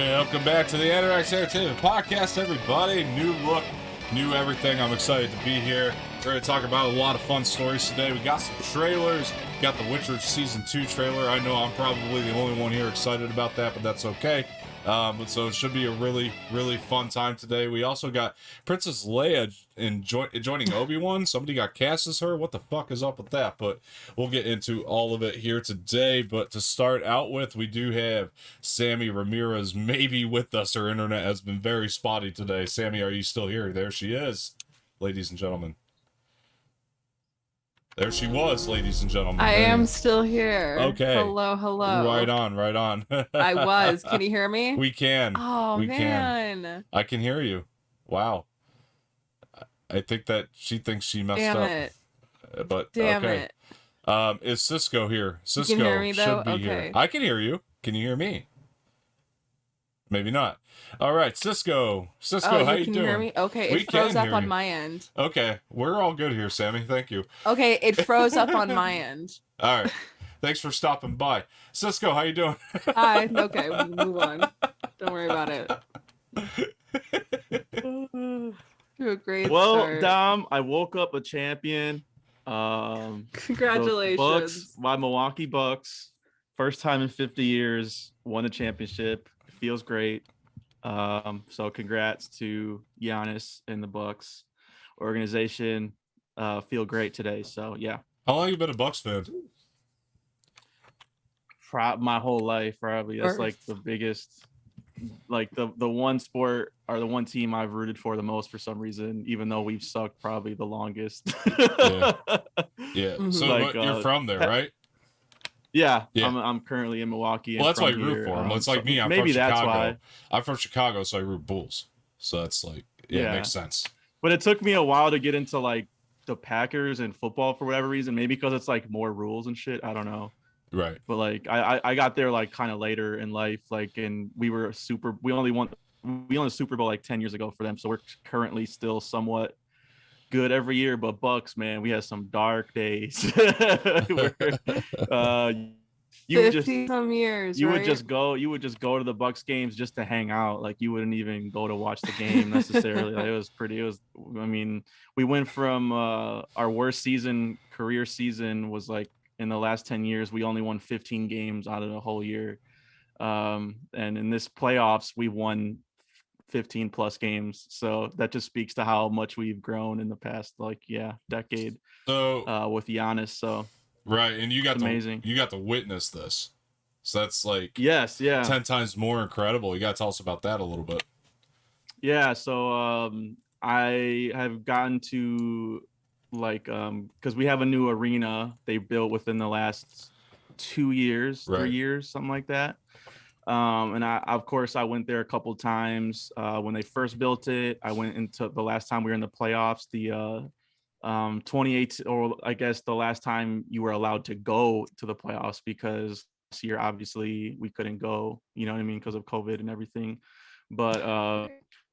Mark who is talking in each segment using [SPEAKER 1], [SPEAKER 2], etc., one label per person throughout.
[SPEAKER 1] Welcome back to the Anorak Entertainment Podcast, everybody. New look, new everything. I'm excited to be here. We're going to talk about a lot of fun stories today. We got some trailers. We got The Witcher Season 2 trailer. I know I'm probably the only one here excited about that, but that's okay. So it should be a really, really fun time today. We also got Princess Leia joining Obi-Wan. Somebody got cast as her. What the fuck is up with that? But we'll get into all of it here today. But to start out with, we do have Samee Ramirez maybe with us. Her internet has been very spotty today. Samee, are you still here? There she is, ladies and gentlemen. There she was, ladies and gentlemen.
[SPEAKER 2] I am still here.
[SPEAKER 1] Okay.
[SPEAKER 2] Hello.
[SPEAKER 1] Right on.
[SPEAKER 2] I was. Can you hear me?
[SPEAKER 1] We can.
[SPEAKER 2] Oh,
[SPEAKER 1] we
[SPEAKER 2] man.
[SPEAKER 1] Can. I can hear you. Wow. I think that she thinks she messed up.
[SPEAKER 2] Damn it.
[SPEAKER 1] But
[SPEAKER 2] Damn
[SPEAKER 1] okay.
[SPEAKER 2] it.
[SPEAKER 1] Is Cisco here? Cisco
[SPEAKER 2] you can hear me, though?
[SPEAKER 1] should be here. I can hear you. Can you hear me? Maybe not. All right, Cisco, how you doing?
[SPEAKER 2] Can you hear me? Okay, it froze up on my end.
[SPEAKER 1] Okay, we're all good here, Samee. Thank you.
[SPEAKER 2] Okay, it froze up on my end.
[SPEAKER 1] All right. Thanks for stopping by. Cisco, how you doing?
[SPEAKER 2] Hi. Okay, we'll move on. Don't worry about it. Do a great start.
[SPEAKER 3] Dom, I woke up a champion.
[SPEAKER 2] Congratulations.
[SPEAKER 3] My Milwaukee Bucks, first time in 50 years, won the championship. Feels great. So congrats to Giannis and the Bucks organization. Feel great today. So yeah.
[SPEAKER 1] How long have you been a Bucks fan?
[SPEAKER 3] My whole life, probably. That's like the biggest, like the one sport or the one team I've rooted for the most for some reason, even though we've sucked probably the longest.
[SPEAKER 1] Yeah. So
[SPEAKER 3] like,
[SPEAKER 1] you're from there, right?
[SPEAKER 3] Yeah. I'm currently in Milwaukee.
[SPEAKER 1] Well, that's why I root for them. It's like me. I'm
[SPEAKER 3] maybe
[SPEAKER 1] from Chicago.
[SPEAKER 3] That's why.
[SPEAKER 1] I'm from Chicago, so I root Bulls. So that's like, it makes sense.
[SPEAKER 3] But it took me a while to get into like the Packers and football for whatever reason. Maybe because it's like more rules and shit. I don't know.
[SPEAKER 1] Right.
[SPEAKER 3] But like I got there like kind of later in life. Like, and we only won the Super Bowl like 10 years ago for them. So we're currently still somewhat good every year, but Bucks, man, we had some dark days. You would just go to the Bucks games just to hang out. Like you wouldn't even go to watch the game necessarily. Like, we went from our worst career season was like in the last 10 years, we only won 15 games out of the whole year. And in this playoffs, we won 15 plus games. So that just speaks to how much we've grown in the past, decade. So with Giannis. So
[SPEAKER 1] right, and you got
[SPEAKER 3] amazing.
[SPEAKER 1] You got to witness this. So that's like 10 times more incredible. You got to tell us about that a little bit.
[SPEAKER 3] Yeah, so I have gotten to because we have a new arena they built within the last 2 years, 3 years, something like that. And I went there a couple of times when they first built it. I went into the last time we were in the playoffs, the 28, or I guess the last time you were allowed to go to the playoffs, because this year obviously we couldn't go, you know what I mean, because of COVID and everything. But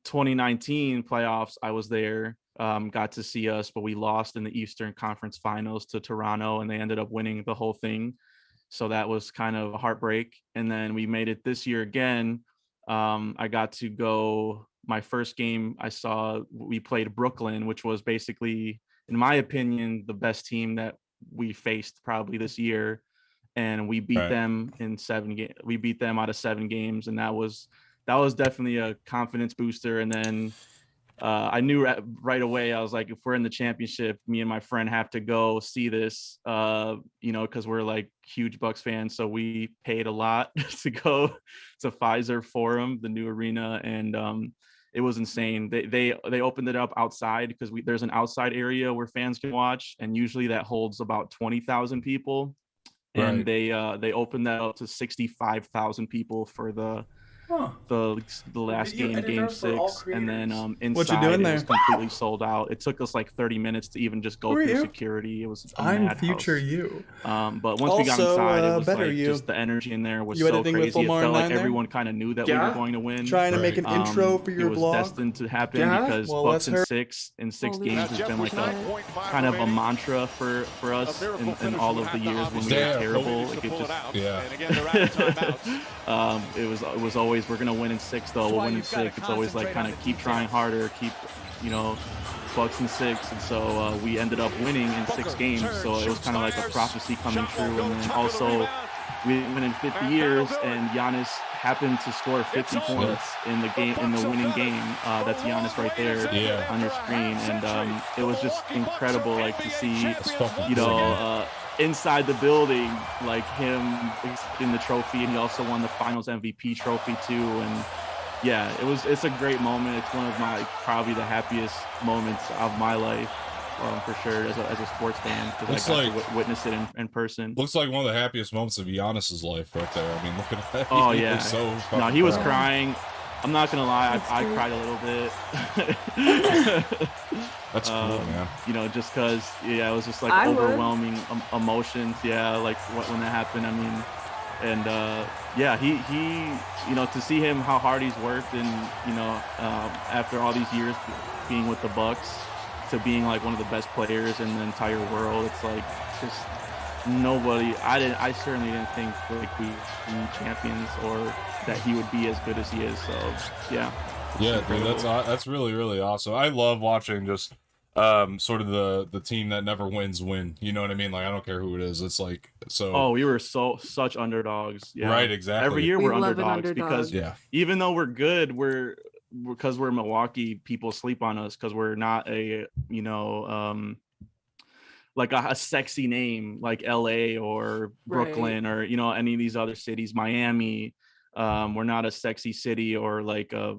[SPEAKER 3] 2019 playoffs, I was there, got to see us, but we lost in the Eastern Conference Finals to Toronto, and they ended up winning the whole thing. So that was kind of a heartbreak. And then we made it this year again. I got to go, my first game we played Brooklyn, which was basically, in my opinion, the best team that we faced probably this year. And we beat them in 7 games. We beat them out of 7 games. And that was definitely a confidence booster. And then I knew right away, I was like, if we're in the championship, me and my friend have to go see this, because we're like huge Bucks fans. So we paid a lot to go to Pfizer Forum, the new arena. And it was insane. They opened it up outside because there's an outside area where fans can watch. And usually that holds about 20,000 people. And they opened that up to 65,000 people for the last game 6, and then inside it was completely sold out. It took us like 30 minutes to even just go through security. It was
[SPEAKER 4] I'm future you.
[SPEAKER 3] But once we got inside, it was like just the energy in there was so crazy. It felt like everyone kind of knew that we were going to win.
[SPEAKER 4] Trying to make an intro for your blog.
[SPEAKER 3] It was destined to happen because Bucks in six games has been like a kind of a mantra for us in all of the years when we were terrible. Like it just It was always, we're gonna win in 6 though. We'll win in 6. It's always like kind of keep trying harder, keep, you know, Bucks in 6, and so we ended up winning in 6 games. So it was kind of like a prophecy coming true. And then also we went in 50 years, and Giannis happened to score 50 points in the game, in the winning game. That's Giannis right there on your screen, and it was just incredible, like to see, you know, inside the building, like him in the trophy, and he also won the Finals MVP trophy too. And yeah, it's a great moment. It's one of my probably the happiest moments of my life, for sure, as a sports fan, because I got to witness it in person.
[SPEAKER 1] Looks like one of the happiest moments of Giannis's life right there. I mean, look at that.
[SPEAKER 3] Oh yeah, no, he was crying. I'm not gonna lie, I cried a little bit.
[SPEAKER 1] That's cool, man.
[SPEAKER 3] You know, just because, yeah, it was just like overwhelming emotions. Yeah, like when that happened. I mean, and yeah, he, you know, to see him how hard he's worked, and you know, after all these years being with the Bucks, to being like one of the best players in the entire world, it's like just nobody. I certainly didn't think like we were champions, or that he would be as good as he is. So yeah.
[SPEAKER 1] Yeah, dude, that's really, really awesome. I love watching just sort of the team that never wins win. You know what I mean? Like, I don't care who it is. It's like, so.
[SPEAKER 3] Oh, we were such underdogs. Yeah.
[SPEAKER 1] Right, exactly.
[SPEAKER 3] Every year we're underdogs because even though we're good, because we're Milwaukee, people sleep on us because we're not a, you know, like a sexy name like LA or Brooklyn, or, you know, any of these other cities, Miami. We're not a sexy city, or like a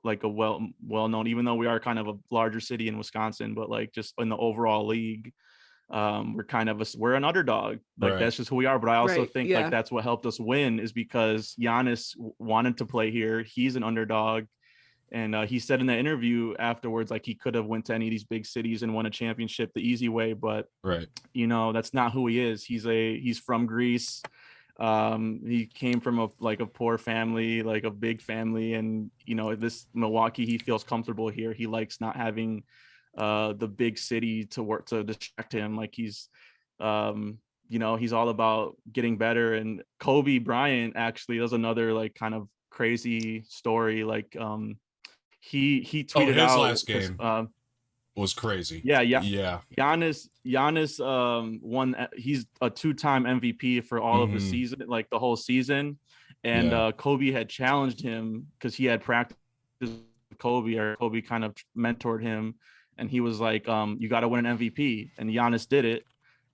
[SPEAKER 3] well-known, even though we are kind of a larger city in Wisconsin, but like just in the overall league, we're an underdog. Like that's just who we are. But I also think like that's what helped us win, is because Giannis wanted to play here. He's an underdog. And he said in that interview afterwards, like he could have went to any of these big cities and won a championship the easy way, but you know, that's not who he is. He's from Greece. He came from a poor family, like a big family, and you know, this Milwaukee, he feels comfortable here. He likes not having the big city to distract him. Like he's you know, he's all about getting better. And Kobe Bryant actually does another like kind of crazy story. Like he tweeted
[SPEAKER 1] his
[SPEAKER 3] out
[SPEAKER 1] last game was crazy.
[SPEAKER 3] Yeah. Giannis won. He's a 2-time MVP for all of the season, like the whole season. And Kobe had challenged him because he had practiced with Kobe, or Kobe kind of mentored him, and he was like, you got to win an MVP, and Giannis did it.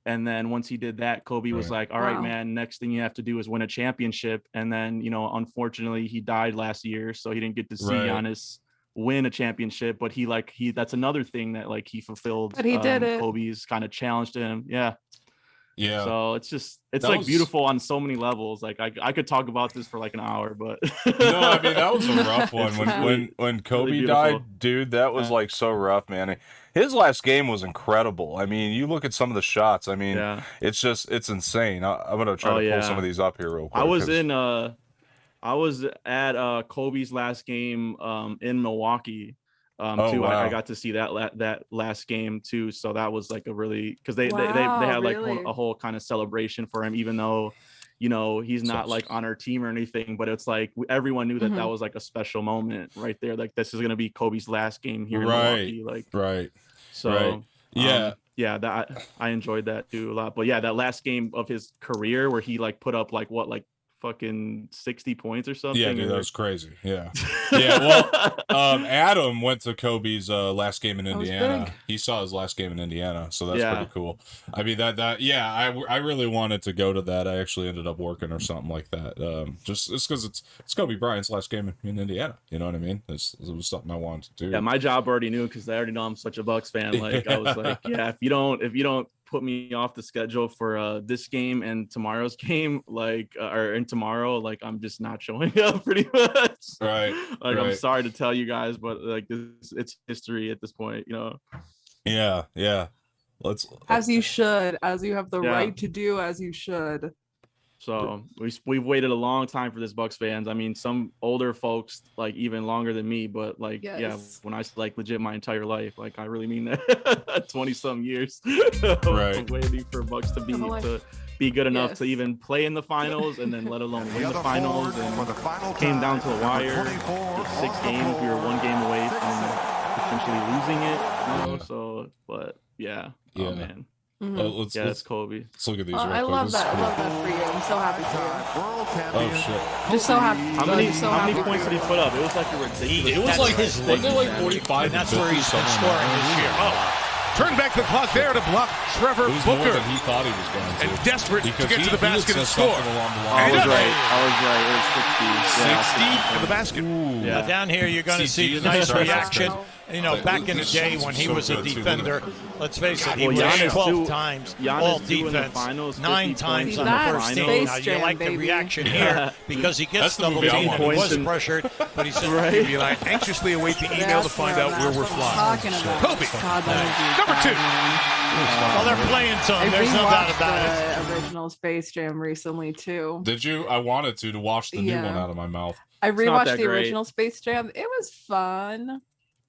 [SPEAKER 3] And then once he did that, Kobe was like, all right, man, next thing you have to do is win a championship. And then, you know, unfortunately he died last year, so he didn't get to see Giannis win a championship, but that's another thing that like he fulfilled.
[SPEAKER 2] But he did it.
[SPEAKER 3] Kobe's kind of challenged him. Yeah. So it's
[SPEAKER 1] that
[SPEAKER 3] like beautiful on so many levels. Like I could talk about this for like an hour, but
[SPEAKER 1] no, I mean, that was a rough one. When Kobe
[SPEAKER 3] really
[SPEAKER 1] died, dude, that was like so rough, man. His last game was incredible. I mean, you look at some of the shots. I mean, it's insane. I'm gonna try to pull some of these up here real quick.
[SPEAKER 3] I was at Kobe's last game in Milwaukee too. Wow. I got to see that last game too. So that was like a really, because they had like a whole kind of celebration for him, even though, you know, he's not like on our team or anything, but it's like everyone knew that was like a special moment right there. Like this is going to be Kobe's last game here in Milwaukee. Like, so that I enjoyed that too a lot. But yeah, that last game of his career where he like put up like fucking 60 points or something.
[SPEAKER 1] Yeah, dude, that was crazy. Yeah. Well, Adam went to Kobe's last game in Indiana. He saw his last game in Indiana, so that's pretty cool. I mean, I really wanted to go to that. I actually ended up working or something like that. Just because it's Kobe Bryant's last game in Indiana. You know what I mean? It was something I wanted to do.
[SPEAKER 3] Yeah, my job already knew, because I already know I'm such a Bucks fan. Like I was like, if you don't put me off the schedule for this game and tomorrow's game, like or tomorrow, like I'm just not showing up pretty much. I'm sorry to tell you guys, but like it's history at this point, you know.
[SPEAKER 1] Yeah. Let's
[SPEAKER 2] as you should, as you have the right to do, as you should.
[SPEAKER 3] So we've waited a long time for this Bucks fans. I mean, some older folks like even longer than me, but like yeah, when I say like legit my entire life, like I really mean that 20 some years of waiting for Bucks to be good enough to even play in the finals, and then let alone win the finals. And came down to the wire. 6 games, we were 1 game away from potentially losing it. You know? So, but yeah. Oh man. It's Kobe.
[SPEAKER 1] Let's look at these.
[SPEAKER 2] I love that. I love that for you. I'm so happy for you.
[SPEAKER 1] Oh shit!
[SPEAKER 2] Just so happy.
[SPEAKER 3] How many points did he put up? It was like a ridiculous.
[SPEAKER 1] It was like wasn't it like 45?
[SPEAKER 5] And that's where he's been scoring this year. Turn back the clock there to block Trevor Booker.
[SPEAKER 1] More than he thought he was going to.
[SPEAKER 5] And desperate to get to the basket and score.
[SPEAKER 3] I was right. It was
[SPEAKER 5] 60 in the basket.
[SPEAKER 3] Yeah.
[SPEAKER 5] Down here, you're going to see a nice reaction. You know, back in the day when he was a defender, let's face it, he was 12 times all defense, 9 times on the first team. Now, you like the reaction here because he gets double teamed. He was pressured, but he said,
[SPEAKER 4] You'd be like, anxiously await the email to find out where we're flying.
[SPEAKER 5] Kobe, number 2. Well, they're playing some. There's no doubt about it.
[SPEAKER 2] The original Space Jam recently, too.
[SPEAKER 1] Did you? I wanted to wash the new one out of my mouth.
[SPEAKER 2] I rewatched the original Space Jam. It was fun.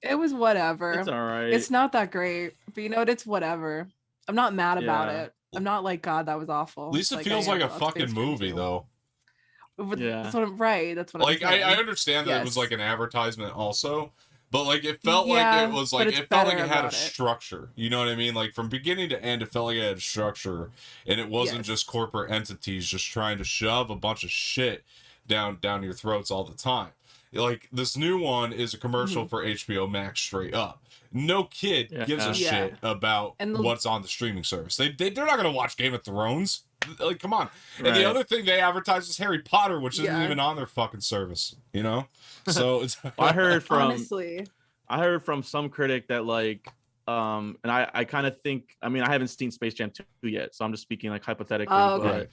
[SPEAKER 2] It was whatever.
[SPEAKER 3] It's all right.
[SPEAKER 2] It's not that great, but you know what? It's whatever. I'm not mad about it. I'm not like, God, that was awful.
[SPEAKER 1] At least it feels like a fucking movie, though.
[SPEAKER 2] That's what That's what
[SPEAKER 1] like,
[SPEAKER 2] I'm saying.
[SPEAKER 1] I understand that it was like an advertisement also, but like it felt like it was like it felt like it had a structure. You know what I mean? Like from beginning to end, it felt like it had a structure, and it wasn't just corporate entities just trying to shove a bunch of shit down your throats all the time. Like this new one is a commercial for HBO Max straight up. No kid gives a shit about what's on the streaming service. They're not gonna watch Game of Thrones. Like, come on. And the other thing they advertise is Harry Potter, which isn't even on their fucking service. You know. So it's.
[SPEAKER 3] I heard from
[SPEAKER 2] honestly.
[SPEAKER 3] I heard from some critic that like, and I kind of think. I mean, I haven't seen Space Jam 2 yet, so I'm just speaking like hypothetically.
[SPEAKER 2] Oh, okay.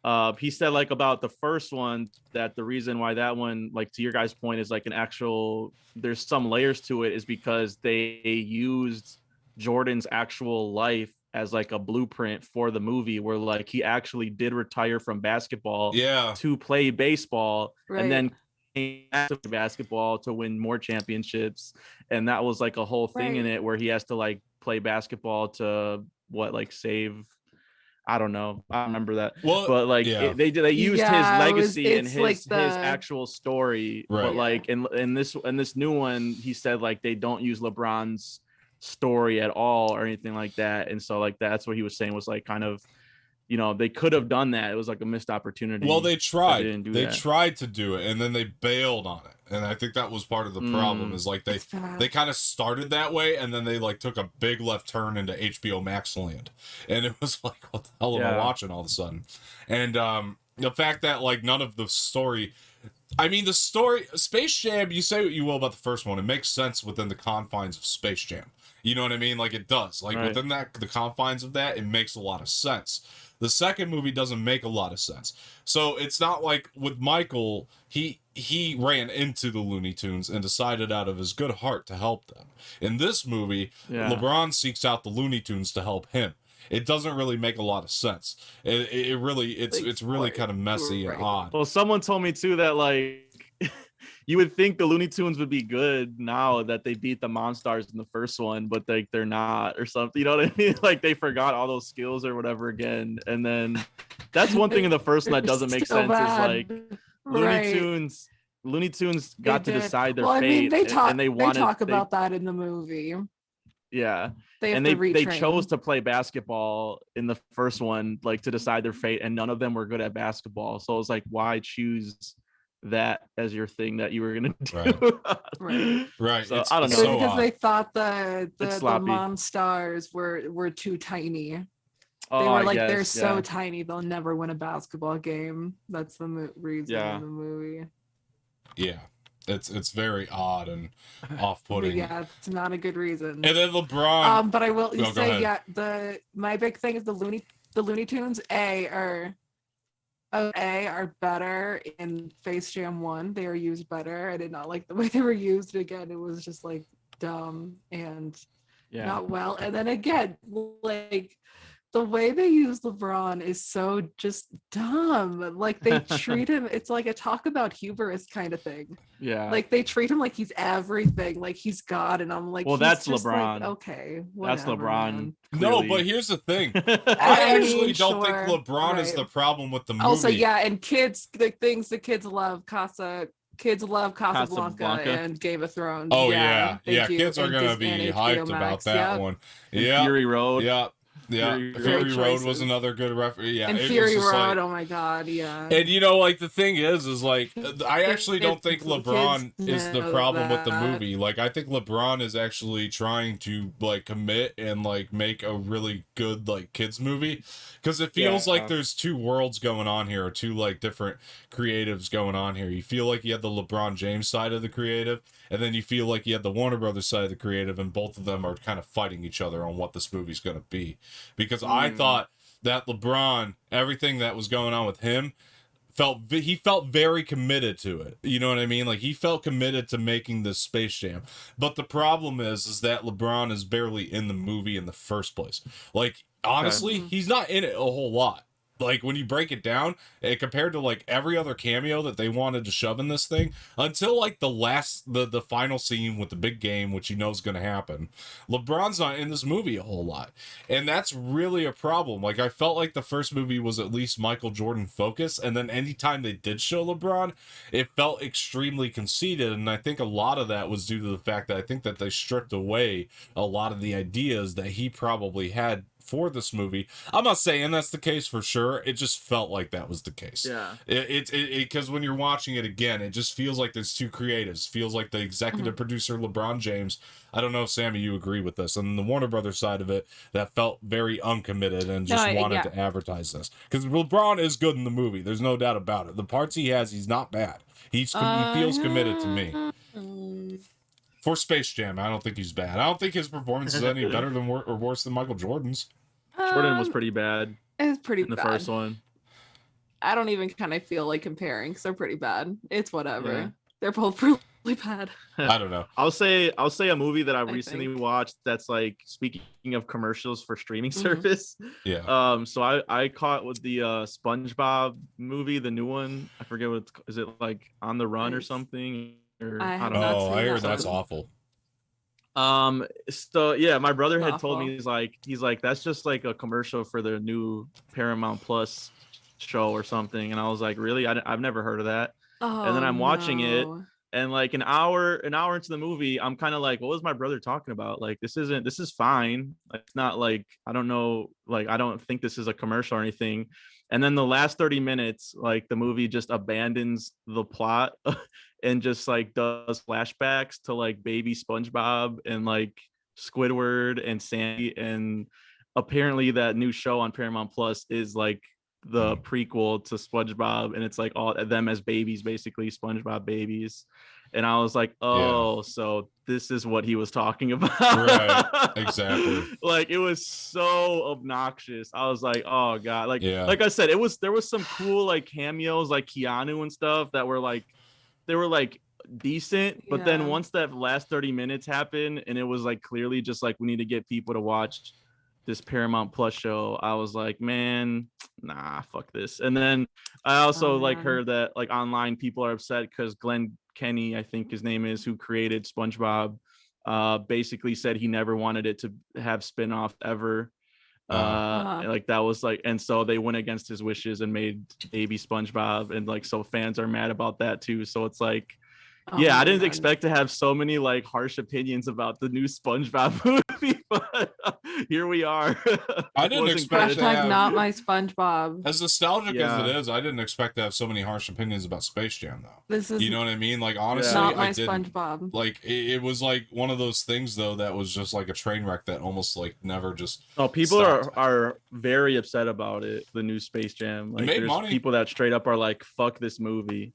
[SPEAKER 3] But, he said like about the first one that the reason why that one, like to your guys' point, is like an actual there's some layers to it is because they used Jordan's actual life as like a blueprint for the movie where like he actually did retire from basketball to play baseball and then came back to basketball to win more championships, and that was like a whole thing in it where he has to like play basketball to save. I don't know. I remember that. Well, but like they used his legacy and his actual story. Right. But like in this new one, he said like they don't use LeBron's story at all or anything like that. And so like that's what he was saying was like kind of, you know, they could have done that. It was like a missed opportunity.
[SPEAKER 1] Well, they tried. They tried to do it and then they bailed on it. And I think that was part of the problem is like they kind of started that way and then they like took a big left turn into HBO Max land. And it was like, what the hell am I watching all of a sudden? And the fact that like none of the story, I mean, the story, Space Jam, you say what you will about the first one, it makes sense within the confines of Space Jam. You know what I mean? Like it does. Like within the confines of that, it makes a lot of sense. The second movie doesn't make a lot of sense. So it's not like with Michael, he ran into the Looney Tunes and decided out of his good heart to help them. In this movie, LeBron seeks out the Looney Tunes to help him. It doesn't really make a lot of sense. It's really kind of messy and odd.
[SPEAKER 3] Well, someone told me too that like you would think the Looney Tunes would be good now that they beat the Monstars in the first one, but like they're not or something. You know what I mean? Like they forgot all those skills or whatever again. And then that's one thing in the first one that doesn't make sense is like Looney Tunes got to decide their fate. I mean,
[SPEAKER 2] they talk about that in the movie.
[SPEAKER 3] Yeah. They chose to play basketball in the first one, like to decide their fate, and none of them were good at basketball. So it was like, why choose that as your thing that you were gonna do?
[SPEAKER 1] Right.
[SPEAKER 3] So I don't know.
[SPEAKER 2] So because they thought the Monstars were too tiny. They were like, they're so tiny, they'll never win a basketball game. That's the reason in the movie.
[SPEAKER 1] Yeah. It's very odd and off-putting.
[SPEAKER 2] Yeah, it's not a good reason.
[SPEAKER 1] And then LeBron.
[SPEAKER 2] But I will say, my big thing is the Looney Tunes are better in Space Jam 1. They are used better. I did not like the way they were used. Again, it was just like dumb and not well. And then again, like The way they use LeBron is so just dumb. Like they treat him, it's like a talk about hubris kind of thing.
[SPEAKER 3] Yeah.
[SPEAKER 2] Like they treat him like he's everything, like he's God, and I'm like,
[SPEAKER 3] well, that's LeBron.
[SPEAKER 2] Like, okay,
[SPEAKER 3] that's LeBron.
[SPEAKER 2] Man.
[SPEAKER 1] No, but here's the thing. I actually don't think LeBron is the problem with the movie.
[SPEAKER 2] Also, yeah, and kids, the things the kids love, Casablanca and Game of Thrones.
[SPEAKER 1] Oh yeah. Kids are gonna be hyped about that one. Yeah,
[SPEAKER 3] Fury Road.
[SPEAKER 1] Yeah. Fury Road was another good reference. Yeah,
[SPEAKER 2] and Fury Road. Oh my God, yeah.
[SPEAKER 1] And like the thing is like I actually don't think LeBron is the problem with the movie. Like I think LeBron is actually trying to like commit and like make a really good like kids movie, because it feels like there's two worlds going on here, or two like different creatives going on here. You feel like you have the LeBron James side of the creative, and then you feel like you have the Warner Brothers side of the creative, and both of them are kind of fighting each other on what this movie's going to be. Because I thought that LeBron, everything that was going on with him, he felt very committed to it. You know what I mean? Like he felt committed to making this Space Jam. But the problem is that LeBron is barely in the movie in the first place. Like honestly, he's not in it a whole lot. Like when you break it down, compared to like every other cameo that they wanted to shove in this thing, until like the final scene with the big game, which you know is going to happen, LeBron's not in this movie a whole lot, and that's really a problem. Like I felt like the first movie was at least Michael Jordan focused, and then anytime they did show LeBron, it felt extremely conceited, and I think a lot of that was due to the fact that I think that they stripped away a lot of the ideas that he probably had for this movie. I'm not saying that's the case for sure. It just felt like that was the case.
[SPEAKER 3] Yeah.
[SPEAKER 1] Because when you're watching it again, it just feels like there's two creatives. Feels like the executive producer LeBron James. I don't know if Samee, you agree with this. And the Warner Brothers side of it, that felt very uncommitted and just wanted to advertise this. Because LeBron is good in the movie. There's no doubt about it. The parts he has, he's not bad. He feels committed to me. For Space Jam, I don't think he's bad. I don't think his performance is any better than or worse than Michael Jordan's.
[SPEAKER 3] Jordan was pretty bad.
[SPEAKER 2] It was pretty
[SPEAKER 3] bad.
[SPEAKER 2] The
[SPEAKER 3] first one.
[SPEAKER 2] I don't even kind of feel like comparing because they're pretty bad. It's whatever. Yeah. They're both really bad.
[SPEAKER 1] I don't know.
[SPEAKER 3] I'll say a movie that I recently watched that's like, speaking of commercials for streaming service.
[SPEAKER 1] Yeah.
[SPEAKER 3] So I caught with the SpongeBob movie, the new one. I forget is it like On the Run or something? Or,
[SPEAKER 2] I don't know.
[SPEAKER 1] I heard that's awful.
[SPEAKER 3] So yeah, my brother had told me he's like that's just like a commercial for the new Paramount Plus show or something, and I was like, really? I've never heard of that. And then I'm watching it, and like an hour into the movie, I'm kind of like, what was my brother talking about? Like this is fine. Like, it's not like, I don't know, like I don't think this is a commercial or anything. And then the last 30 minutes, like the movie just abandons the plot and just like does flashbacks to like baby SpongeBob and like Squidward and Sandy. And apparently that new show on Paramount Plus is like the prequel to SpongeBob, and it's like all of them as babies, basically SpongeBob babies. And I was like, so this is what he was talking about.
[SPEAKER 1] Right, exactly.
[SPEAKER 3] Like it was so obnoxious. I was like, oh God. Like I said, there was some cool like cameos like Keanu and stuff that were like, they were like decent, but then once that last 30 minutes happened and it was like clearly just like, we need to get people to watch this Paramount Plus show, I was like, man, nah, fuck this. And then I also heard that like online people are upset because Glenn Kenny, I think his name is, who created SpongeBob, basically said he never wanted it to have spin-off ever. Like that was like, and so they went against his wishes and made baby SpongeBob, and like so fans are mad about that too. So it's like, I didn't expect to have so many like harsh opinions about the new SpongeBob movie, but here we are.
[SPEAKER 1] I didn't expect to have,
[SPEAKER 2] not my SpongeBob.
[SPEAKER 1] As nostalgic as it is, I didn't expect to have so many harsh opinions about Space Jam though.
[SPEAKER 2] This is,
[SPEAKER 1] you know what I mean? Like honestly,
[SPEAKER 2] not my
[SPEAKER 1] I didn't.
[SPEAKER 2] SpongeBob.
[SPEAKER 1] Like it was like one of those things though that was just like a train wreck that almost like never just.
[SPEAKER 3] Oh, people are very upset about it. The new Space Jam. Like there's money. People that straight up are like, "Fuck this movie."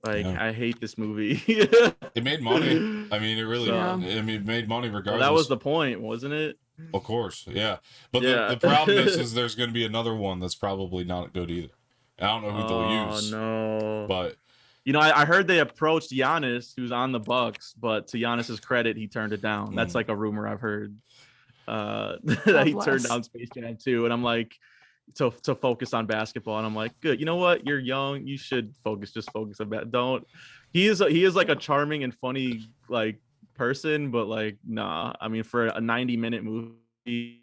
[SPEAKER 3] Like, I hate this movie.
[SPEAKER 1] It made money. I mean, it really I mean, it made money regardless.
[SPEAKER 3] Well, that was the point, wasn't it?
[SPEAKER 1] Of course, yeah. But the problem is there's going to be another one that's probably not good either. I don't know who they'll use.
[SPEAKER 3] Oh, no.
[SPEAKER 1] But,
[SPEAKER 3] you know, I heard they approached Giannis, who's on the Bucks, but to Giannis's credit, he turned it down. That's like a rumor I've heard. that he turned down Space Jam 2, and I'm like, to focus on basketball, and I'm like, good. You know what? You're young. You should just focus on that. Don't. He is like a charming and funny like person, but like, nah. I mean, for a 90-minute movie,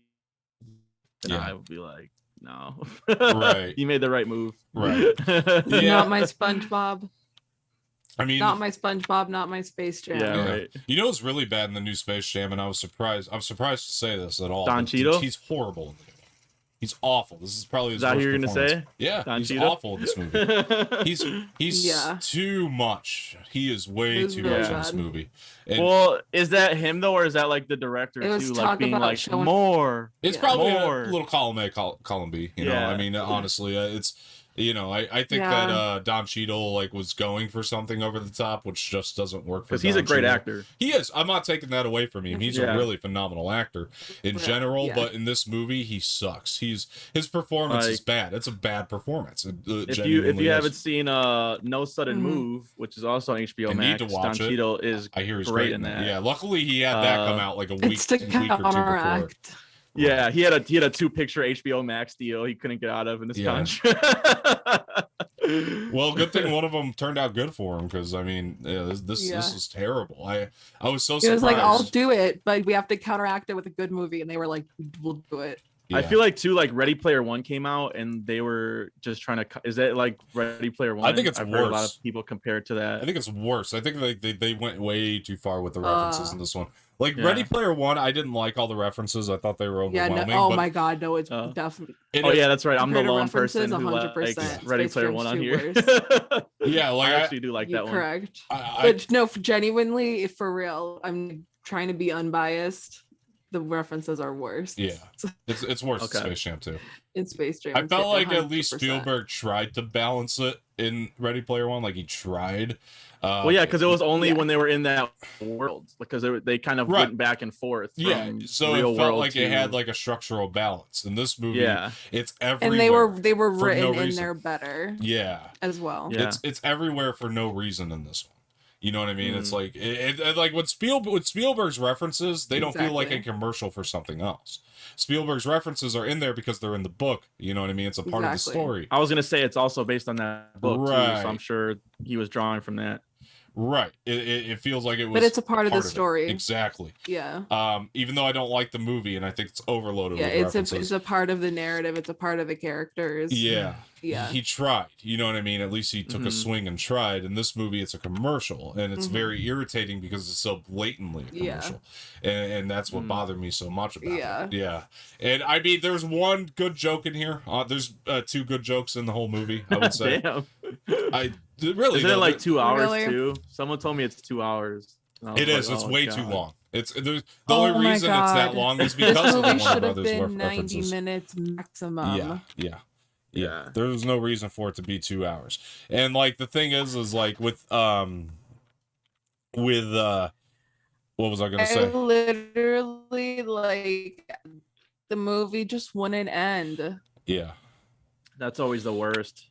[SPEAKER 3] I would be like, no.
[SPEAKER 1] Right.
[SPEAKER 3] You made the right move.
[SPEAKER 1] Right.
[SPEAKER 2] Not my SpongeBob.
[SPEAKER 1] I mean,
[SPEAKER 2] not my SpongeBob, not my Space Jam.
[SPEAKER 3] Yeah, right.
[SPEAKER 1] You know what's really bad in the new Space Jam, and I'm surprised to say this at all.
[SPEAKER 3] Don Cheadle?
[SPEAKER 1] He's horrible in the new one. He's awful. This is probably his
[SPEAKER 3] worst
[SPEAKER 1] worst
[SPEAKER 3] performance. Is that who you're gonna say?
[SPEAKER 1] Yeah,
[SPEAKER 3] Don
[SPEAKER 1] he's
[SPEAKER 3] Cheadle?
[SPEAKER 1] awful in this movie. He's too much. He is way too much in this movie. And
[SPEAKER 3] well, is that him though, or is that like the director too, like being like more?
[SPEAKER 1] It's probably a little column A, column B. You know, I mean, honestly, it's. You know, I think that Don Cheadle like was going for something over the top, which just doesn't work for him.
[SPEAKER 3] Because he's a great actor.
[SPEAKER 1] He is. I'm not taking that away from him. He's a really phenomenal actor in general, but in this movie, he sucks. His performance is bad. It's a bad performance.
[SPEAKER 3] If you haven't seen No Sudden Move, which is also on HBO Max, Don Cheadle is
[SPEAKER 1] I hear he's
[SPEAKER 3] great in that.
[SPEAKER 1] Yeah, luckily he had that come out like a week or two before.
[SPEAKER 3] Yeah, he had a 2-picture HBO Max deal he couldn't get out of in his contract.
[SPEAKER 1] Well, good thing one of them turned out good for him, because I mean, this is terrible. I was so surprised.
[SPEAKER 2] It was like, I'll do it, but we have to counteract it with a good movie, and they were like, we'll do it.
[SPEAKER 3] I feel like too, like Ready Player One came out and they were just trying to. Is that like Ready Player One?
[SPEAKER 1] I think it's worse.
[SPEAKER 3] Heard a lot of people compare it to that.
[SPEAKER 1] I think it's worse. I think they went way too far with the references in this one. Like Ready Player One, I didn't like all the references. I thought they were overwhelming.
[SPEAKER 2] Yeah, my god, no, it's definitely.
[SPEAKER 3] That's right. I'm the lone person who likes Ready Player One on here.
[SPEAKER 1] Yeah, like
[SPEAKER 3] I actually do like that one.
[SPEAKER 2] Correct. But no, genuinely, for real, I'm trying to be unbiased. The references are worse.
[SPEAKER 1] Yeah, it's worse in Space Jam 2.
[SPEAKER 2] In Space Jam,
[SPEAKER 1] I felt like 100%. At least Spielberg tried to balance it in Ready Player One. Like he tried.
[SPEAKER 3] Well, yeah, because it was only when they were in that world, because they kind of went back and forth.
[SPEAKER 1] So it felt like it had like a structural balance. In this movie, it's everywhere.
[SPEAKER 2] And they were written in there better.
[SPEAKER 1] Yeah,
[SPEAKER 2] as well.
[SPEAKER 1] Yeah. It's everywhere for no reason in this one. You know what I mean? It's like like with Spielberg's references, they don't feel like a commercial for something else. Spielberg's references are in there because they're in the book. You know what I mean? It's a part of the story.
[SPEAKER 3] I was gonna say it's also based on that book too, so I'm sure he was drawing from that.
[SPEAKER 1] Right. It feels like it was.
[SPEAKER 2] But it's a part of the story.
[SPEAKER 1] Exactly.
[SPEAKER 2] Yeah.
[SPEAKER 1] Even though I don't like the movie and I think it's overloaded with references.
[SPEAKER 2] It's a part of the narrative. It's a part of the characters.
[SPEAKER 1] Yeah.
[SPEAKER 2] Yeah.
[SPEAKER 1] He tried. You know what I mean? At least he took a swing and tried. In this movie, it's a commercial, and it's very irritating because it's so blatantly a commercial. And that's what bothered me so much about it. Yeah. And I mean, there's one good joke in here. There's 2 good jokes in the whole movie, I would say.
[SPEAKER 3] Damn.
[SPEAKER 1] Really,
[SPEAKER 3] isn't it like 2 hours too? Someone told me it's 2 hours.
[SPEAKER 1] It is. It's way too long. The only reason it's that long is because of the Warner Brothers references.
[SPEAKER 2] 90 minutes maximum.
[SPEAKER 1] Yeah. There's no reason for it to be 2 hours. And like the thing is like with what was I gonna say?
[SPEAKER 2] Literally, like, the movie just wouldn't end.
[SPEAKER 1] Yeah.
[SPEAKER 3] That's always the worst.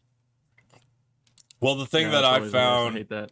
[SPEAKER 1] Well, the thing that I found,
[SPEAKER 3] I hate that.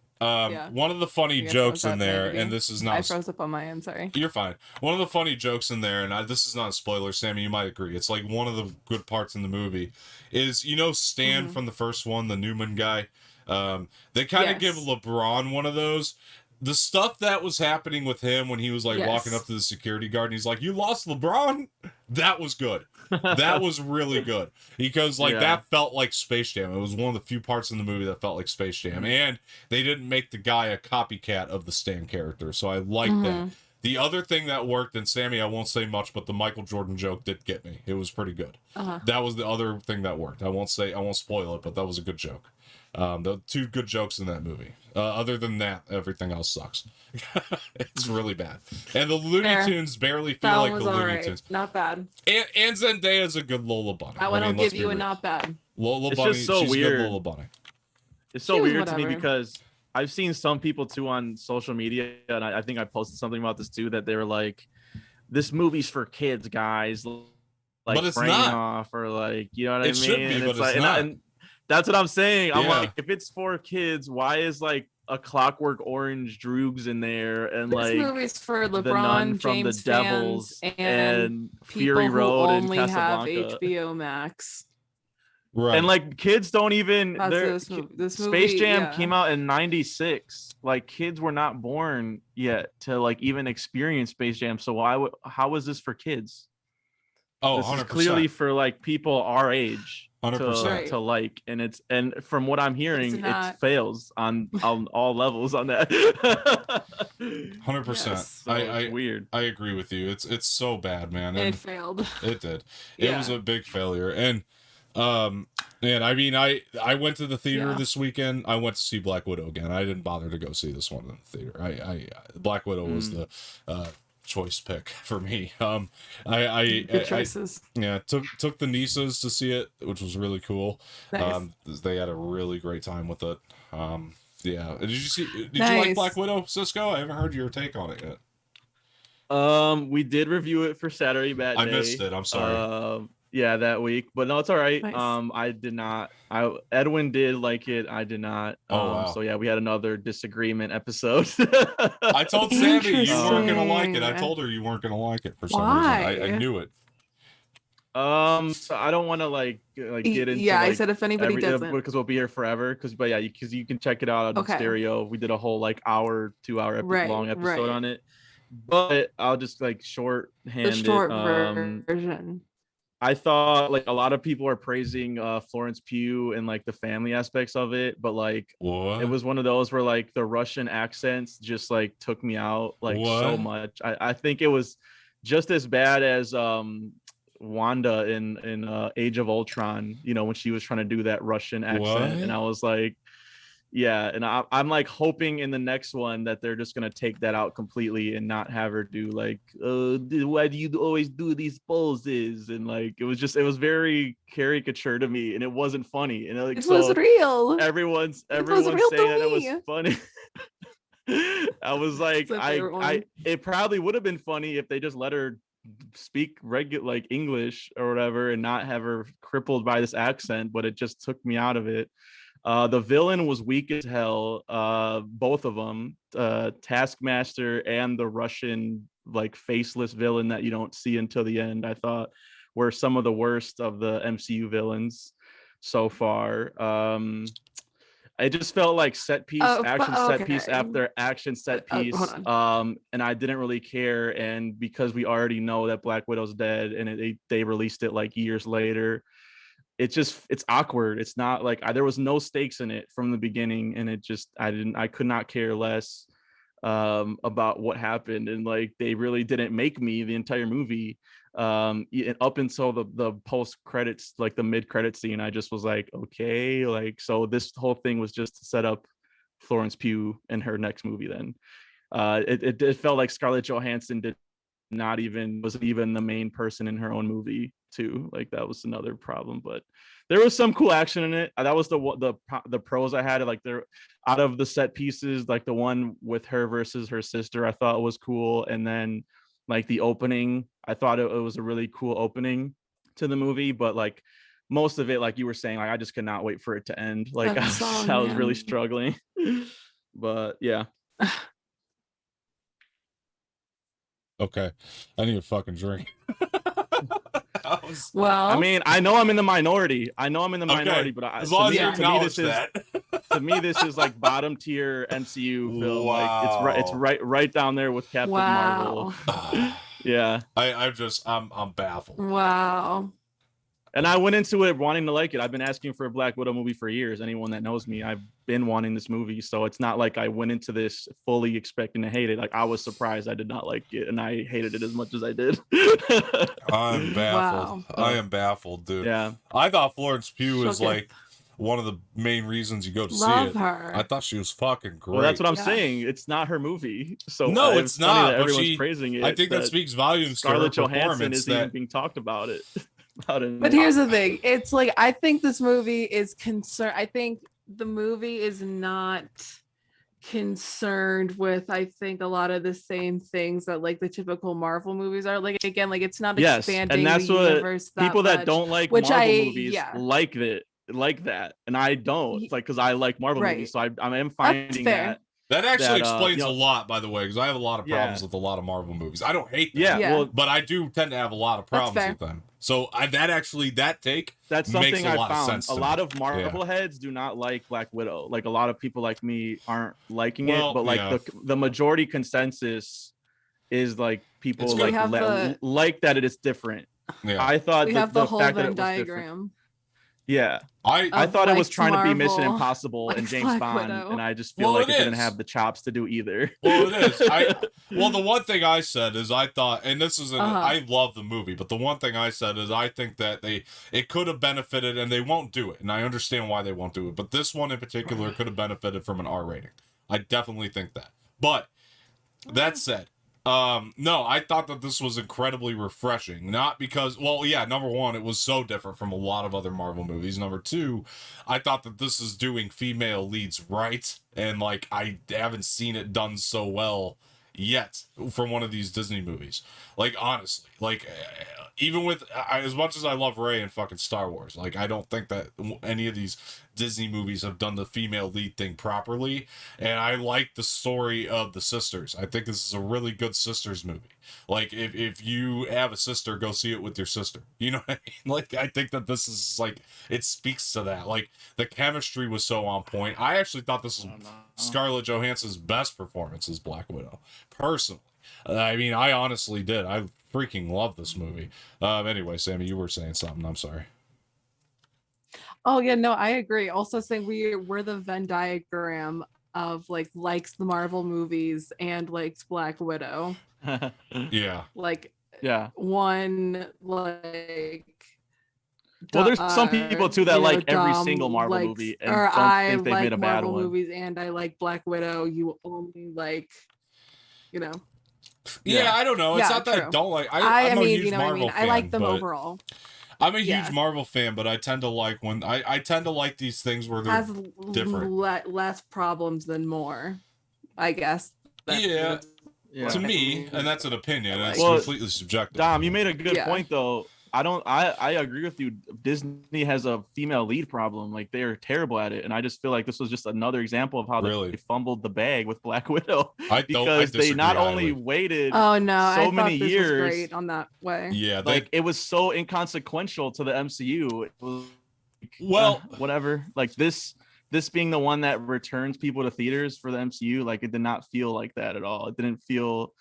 [SPEAKER 1] One of the funny jokes in there, and this is not.
[SPEAKER 2] I froze up on my end. Sorry.
[SPEAKER 1] You're fine. One of the funny jokes in there, and this is not a spoiler, Sammy. You might agree. It's like one of the good parts in the movie is Stan from the first one, the Newman guy. They kind of give LeBron one of those. The stuff that was happening with him when he was like walking up to the security guard and he's like, "You lost LeBron?" That was good. That was really good because that felt like Space Jam. It was one of the few parts in the movie that felt like Space Jam, and they didn't make the guy a copycat of the Stan character, so I like that. The other thing that worked, and Sammy, I won't say much, but the Michael Jordan joke did get me. It was pretty good. That was the other thing that worked. I won't spoil it, but that was a good joke. The 2 good jokes in that movie. Other than that, everything else sucks. It's really bad. And the Looney Tunes barely feel like the Looney Tunes.
[SPEAKER 2] Not bad.
[SPEAKER 1] And Zendaya's a good Lola Bunny.
[SPEAKER 2] That one I'll give you a not bad.
[SPEAKER 1] Lola Bunny,
[SPEAKER 3] just so
[SPEAKER 1] she's
[SPEAKER 3] weird.
[SPEAKER 1] a good Lola Bunny.
[SPEAKER 3] It's so weird to me because I've seen some people too on social media, and I think I posted something about this too, that they were like, "This movie's for kids, guys." Like,
[SPEAKER 1] but it's not.
[SPEAKER 3] Off, or like, you know what I mean?
[SPEAKER 1] It should be, but it's
[SPEAKER 3] like,
[SPEAKER 1] not.
[SPEAKER 3] And that's what I'm saying. I'm like, if it's for kids, why is like a Clockwork Orange Droogs in there, and
[SPEAKER 2] this
[SPEAKER 3] like
[SPEAKER 2] movie's for
[SPEAKER 3] the
[SPEAKER 2] LeBron
[SPEAKER 3] Nun from
[SPEAKER 2] James
[SPEAKER 3] the Devils
[SPEAKER 2] fans
[SPEAKER 3] and
[SPEAKER 2] people
[SPEAKER 3] Fury
[SPEAKER 2] who
[SPEAKER 3] Road and
[SPEAKER 2] only have
[SPEAKER 3] Casablanca.
[SPEAKER 2] HBO Max.
[SPEAKER 1] Right.
[SPEAKER 3] And like kids don't even.
[SPEAKER 2] This
[SPEAKER 3] Space
[SPEAKER 2] movie,
[SPEAKER 3] Jam came out in '96. Like kids were not born yet to like even experience Space Jam. So how is this for kids?
[SPEAKER 1] Oh,
[SPEAKER 3] this
[SPEAKER 1] 100%.
[SPEAKER 3] is clearly for like people our age
[SPEAKER 1] 100%.
[SPEAKER 3] to like, and from what I'm hearing,
[SPEAKER 2] not...
[SPEAKER 3] it fails on all levels on that.
[SPEAKER 1] 100%.
[SPEAKER 3] So it's weird.
[SPEAKER 1] I agree with you. It's so bad, man. And
[SPEAKER 2] it failed.
[SPEAKER 1] It did. It was a big failure. And I mean, I went to the theater this weekend. I went to see Black Widow again. I didn't bother to go see this one in the theater. I Black Widow was the choice pick for me.
[SPEAKER 2] Good choices.
[SPEAKER 1] Took the nieces to see it, which was really cool.
[SPEAKER 2] Nice.
[SPEAKER 1] They had a really great time with it. Did you like Black Widow, Cisco? I haven't heard your take on it yet.
[SPEAKER 3] We did review it for Saturday Bat Day.
[SPEAKER 1] I missed it. I'm sorry.
[SPEAKER 3] That week, but no, it's all right.
[SPEAKER 2] Nice.
[SPEAKER 3] I did not. Edwin did like it. I did not.
[SPEAKER 1] Wow.
[SPEAKER 3] So yeah, we had another disagreement episode.
[SPEAKER 1] I told Samee you weren't gonna like it. I told her you weren't gonna like it for some reason. I knew it.
[SPEAKER 3] So I don't want to like get into.
[SPEAKER 2] Yeah, I said if anybody doesn't,
[SPEAKER 3] because we'll be here forever. Because you can check it out on stereo. We did a whole like 2-hour long episode on it. But I'll just like shorthand
[SPEAKER 2] the short
[SPEAKER 3] it.
[SPEAKER 2] Version.
[SPEAKER 3] I thought like a lot of people are praising Florence Pugh and like the family aspects of it, but like it was one of those where like the Russian accents just like took me out like so much. I think it was just as bad as Wanda in Age of Ultron, when she was trying to do that Russian accent, and I was like, yeah, and I'm like hoping in the next one that they're just gonna take that out completely and not have her do like, why do you always do these poses? And like it was very caricature to me, and it wasn't funny. And like
[SPEAKER 2] it was real.
[SPEAKER 3] Everyone's saying that it was funny. I was like, it probably would have been funny if they just let her speak regular like English or whatever and not have her crippled by this accent, but it just took me out of it. The villain was weak as hell. Both of them, Taskmaster and the Russian like faceless villain that you don't see until the end, I thought were some of the worst of the MCU villains so far. It just felt like set piece after action set piece. And I didn't really care. And because we already know that Black Widow's dead, and they released it like years later, it's awkward. It's not like there was no stakes in it from the beginning, and I could not care less about what happened. And like they really didn't make me the entire movie. Up until the post credits, like the mid credit scene, I just was like, okay, like so this whole thing was just to set up Florence Pugh in her next movie. Then it felt like Scarlett Johansson wasn't even the main person in her own movie too. Like that was another problem, but there was some cool action in it. That was the pros I had. Like there, out of the set pieces, like the one with her versus her sister, I thought was cool. And then like the opening, I thought it was a really cool opening to the movie. But like most of it, like you were saying, like I just could not wait for it to end. Like I was really struggling. But yeah.
[SPEAKER 1] Okay, I need a fucking drink.
[SPEAKER 2] Well,
[SPEAKER 3] I mean, I know I'm in the minority. But
[SPEAKER 1] as long as you acknowledge that.
[SPEAKER 3] To me, this is like bottom tier MCU film. Wow. Like it's right down there with Captain Marvel. Yeah,
[SPEAKER 1] I'm baffled.
[SPEAKER 2] Wow.
[SPEAKER 3] And I went into it wanting to like it. I've been asking for a Black Widow movie for years. Anyone that knows me, I've been wanting this movie. So it's not like I went into this fully expecting to hate it. Like I was surprised I did not like it, and I hated it as much as I did.
[SPEAKER 1] I'm baffled. Wow. I am baffled, dude.
[SPEAKER 3] Yeah.
[SPEAKER 1] I thought Florence Pugh was like one of the main reasons you go to see it.
[SPEAKER 2] Her.
[SPEAKER 1] I thought she was fucking great.
[SPEAKER 3] Well, that's what I'm saying. It's not her movie. So
[SPEAKER 1] no, it's not. But
[SPEAKER 3] everyone's praising it.
[SPEAKER 1] I think that speaks volumes.
[SPEAKER 3] Scarlett
[SPEAKER 1] to her
[SPEAKER 3] Johansson isn't even being talked about it.
[SPEAKER 2] But here's the thing. It's like I think this movie is concerned. I think the movie is not concerned with I think a lot of the same things that like the typical Marvel movies are. Like again, like it's not expanding
[SPEAKER 3] and that's
[SPEAKER 2] the universe that
[SPEAKER 3] people
[SPEAKER 2] much,
[SPEAKER 3] that don't like Marvel movies like it. like that, and I don't. It's like because I like Marvel movies, so I am finding that.
[SPEAKER 1] That actually explains a lot, by the way, because I have a lot of problems with a lot of Marvel movies. I don't hate them,
[SPEAKER 3] well,
[SPEAKER 1] but I do tend to have a lot of problems with them. So that's
[SPEAKER 3] something I found.
[SPEAKER 1] Sense
[SPEAKER 3] a lot of Marvel heads do not like Black Widow. Like a lot of people like me aren't liking it, but like the majority consensus is like people like that it is different.
[SPEAKER 1] Yeah.
[SPEAKER 3] I thought
[SPEAKER 2] we have the whole Venn diagram.
[SPEAKER 3] Different. Yeah, I thought it was trying to be Mission Impossible and James Bond, and I just feel like it didn't have the chops to do either.
[SPEAKER 1] Well, it is. The one thing I said is I thought, and this is I love the movie, but the one thing I said is I think that it could have benefited, and they won't do it, and I understand why they won't do it, but this one in particular could have benefited from an R rating. I definitely think that. But that said, no, I thought that this was incredibly refreshing. Not because, number one, it was so different from a lot of other Marvel movies. Number two, I thought that this is doing female leads right, and like I haven't seen it done so well yet from one of these Disney movies. Like honestly, like even with as much as I love Rey and fucking Star Wars, like I don't think that any of these Disney movies have done the female lead thing properly, and I like the story of the sisters. I think this is a really good sisters movie. Like if you have a sister, go see it with your sister. You know what I mean? Like I think that this is like it speaks to that. Like the chemistry was so on point. I actually thought this was Scarlett Johansson's best performance as Black Widow, personally. I mean, I honestly did. I freaking love this movie. Anyway, Samee, you were saying something. I'm sorry.
[SPEAKER 2] Oh yeah, no, I agree. Also saying we're the Venn diagram of likes the Marvel movies and likes Black Widow.
[SPEAKER 1] Yeah.
[SPEAKER 2] One like.
[SPEAKER 3] Well, there's some people too that like every single Marvel movie and don't think they made a bad one.
[SPEAKER 2] Movies and I like Black Widow. You only like,
[SPEAKER 1] Yeah, I don't know. It's not that I don't like. I'm a huge Marvel fan.
[SPEAKER 2] I like them overall.
[SPEAKER 1] I'm a huge Marvel fan, but I tend to like when I tend to like these things where they're different.
[SPEAKER 2] Less problems than more, I guess.
[SPEAKER 1] To me, and that's an opinion. It's completely subjective.
[SPEAKER 3] Dom, you made a good point though. I agree with you. Disney has a female lead problem. Like they're terrible at it, and I just feel like this was just another example of how they fumbled the bag with Black Widow because they not only waited so many years.
[SPEAKER 2] Was great on that way.
[SPEAKER 1] Yeah,
[SPEAKER 3] it was so inconsequential to the MCU. It was whatever. Like this being the one that returns people to theaters for the MCU, like it did not feel like that at all. It didn't feel.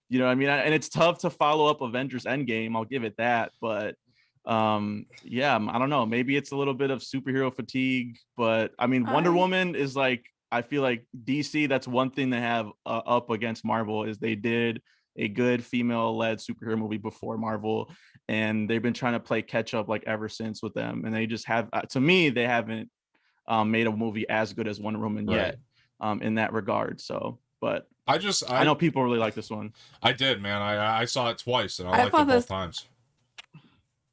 [SPEAKER 3] You know what I mean? And it's tough to follow up Avengers Endgame. I'll give it that. But I don't know. Maybe it's a little bit of superhero fatigue. But I mean, Wonder Woman is like, I feel like DC, that's one thing they have up against Marvel is they did a good female-led superhero movie before Marvel. And they've been trying to play catch up like ever since with them. And they just have, to me, they haven't made a movie as good as Wonder Woman yet in that regard. So, but I know people really like this one.
[SPEAKER 1] I did, man. I saw it twice, and I liked it both times.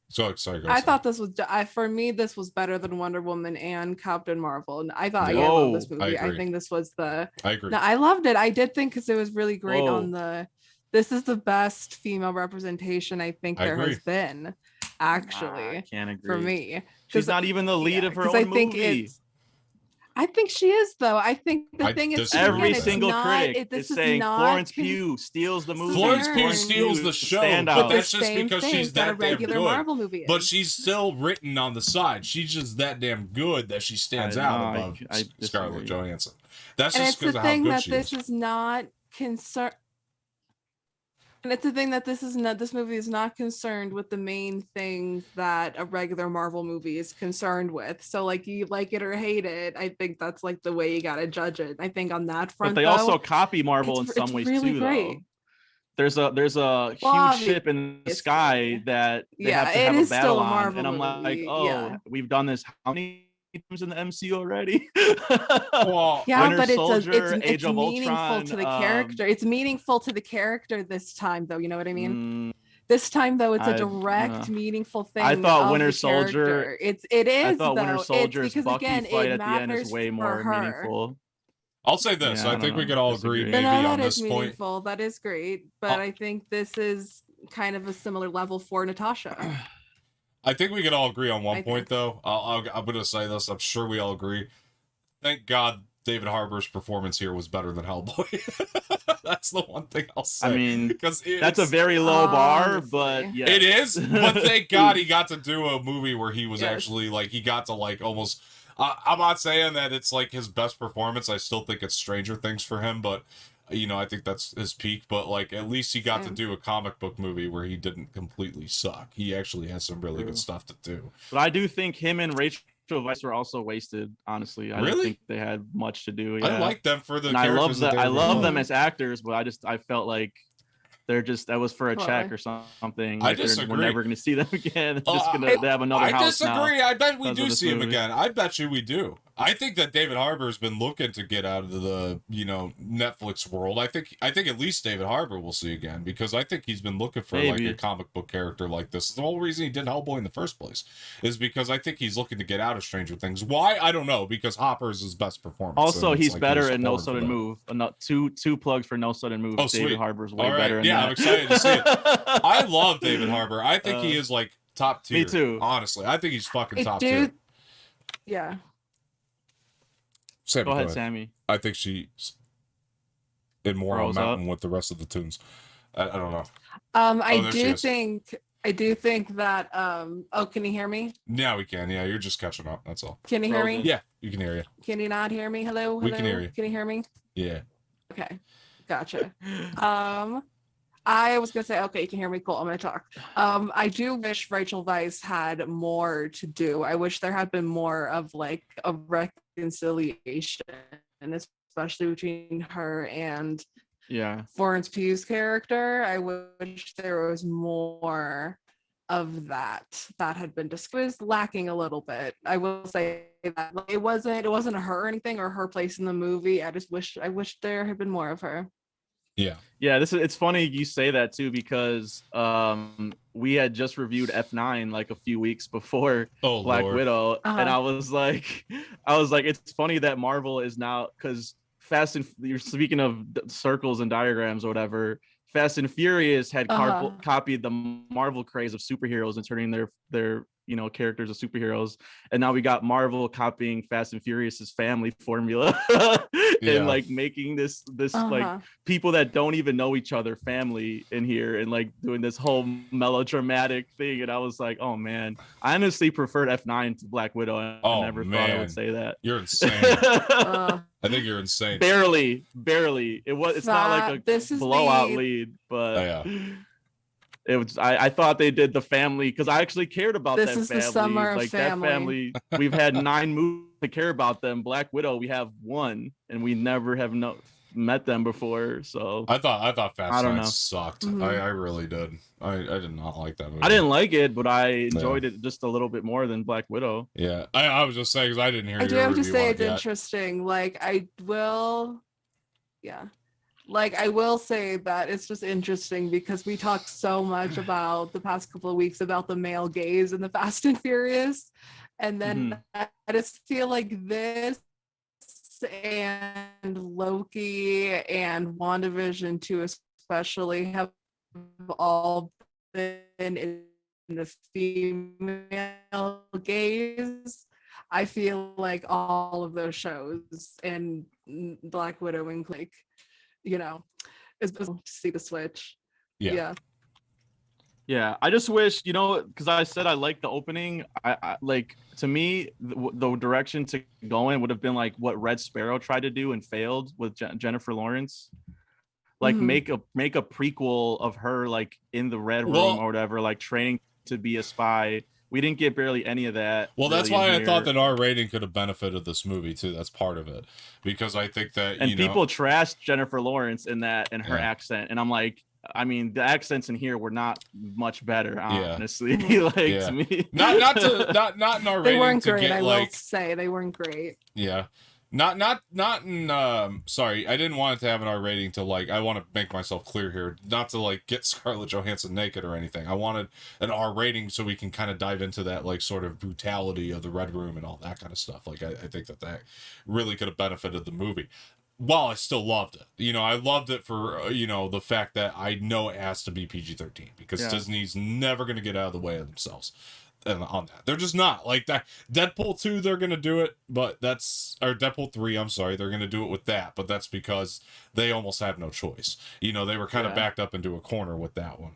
[SPEAKER 1] So sorry, guys.
[SPEAKER 2] I thought this was for me. This was better than Wonder Woman and Captain Marvel, and I thought I love this movie. I think this was I agree. No, I loved it. I did think because it was really great on the. This is the best female representation I think there has been. Actually,
[SPEAKER 3] I can't agree.
[SPEAKER 2] For me,
[SPEAKER 3] she's not even the lead of her own movie.
[SPEAKER 2] I think she is, though. I think the thing is,
[SPEAKER 3] every single critic is saying Florence Pugh steals the movie.
[SPEAKER 1] Florence Pugh steals the show, but that's just because she's that damn good.
[SPEAKER 2] Marvel movie
[SPEAKER 1] but she's still written on the side. She's just that damn good that she stands out above Scarlett Johansson. That's just because of how good she is.
[SPEAKER 2] This is not concerned. And it's the thing that this movie is not concerned with the main thing that a regular Marvel movie is concerned with. So like you like it or hate it, I think that's like the way you gotta judge it. I think on that front,
[SPEAKER 3] but they also copy Marvel in some ways really too. Great. Though there's a huge ship in the sky that they have to have a battle on, and I'm like, we've done this how many times in the MCU already?
[SPEAKER 2] But it's meaningful to the character. It's meaningful to the character this time, though. You know what I mean? This time, though, it's a direct, meaningful thing.
[SPEAKER 3] I thought Winter Soldier.
[SPEAKER 2] It is.
[SPEAKER 3] I thought Winter Soldier's
[SPEAKER 2] because
[SPEAKER 3] Bucky
[SPEAKER 2] again,
[SPEAKER 3] fight
[SPEAKER 2] it
[SPEAKER 3] at the end is way more meaningful.
[SPEAKER 1] I'll say this: I think we could all agree maybe on this point.
[SPEAKER 2] Meaningful. That is great, but I think this is kind of a similar level for Natasha.
[SPEAKER 1] I think we can all agree on one point, though. I'm going to say this. I'm sure we all agree. Thank God David Harbour's performance here was better than Hellboy. That's the one thing I'll say.
[SPEAKER 3] I mean, because that's a very low bar, but yeah,
[SPEAKER 1] it is. But thank God he got to do a movie where he was actually like, he got to like almost. I'm not saying that it's like his best performance. I still think it's Stranger Things for him, but I think that's his peak. But like, at least he got to do a comic book movie where he didn't completely suck. He actually has some really good stuff to do.
[SPEAKER 3] But I do think him and Rachel Weisz were also wasted. Honestly, I don't think they had much to do. Yeah.
[SPEAKER 1] I like them for the.
[SPEAKER 3] And
[SPEAKER 1] characters
[SPEAKER 3] I love them as actors, but I felt like that was for a check or something. Like,
[SPEAKER 1] I disagree.
[SPEAKER 3] We're never going to see them again. They have another house now.
[SPEAKER 1] I disagree. I bet we do see him again. I bet you we do. I think that David Harbour's been looking to get out of the Netflix world. I think at least David Harbour will see again, because I think he's been looking for like a comic book character like this. The whole reason he did Hellboy in the first place is because I think he's looking to get out of Stranger Things. Why? I don't know, because Hopper is his best performance.
[SPEAKER 3] Also, he's like better in No Sudden Move. Two plugs for No Sudden Move.
[SPEAKER 1] Oh,
[SPEAKER 3] David Harbour's way better.
[SPEAKER 1] Yeah, I'm excited to see it. I love David Harbour. I think he is like top tier.
[SPEAKER 3] Me too.
[SPEAKER 1] Honestly, I think he's fucking top tier.
[SPEAKER 2] Yeah.
[SPEAKER 1] Sammy,
[SPEAKER 3] go ahead, Sammy.
[SPEAKER 1] I think she's in more on mountain with the rest of the tunes. I don't know.
[SPEAKER 2] I do think that can you hear me?
[SPEAKER 1] Yeah, we can. Yeah, you're just catching up. That's all.
[SPEAKER 2] Can you hear me?
[SPEAKER 1] Yeah, you can hear you.
[SPEAKER 2] Can you not hear me? Hello?
[SPEAKER 1] We can hear you.
[SPEAKER 2] Can you hear me?
[SPEAKER 1] Yeah.
[SPEAKER 2] Okay. Gotcha. I was gonna say, okay, you can hear me. Cool. I'm gonna talk. I do wish Rachel Weisz had more to do. I wish there had been more of like a reconciliation, and especially between her and Florence Pugh's character. I wish there was more of that had been discussed. Lacking a little bit. I will say that it wasn't her or anything or her place in the movie. I wish there had been more of her.
[SPEAKER 3] Yeah, it's funny you say that too, because we had just reviewed F9 like a few weeks before Black Widow, and I was like it's funny that Marvel is now, because you're speaking of circles and diagrams or whatever. Fast and Furious had copied the Marvel craze of superheroes and turning their characters of superheroes, and now we got Marvel copying Fast and Furious's family formula and like making this like people that don't even know each other family in here, and like doing this whole melodramatic thing. And I was like, oh man, I honestly preferred F9 to Black Widow. I never thought I would say that.
[SPEAKER 1] You're insane. I think you're insane.
[SPEAKER 3] Barely. It's not like a blowout lead, but it was. I thought they did the family, because I actually cared about that family. This is the summer of family. That family. We've had 9 movies to care about them. Black Widow, we have 1, and we never have met them before. So
[SPEAKER 1] I thought Fast 9 sucked. I really did. I did not like that movie.
[SPEAKER 3] I didn't like it, but I enjoyed it just a little bit more than Black Widow.
[SPEAKER 1] Yeah, I was just saying, because I didn't hear. I do
[SPEAKER 2] have to say it's interesting. Like I will say that it's just interesting, because we talked so much about the past couple of weeks about the male gaze in the Fast and Furious, and then I just feel like this and Loki and WandaVision too, especially, have all been in the female gaze. I feel like all of those shows, and Black Widow and like, it's to see the switch. Yeah.
[SPEAKER 3] I just wish, because I said I liked the opening. I like, to me, the direction to go in would have been like what Red Sparrow tried to do and failed with Jennifer Lawrence. Like make a prequel of her like in the Red Room or whatever, like training to be a spy. We didn't get barely any of that.
[SPEAKER 1] Well, that's why I thought that our rating could have benefited this movie too. That's part of it, because I think that
[SPEAKER 3] people trashed Jennifer Lawrence in that and her accent, and I'm like, I mean, the accents in here were not much better, honestly. To me,
[SPEAKER 1] not in our rating.
[SPEAKER 2] They weren't
[SPEAKER 1] to
[SPEAKER 2] great.
[SPEAKER 1] Get,
[SPEAKER 2] I will say they weren't great.
[SPEAKER 1] Yeah. Not in sorry, I didn't want it to have an R rating to like, I want to make myself clear here, not to like get Scarlett Johansson naked or anything. I wanted an R rating so we can kind of dive into that like sort of brutality of the Red Room and all that kind of stuff. Like I think that really could have benefited the movie. While I still loved it. I loved it for, the fact that I know it has to be PG-13, because Disney's never going to get out of the way of themselves. on that. They're just not like that. Deadpool 2, they're gonna do it, but that's or Deadpool 3. I'm sorry, they're gonna do it with that, but that's because they almost have no choice. You know, they were kind of backed up into a corner with that one.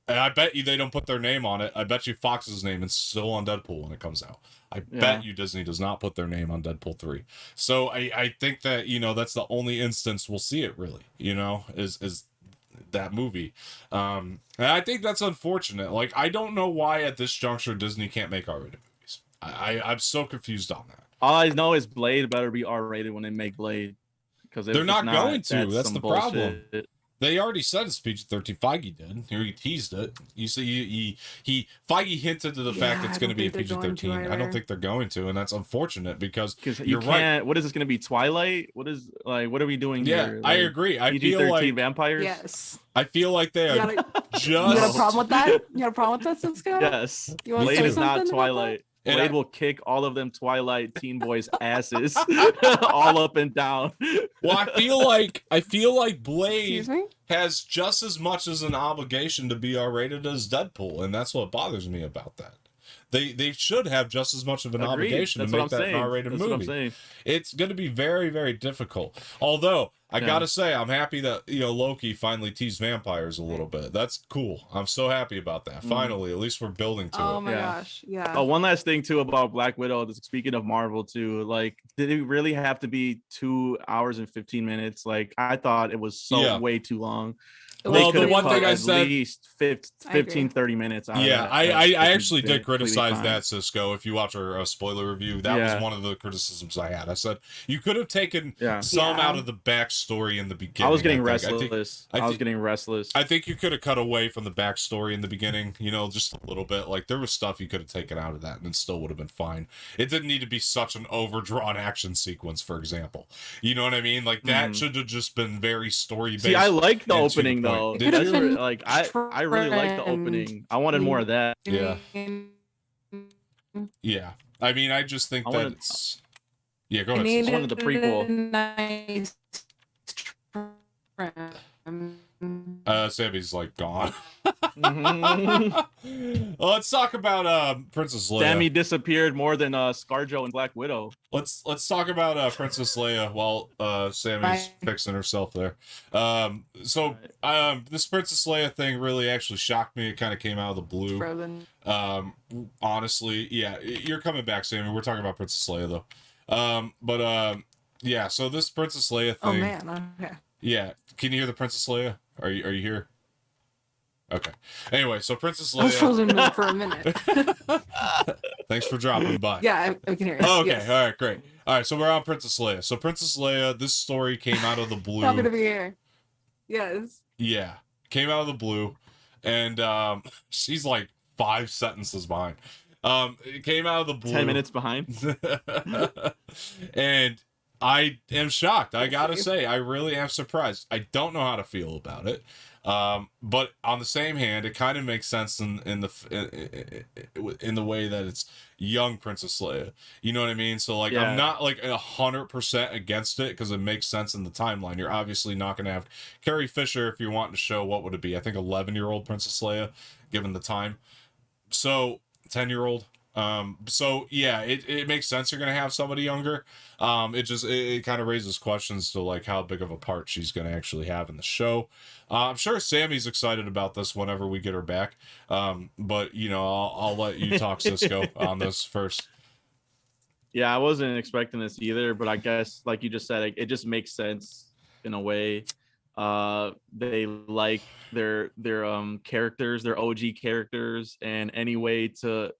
[SPEAKER 1] And I bet you they don't put their name on it. I bet you Fox's name is still on Deadpool when it comes out. I bet you Disney does not put their name on Deadpool 3. So I think that, you know, that's the only instance we'll see it really, you know, is that movie. And I think that's unfortunate. Like, I don't know why at this juncture Disney can't make R-rated movies. I'm so confused on that.
[SPEAKER 3] All I know is Blade better be R-rated when they make Blade. Because
[SPEAKER 1] they're not going to. That's the problem.
[SPEAKER 3] Bullshit.
[SPEAKER 1] They already said it's PG-13. Feige did. He teased it. You see, Feige hinted to the fact it's going to be a PG-13. I don't think they're going to, and that's unfortunate because
[SPEAKER 3] you can't. Right. What is this going to be? Twilight? What are we doing here?
[SPEAKER 1] I agree. I feel like
[SPEAKER 3] vampires.
[SPEAKER 2] Yes.
[SPEAKER 1] I feel like they are just.
[SPEAKER 2] You got a problem with that? You got a problem with that, Cisco?
[SPEAKER 3] Yes. Blade is not Twilight. Blade will kick all of them Twilight teen boys' asses all up and down.
[SPEAKER 1] Well, I feel like Blade has just as much as an obligation to be R-rated as Deadpool, and that's what bothers me about that. They should have just as much of an obligation to make that an R-rated movie. What I'm saying. It's going to be very, very difficult. Although I gotta say, I'm happy that Loki finally teased vampires a little bit. That's cool. I'm so happy about that. Finally, at least we're building to it.
[SPEAKER 2] Oh my gosh, yeah.
[SPEAKER 3] Oh, one last thing too about Black Widow. Speaking of Marvel too, like, did it really have to be 2 hours and 15 minutes? Like, I thought it was way too long.
[SPEAKER 1] Well, the one thing I said,
[SPEAKER 3] at least 15, 30 minutes.
[SPEAKER 1] I actually did criticize that, Cisco. If you watch our spoiler review, that was one of the criticisms I had. I said you could have taken some out of the backstory in the beginning.
[SPEAKER 3] I was getting restless. I was getting restless.
[SPEAKER 1] I think you could have cut away from the backstory in the beginning, just a little bit. Like, there was stuff you could have taken out of that and it still would have been fine. It didn't need to be such an overdrawn action sequence, for example. You know what I mean? Like, that should have just been very story-based.
[SPEAKER 3] See, I like the opening, though.
[SPEAKER 1] Did you?
[SPEAKER 3] Like, I really like the opening. I wanted more of that.
[SPEAKER 1] Yeah. Yeah. I mean, I just think that it's... Yeah, go ahead.
[SPEAKER 3] It's one of the prequel.
[SPEAKER 2] Nice.
[SPEAKER 1] Sammy's like gone. Well, let's talk about Princess Leia.
[SPEAKER 3] Samee disappeared more than ScarJo and Black Widow.
[SPEAKER 1] Let's talk about Princess Leia while Sammy's fixing herself there. This Princess Leia thing really actually shocked me. It kind of came out of the blue.
[SPEAKER 2] Frozen.
[SPEAKER 1] Honestly, yeah, you're coming back, Samee. We're talking about Princess Leia though. Yeah. So this Princess Leia thing.
[SPEAKER 2] Oh man. Okay.
[SPEAKER 1] Yeah. Can you hear the Princess Leia? Are you here? Okay. Anyway, so Princess Leia.
[SPEAKER 2] I was frozen for a minute.
[SPEAKER 1] Thanks for dropping by.
[SPEAKER 2] Yeah, I can hear you.
[SPEAKER 1] Oh, okay. Yes. All right, great. All right, so we're on Princess Leia. So Princess Leia, this story came out of the blue.
[SPEAKER 2] Happy to be here. Yes.
[SPEAKER 1] Yeah, came out of the blue, and she's like 5 sentences behind. It came out of the blue.
[SPEAKER 3] 10 minutes behind.
[SPEAKER 1] And I am shocked. I gotta say, I really am surprised. I don't know how to feel about it. But on the same hand, it kind of makes sense in the way that it's young Princess Leia. You know what I mean? So like, I'm not like 100% against it because it makes sense in the timeline. You're obviously not going to have Carrie Fisher if you're wanting to show what would it be? I think 11-year-old Princess Leia, given the time. So 10-year-old. So yeah, it makes sense you're gonna have somebody younger. It kind of raises questions to like how big of a part she's gonna actually have in the show. I'm sure Sammy's excited about this whenever we get her back. But I'll let you talk, Cisco, on this first.
[SPEAKER 3] Yeah, I wasn't expecting this either, but I guess like you just said, it just makes sense in a way. They like their characters, their OG characters, and any way to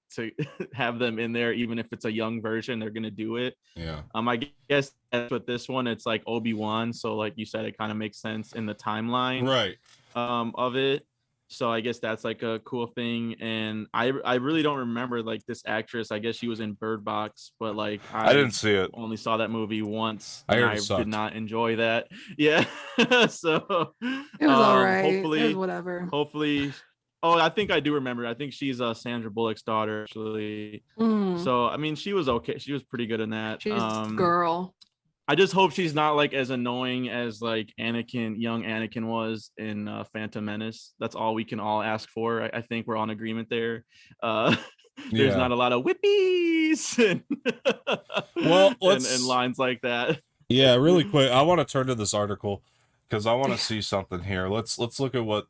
[SPEAKER 3] have them in there, even if it's a young version, they're gonna do it.
[SPEAKER 1] Yeah.
[SPEAKER 3] I guess that's with this one, it's like Obi-Wan, so like you said, it kind of makes sense in the timeline,
[SPEAKER 1] right?
[SPEAKER 3] Of it. So I guess that's like a cool thing. And I really don't remember like this actress. I guess she was in Bird Box, but like
[SPEAKER 1] I didn't see it.
[SPEAKER 3] Only saw that movie once.
[SPEAKER 1] I
[SPEAKER 3] did not enjoy that. Yeah. So
[SPEAKER 2] it was all right. Hopefully, it was whatever.
[SPEAKER 3] Hopefully. Oh, I think I do remember. I think she's Sandra Bullock's daughter, actually. So I mean, she was okay. She was pretty good in that.
[SPEAKER 2] She's girl.
[SPEAKER 3] I just hope she's not like as annoying as like young Anakin was in Phantom Menace. That's all we can all ask for. I think we're on agreement there. there's not a lot of whippies and, and lines like that.
[SPEAKER 1] Yeah, really quick. I want to turn to this article because I want to see something here. Let's look at what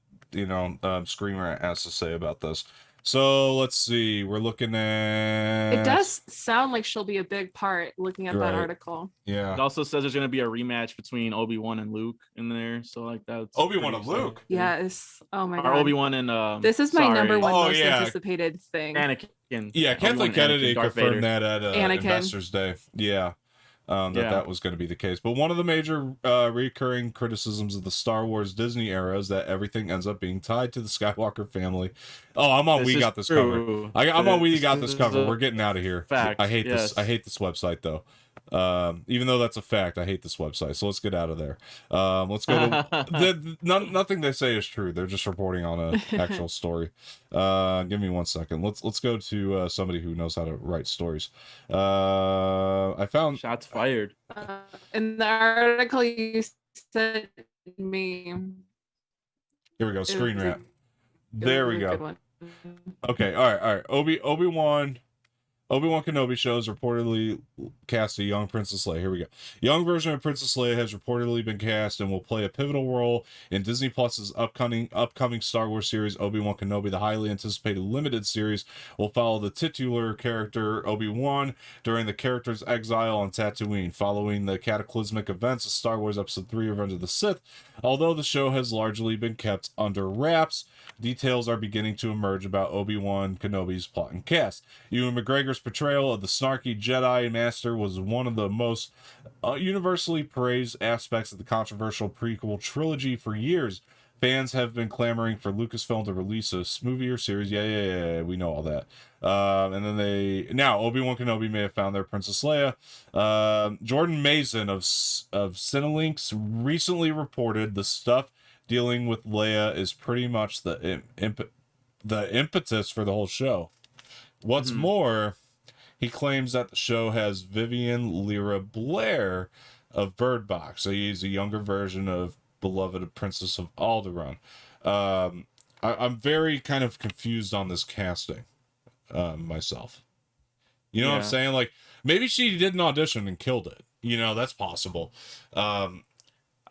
[SPEAKER 1] Screamer has to say about this. So let's see. We're looking at.
[SPEAKER 2] It does sound like she'll be a big part. Looking at that article.
[SPEAKER 1] Yeah.
[SPEAKER 3] It also says there's going to be a rematch between Obi-Wan and Luke in there. So like that's
[SPEAKER 1] Obi-Wan and Luke.
[SPEAKER 2] Yes. Oh my god.
[SPEAKER 3] Or Obi-Wan and
[SPEAKER 2] this is my number one most anticipated thing.
[SPEAKER 3] Anakin.
[SPEAKER 1] Yeah, Kathleen Kennedy confirmed
[SPEAKER 3] Vader.
[SPEAKER 1] that at Investors Day. Yeah. That was going to be the case. But one of the major recurring criticisms of the Star Wars Disney era is that everything ends up being tied to the Skywalker family. Oh, I'm on We Got This Covered. I'm on We Got This Covered. We're getting out of here.
[SPEAKER 3] Fact.
[SPEAKER 1] I hate this. I hate this website, though. Even though that's a fact, I hate this website. So let's get out of there. Let's go to nothing they say is true. They're just reporting on an actual story. Give me 1 second. Let's go to somebody who knows how to write stories. I found
[SPEAKER 3] shots fired.
[SPEAKER 2] In the article you sent me.
[SPEAKER 1] Here we go. Screen wrap. There we go. Okay. All right. Obi-Wan Kenobi show has reportedly cast a young Princess Leia. Here we go. Young version of Princess Leia has reportedly been cast and will play a pivotal role in Disney Plus's upcoming Star Wars series, Obi-Wan Kenobi. The highly anticipated limited series will follow the titular character Obi-Wan during the character's exile on Tatooine, following the cataclysmic events of Star Wars Episode 3: Revenge of the Sith. Although the show has largely been kept under wraps, details are beginning to emerge about Obi-Wan Kenobi's plot and cast. Ewan McGregor's portrayal of the snarky Jedi Master was one of the most universally praised aspects of the controversial prequel trilogy for years. Fans have been clamoring for Lucasfilm to release a movie or series. Yeah, we know all that. And then now Obi-Wan Kenobi may have found their Princess Leia. Jordan Mason of Cinelinx recently reported the stuff dealing with Leia is pretty much the impetus for the whole show. What's more, he claims that the show has Vivien Lyra Blair of Bird Box. So he's a younger version of beloved Princess of Alderaan. I'm very kind of confused on this casting myself. You know what I'm saying? Like, maybe she did an audition and killed it. That's possible.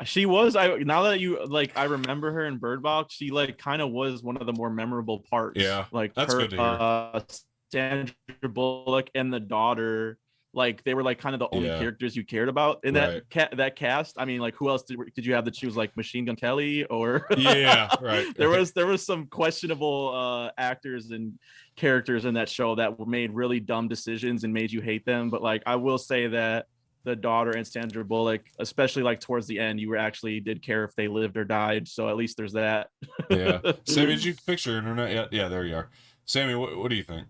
[SPEAKER 3] She was. Now that you I remember her in Bird Box. She kind of was one of the more memorable parts.
[SPEAKER 1] Yeah,
[SPEAKER 3] that's
[SPEAKER 1] good to hear.
[SPEAKER 3] Sandra Bullock and the daughter, they were kind of the only characters you cared about in that cast. I mean, who else did you have that choose? Machine Gun Kelly or there was some questionable actors and characters in that show that made really dumb decisions and made you hate them. But I will say that the daughter and Sandra Bullock, especially towards the end, you did care if they lived or died. So at least there's that.
[SPEAKER 1] Yeah. Samee, did you fix your internet? Yeah, there you are. Samee, what do you think?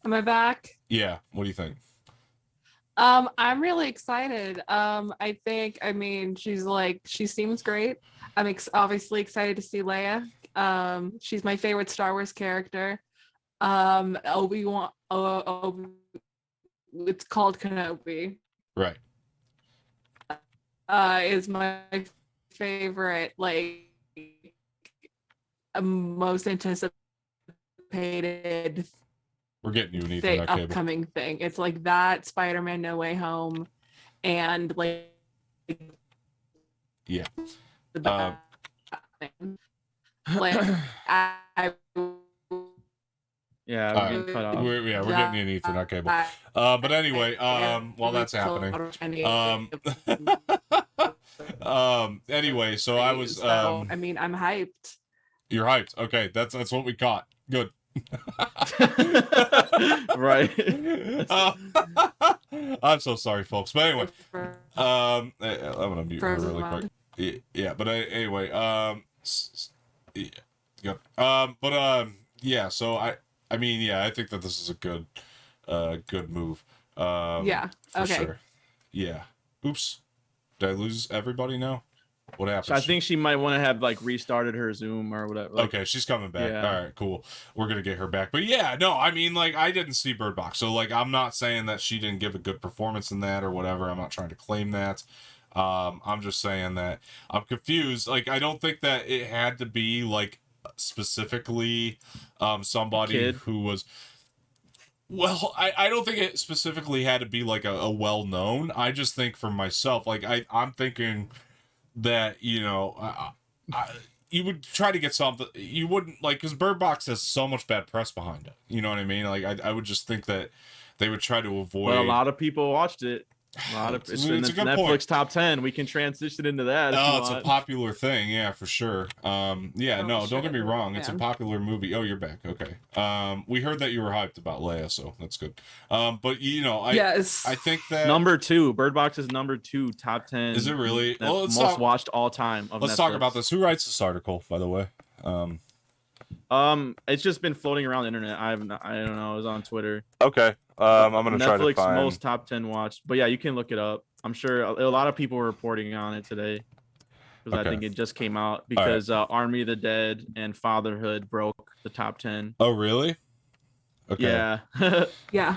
[SPEAKER 2] Am I back?
[SPEAKER 1] Yeah. What do you think?
[SPEAKER 2] I'm really excited. I mean, she seems great. I'm obviously excited to see Leia. She's my favorite Star Wars character. Obi-Wan, it's called Kenobi.
[SPEAKER 1] Right.
[SPEAKER 2] Is my favorite, most anticipated.
[SPEAKER 1] We're getting you an Ethernet cable.
[SPEAKER 2] Upcoming thing. It's that Spider-Man No Way Home, and
[SPEAKER 1] yeah.
[SPEAKER 2] The thing.
[SPEAKER 3] Yeah, we're cut off.
[SPEAKER 1] We're getting you an Ethernet cable. But anyway, while that's happening, anyway, so I was.
[SPEAKER 2] I mean, I'm hyped.
[SPEAKER 1] You're hyped. Okay, that's what we caught. Good.
[SPEAKER 3] Right.
[SPEAKER 1] I'm so sorry, folks. But anyway, I'm gonna mute her really quick. Yeah. But anyway, yeah. So I mean, I think that this is a good move.
[SPEAKER 2] Yeah.
[SPEAKER 1] For sure. Yeah. Oops. Did I lose everybody now? What happened?
[SPEAKER 3] I think she might want to have restarted her Zoom or whatever.
[SPEAKER 1] Okay, she's coming back. Yeah. All right, cool. We're gonna get her back. But yeah, no, I mean, I didn't see Bird Box, so I'm not saying that she didn't give a good performance in that or whatever. I'm not trying to claim that. I'm just saying that I'm confused. I don't think that it had to be specifically somebody who was. Well, I don't think it specifically had to be like a well-known. I just think for myself, like I'm thinking that, you know, you would try to get something. You wouldn't like, because Bird Box has so much bad press behind it. You know what I mean? Like I would just think that they would try to avoid.
[SPEAKER 3] Well, a lot of people watched it. A lot of it's in the Netflix point. Top 10. We can transition into that.
[SPEAKER 1] Oh, it's a popular thing, yeah, for sure. Don't get me wrong, it's a popular movie. Oh, you're back. Okay. We heard that you were hyped about Leia, so that's good. But you know, I think that
[SPEAKER 3] number 2, Bird Box is number 2, top 10.
[SPEAKER 1] Is it really?
[SPEAKER 3] Well, most watched all time of
[SPEAKER 1] Let's
[SPEAKER 3] Netflix.
[SPEAKER 1] talk about this. Who writes this article, by the way?
[SPEAKER 3] It's just been floating around the internet. I don't know. It was on Twitter.
[SPEAKER 1] Okay. I'm gonna try to find
[SPEAKER 3] Netflix most top 10 watched. But yeah, you can look it up. I'm sure a lot of people were reporting on it today because I think it just came out because Army of the Dead and Fatherhood broke the top 10.
[SPEAKER 1] Oh, really? Okay.
[SPEAKER 3] Yeah.
[SPEAKER 2] Yeah.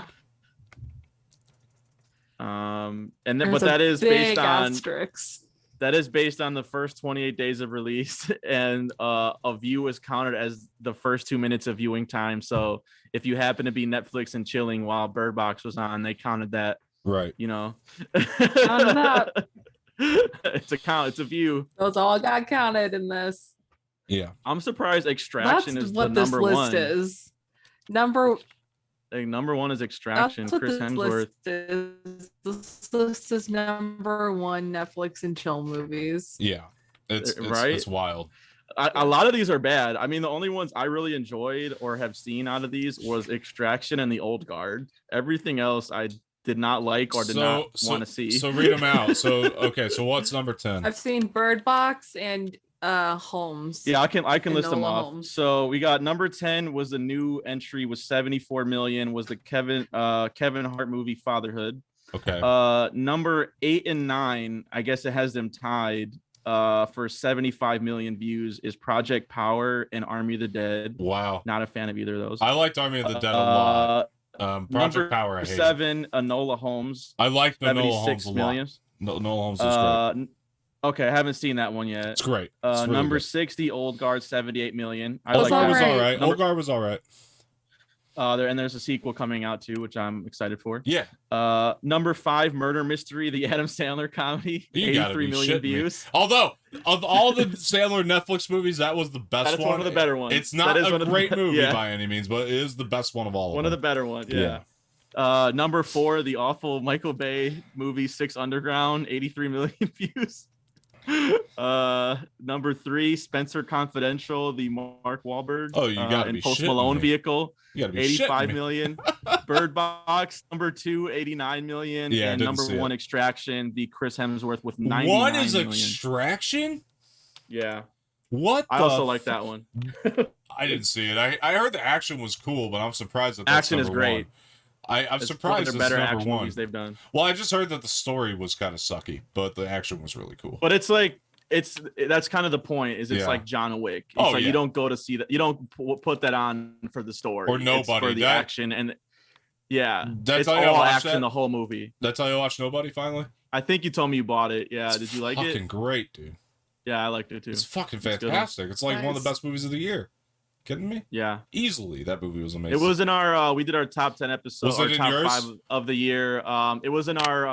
[SPEAKER 3] And then but that is based on
[SPEAKER 2] asterisks.
[SPEAKER 3] That is based on the first 28 days of release, and a view is counted as the first 2 minutes of viewing time. So if you happen to be Netflix and chilling while Bird Box was on, they counted that.
[SPEAKER 1] Right.
[SPEAKER 3] You know,
[SPEAKER 2] counted that.
[SPEAKER 3] It's a count. It's a view.
[SPEAKER 2] Those all got counted in this.
[SPEAKER 1] Yeah.
[SPEAKER 3] I'm surprised Extraction
[SPEAKER 2] That's
[SPEAKER 3] is
[SPEAKER 2] what
[SPEAKER 3] the
[SPEAKER 2] this
[SPEAKER 3] number
[SPEAKER 2] list
[SPEAKER 3] one.
[SPEAKER 2] Is. Number
[SPEAKER 3] one is Extraction. Chris Hemsworth.
[SPEAKER 2] This list is number 1 Netflix and chill movies.
[SPEAKER 1] Yeah, it's
[SPEAKER 3] right.
[SPEAKER 1] It's wild.
[SPEAKER 3] A lot of these are bad. I mean, the only ones I really enjoyed or have seen out of these was Extraction and The Old Guard. Everything else I did not like or did not want to see.
[SPEAKER 1] So read them out. So what's number 10?
[SPEAKER 2] I've seen Bird Box and Holmes.
[SPEAKER 3] Yeah, I can list them off. Holmes. So we got number 10 was the new entry was 74 million, was the Kevin Hart movie Fatherhood.
[SPEAKER 1] Okay.
[SPEAKER 3] Number 8 and 9, I guess it has them tied for 75 million views, is Project Power and Army of the Dead.
[SPEAKER 1] Wow.
[SPEAKER 3] Not a fan of either of those.
[SPEAKER 1] I liked Army of the Dead a lot. Project Power, I hate
[SPEAKER 3] 7, Enola Holmes.
[SPEAKER 1] I like Enola Holmes a lot. Enola Holmes is great.
[SPEAKER 3] Okay, I haven't seen that one yet.
[SPEAKER 1] It's great. It's really
[SPEAKER 3] number
[SPEAKER 1] good.
[SPEAKER 3] 60, Old Guard, 78 million.
[SPEAKER 1] Old Guard was all right. Old Guard was all right.
[SPEAKER 3] There's a sequel coming out too, which I'm excited for.
[SPEAKER 1] Yeah.
[SPEAKER 3] Number 5, Murder Mystery, the Adam Sandler comedy, 83 million views.
[SPEAKER 1] Although of all the Sandler Netflix movies, that was the best one.
[SPEAKER 3] One of the better ones.
[SPEAKER 1] It's not a great movie by any means, but it is the best one of all of them.
[SPEAKER 3] One of the better ones. Yeah. Number 4, the awful Michael Bay movie 6 Underground, 83 million views. Number 3, Spencer Confidential, the Mark Wahlberg
[SPEAKER 1] and
[SPEAKER 3] Post Malone vehicle, 85
[SPEAKER 1] me.
[SPEAKER 3] million. Bird Box, number 2, 89 million.
[SPEAKER 1] Yeah,
[SPEAKER 3] and number 1, Extraction, the Chris Hemsworth with 99
[SPEAKER 1] What is
[SPEAKER 3] million.
[SPEAKER 1] Extraction?
[SPEAKER 3] Yeah.
[SPEAKER 1] What?
[SPEAKER 3] I also like that one.
[SPEAKER 1] I didn't see it. I heard the action was cool, but I'm surprised that
[SPEAKER 3] action is great.
[SPEAKER 1] I'm surprised it's
[SPEAKER 3] better
[SPEAKER 1] number
[SPEAKER 3] action
[SPEAKER 1] 1.
[SPEAKER 3] movies they've done.
[SPEAKER 1] Well, I just heard that the story was kind of sucky, but the action was really cool.
[SPEAKER 3] But it's like that's kind of the point. Is it's like John Wick. It's like you don't go to see that. You don't put that on for the story
[SPEAKER 1] or nobody.
[SPEAKER 3] It's for the action and
[SPEAKER 1] that's
[SPEAKER 3] it's all action the whole movie.
[SPEAKER 1] That's how you watch Nobody finally.
[SPEAKER 3] I think you told me you bought it. Yeah, did you like it?
[SPEAKER 1] Fucking great, dude.
[SPEAKER 3] Yeah, I liked it too.
[SPEAKER 1] It's fucking fantastic. It's like one of the best movies of the year. Kidding me?
[SPEAKER 3] Yeah,
[SPEAKER 1] easily. That movie was amazing.
[SPEAKER 3] It was in our we did our top 10 episode,
[SPEAKER 1] was
[SPEAKER 3] our
[SPEAKER 1] it
[SPEAKER 3] top
[SPEAKER 1] yours?
[SPEAKER 3] 5 of the year. It was in our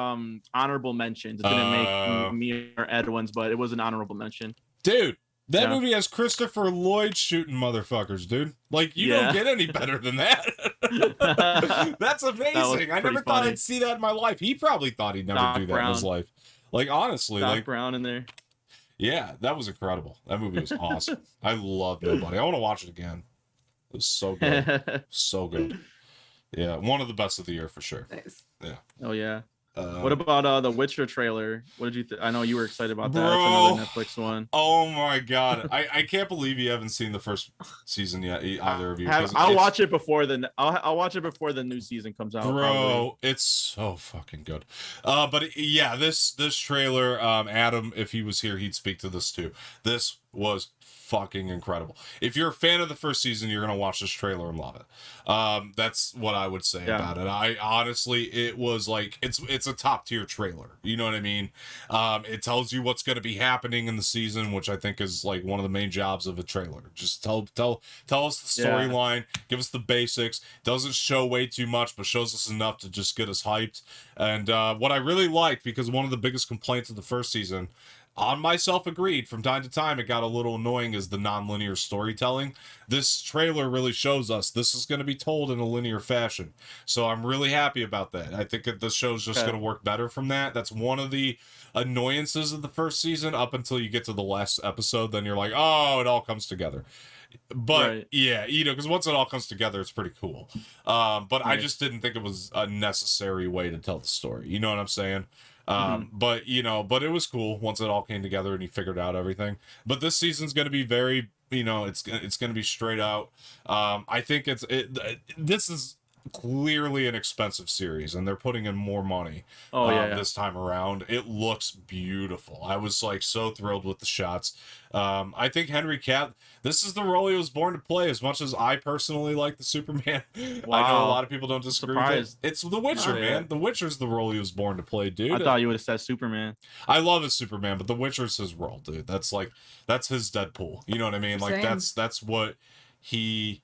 [SPEAKER 3] honorable mentions. It didn't make me or Edwin's, but it was an honorable mention.
[SPEAKER 1] Dude, that movie has Christopher Lloyd shooting motherfuckers, dude. Like you don't get any better than that. That's amazing. I never thought I'd see that in my life. He probably thought he'd never do that in his life. Like honestly,
[SPEAKER 3] Doc Brown in there.
[SPEAKER 1] Yeah, that was incredible. That movie was awesome. I love Nobody. I want to watch it again. It was so good. So good. Yeah, one of the best of the year for sure.
[SPEAKER 2] Nice.
[SPEAKER 1] Yeah.
[SPEAKER 3] Oh yeah. What about the Witcher trailer? What did you think? I know you were excited about that. It's another Netflix one.
[SPEAKER 1] Oh my god. I can't believe you haven't seen the first season yet, either of you.
[SPEAKER 3] I'll watch it before I'll watch it before the new season comes out.
[SPEAKER 1] Bro,
[SPEAKER 3] probably.
[SPEAKER 1] It's so fucking good. But yeah, this trailer, Adam, if he was here, he'd speak to this too. This was fucking incredible. If you're a fan of the first season, you're gonna watch this trailer and love it. That's what I would say about it. I honestly, it was like it's a top tier trailer. You know what I mean? It tells you what's gonna be happening in the season, which I think is like one of the main jobs of a trailer. Just tell us the storyline, give us the basics. Doesn't show way too much, but shows us enough to just get us hyped. And what I really liked, because one of the biggest complaints of the first season, on myself agreed, from time to time it got a little annoying, is the non-linear storytelling. This trailer really shows us this is going to be told in a linear fashion, so I'm really happy about that. I think that the show's just going to work better from that. That's one of the annoyances of the first season, up until you get to the last episode. Then you're like, oh, it all comes together. But yeah, you know, because once it all comes together, it's pretty cool. But I just didn't think it was a necessary way to tell the story. You know what I'm saying? But you know, but it was cool once it all came together and he figured out everything. But this season's going to be very, you know, it's going to be straight out. I think this is clearly an expensive series, and they're putting in more money this time around. It looks beautiful. I was like so thrilled with the shots. I think Henry Cavill, this is the role he was born to play. As much as I personally like the Superman, wow. I know a lot of people don't disagree with it. It's The Witcher, man. The Witcher's the role he was born to play, dude.
[SPEAKER 3] I thought you would have said Superman.
[SPEAKER 1] I love his Superman, but The Witcher's his role, dude. That's his Deadpool. You know what I mean? Like that's what he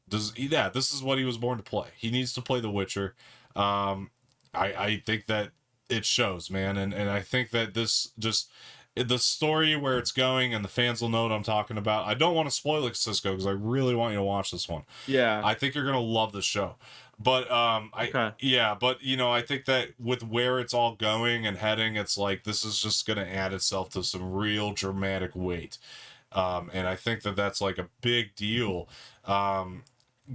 [SPEAKER 1] does. Yeah, this is what he was born to play. He needs to play The Witcher. I think that it shows, man, and I think that this just the story where it's going, and the fans will know what I'm talking about. I don't want to spoil it, Cisco, because I really want you to watch this one.
[SPEAKER 3] Yeah,
[SPEAKER 1] I think you're gonna love the show. But but you know, I think that with where it's all going and heading, it's like this is just gonna add itself to some real dramatic weight, and I think that that's like a big deal.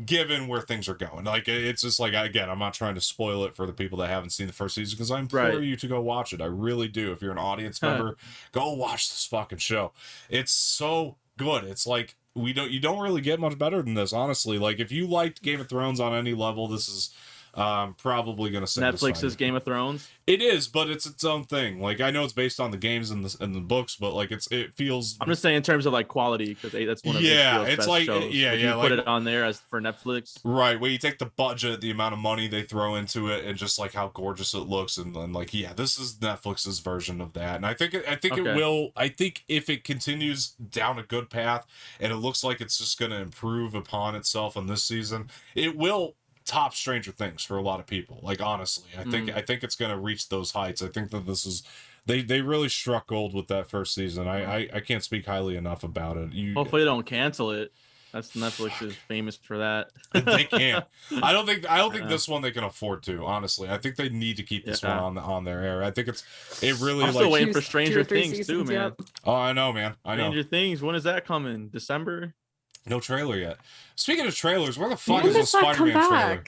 [SPEAKER 1] Given where things are going, like it's just like, again, I'm not trying to spoil it for the people that haven't seen the first season, because I implore you to go watch it. I really do. If you're an audience member, go watch this fucking show. It's so good. It's like you don't really get much better than this, honestly. Like if you liked Game of Thrones on any level, this is probably gonna satisfy
[SPEAKER 3] Netflix's Game of Thrones.
[SPEAKER 1] It is, but it's its own thing. Like I know it's based on the games and the books, but like it feels.
[SPEAKER 3] I'm just saying in terms of like quality, because that's one of HBO's best shows. You put it on there as for Netflix,
[SPEAKER 1] right? Where you take the budget, the amount of money they throw into it, and just like how gorgeous it looks, and like this is Netflix's version of that. And I think it will. I think if it continues down a good path, and it looks like it's just going to improve upon itself in this season, it will top Stranger Things for a lot of people. Like honestly, I think it's going to reach those heights. I think that this is they really struck gold with that first season. I can't speak highly enough about it.
[SPEAKER 3] Hopefully they don't cancel it. That's Netflix is famous for that.
[SPEAKER 1] They can't. I don't think this one they can afford to. Honestly, I think they need to keep this one on their air. I think it really.
[SPEAKER 3] I'm still waiting for Stranger Things too, man.
[SPEAKER 1] Yep. Oh, I know, man. I know.
[SPEAKER 3] Stranger Things. When is that coming? December.
[SPEAKER 1] No trailer yet. Speaking of trailers, where the fuck is the Spider-Man trailer?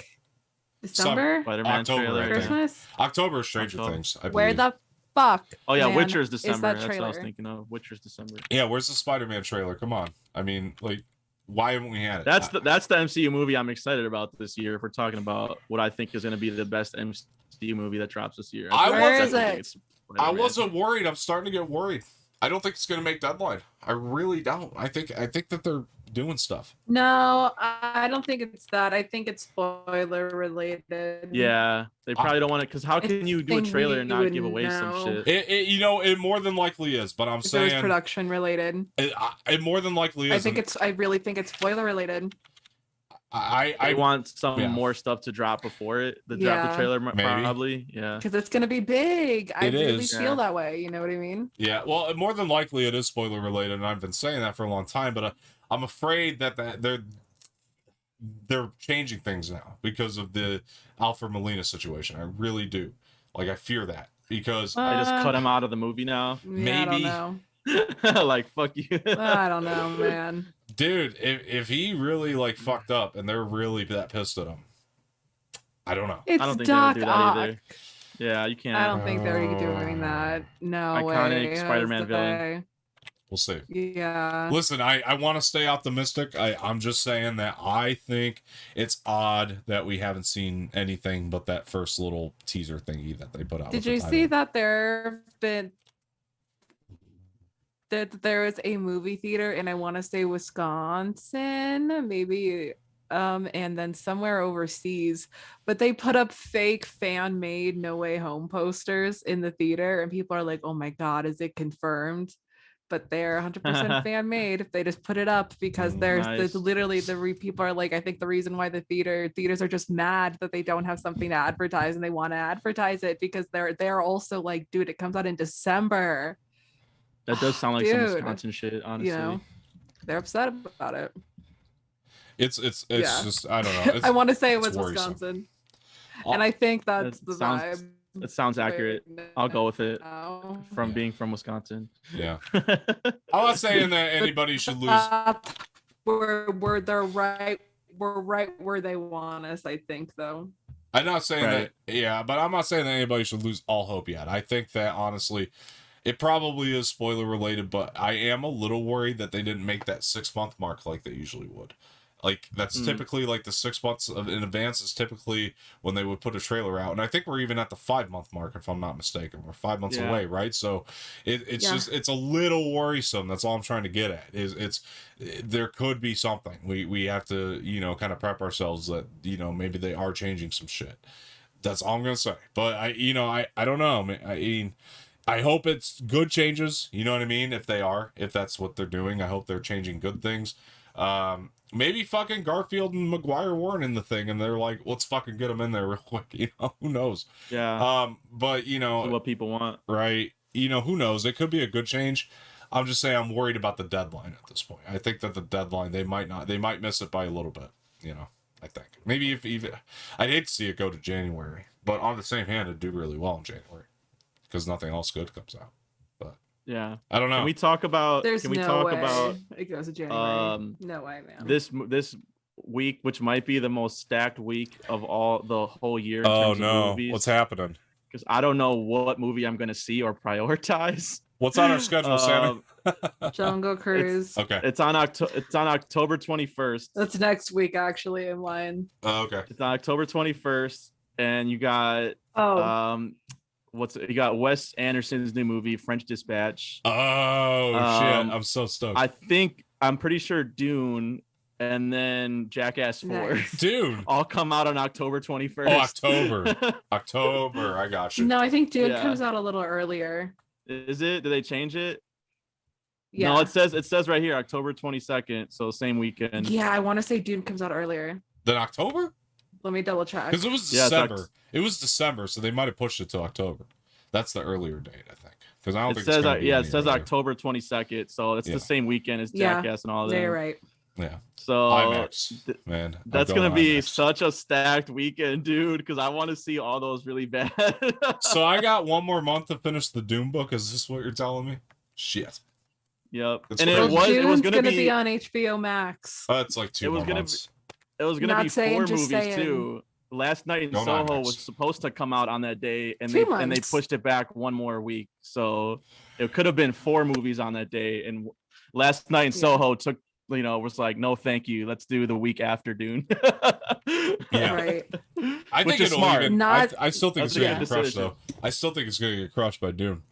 [SPEAKER 2] December?
[SPEAKER 3] Spider-Man trailer.
[SPEAKER 2] Christmas?
[SPEAKER 1] October is Stranger Things. I believe.
[SPEAKER 2] Where the fuck?
[SPEAKER 3] Oh yeah, Witcher's December. That's what I was thinking of. Witcher's December.
[SPEAKER 1] Yeah, where's the Spider-Man trailer? Come on. I mean, like, why haven't we had it?
[SPEAKER 3] That's the MCU movie I'm excited about this year. If we're talking about what I think is going to be the best MCU movie that drops this year.
[SPEAKER 2] Where is it?
[SPEAKER 1] I wasn't worried. I'm starting to get worried. I don't think it's going to make deadline. I really don't. I think that they're doing stuff.
[SPEAKER 2] No, I don't think it's that. I think it's spoiler related.
[SPEAKER 3] Yeah, they probably don't want it, because how can you do a trailer and not give away some shit?
[SPEAKER 1] It more than likely is, but I'm saying
[SPEAKER 2] it's production related.
[SPEAKER 1] It more than likely is.
[SPEAKER 2] I really think it's spoiler related.
[SPEAKER 3] I want some more stuff to drop before it. Drop the trailer, probably. Yeah,
[SPEAKER 2] because it's gonna be big. I really feel that way. You know what I mean?
[SPEAKER 1] Yeah. Well, more than likely it is spoiler related, and I've been saying that for a long time. But I'm afraid that they're changing things now because of the Alfred Molina situation. I really do. Like I fear that, because
[SPEAKER 3] I just cut him out of the movie now.
[SPEAKER 1] Maybe. I don't know.
[SPEAKER 3] Like fuck you.
[SPEAKER 2] I don't know, man.
[SPEAKER 1] Dude, if he really like fucked up and they're really that pissed at him, I don't know.
[SPEAKER 2] It's
[SPEAKER 3] I don't think they would do that either. Yeah, you can't.
[SPEAKER 2] I don't think they're doing that. No
[SPEAKER 3] Iconic
[SPEAKER 2] way.
[SPEAKER 3] Spider-Man villain.
[SPEAKER 1] We'll see.
[SPEAKER 2] Yeah.
[SPEAKER 1] Listen, I want to stay optimistic. I'm just saying that I think it's odd that we haven't seen anything but that first little teaser thingy that they put out.
[SPEAKER 2] Did you see that there's that there was a movie theater, and I want to say Wisconsin, maybe, and then somewhere overseas, but they put up fake fan-made No Way Home posters in the theater, and people are like, "Oh my God, is it confirmed?" But they're 100% fan-made. They just put it up because there's literally people are like, I think the reason why the theaters are just mad that they don't have something to advertise, and they want to advertise it because they're also like, dude, it comes out in December.
[SPEAKER 3] That does sound like some Wisconsin shit, honestly.
[SPEAKER 2] You know, they're upset about it.
[SPEAKER 1] It's just, I don't know.
[SPEAKER 2] I want to say it was Wisconsin. And I think that's the vibe.
[SPEAKER 3] It sounds accurate. I'll go with it. From being from Wisconsin.
[SPEAKER 1] Yeah. I'm not saying that anybody should lose.
[SPEAKER 2] We're right where they want us, I think, though.
[SPEAKER 1] I'm not saying that, but I'm not saying that anybody should lose all hope yet. I think that, honestly, it probably is spoiler related, but I am a little worried that they didn't make that 6-month mark like they usually would. Like, that's typically like the 6 months in advance is typically when they would put a trailer out. And I think we're even at the 5-month mark, if I'm not mistaken. We're 5 months away, right? So it's just, it's a little worrisome. That's all I'm trying to get at. There could be something. We have to, kind of prep ourselves that, maybe they are changing some shit. That's all I'm going to say. But I don't know. I mean, I hope it's good changes. You know what I mean? If that's what they're doing, I hope they're changing good things. Maybe fucking Garfield and McGuire weren't in the thing, and they're like, let's fucking get them in there real quick. Who knows?
[SPEAKER 3] Yeah.
[SPEAKER 1] But
[SPEAKER 3] what people want,
[SPEAKER 1] right? Who knows? It could be a good change. I'm just saying, I'm worried about the deadline at this point. I think that the deadline, they might miss it by a little bit. I think maybe if even, I'd hate to see it go to January, but on the same hand, it'd do really well in January because nothing else good comes out.
[SPEAKER 3] Yeah,
[SPEAKER 1] I don't know.
[SPEAKER 3] Can we talk about?
[SPEAKER 2] There's
[SPEAKER 3] can we
[SPEAKER 2] no
[SPEAKER 3] talk
[SPEAKER 2] way
[SPEAKER 3] about
[SPEAKER 2] it goes to January? No way, man.
[SPEAKER 3] This week, which might be the most stacked week of all the whole year. In
[SPEAKER 1] terms
[SPEAKER 3] of movies,
[SPEAKER 1] what's happening?
[SPEAKER 3] Because I don't know what movie I'm gonna see or prioritize.
[SPEAKER 1] What's on our schedule, Samee?
[SPEAKER 2] Jungle Cruise.
[SPEAKER 3] It's on October 21st.
[SPEAKER 2] That's next week, actually, in line.
[SPEAKER 1] Oh, okay.
[SPEAKER 3] It's on October 21st, and you got you got Wes Anderson's new movie, French Dispatch.
[SPEAKER 1] Oh shit! I'm so stoked.
[SPEAKER 3] I'm pretty sure Dune, and then Jackass 4.
[SPEAKER 2] Nice.
[SPEAKER 1] Dune
[SPEAKER 3] all come out on October 21st.
[SPEAKER 1] Oh, October. I got you.
[SPEAKER 2] No, I think Dune comes out a little earlier.
[SPEAKER 3] Is it? Did they change it?
[SPEAKER 2] Yeah.
[SPEAKER 3] No, it says right here October 22nd, so same weekend.
[SPEAKER 2] Yeah, I want to say Dune comes out earlier
[SPEAKER 1] than October.
[SPEAKER 2] Let me double check.
[SPEAKER 1] Because it was December. It was December, so they might have pushed it to October. That's the earlier date, I think. Because I don't think
[SPEAKER 3] it says October 22nd, so it's the same weekend as Jackass and all that.
[SPEAKER 2] You're right.
[SPEAKER 1] Yeah.
[SPEAKER 3] So
[SPEAKER 1] IMAX, man.
[SPEAKER 3] That's gonna be such a stacked weekend, dude. Because I want to see all those really bad.
[SPEAKER 1] So I got one more month to finish the Doom book. Is this what you're telling me? Shit.
[SPEAKER 3] Yep.
[SPEAKER 1] That's
[SPEAKER 3] and
[SPEAKER 1] crazy.
[SPEAKER 3] it was gonna
[SPEAKER 2] be on HBO Max.
[SPEAKER 1] It's like 2 more months.
[SPEAKER 3] It was gonna be 4 movies too. Last Night in Soho was supposed to come out on that day, and they pushed it back 1 more week. So it could have been 4 movies on that day. And Last Night in Soho took, was like, no, thank you. Let's do the week after Dune.
[SPEAKER 1] Yeah,
[SPEAKER 2] right.
[SPEAKER 1] I think it's
[SPEAKER 3] smart.
[SPEAKER 1] I still think it's gonna get crushed though. I still think it's gonna get crushed by Dune.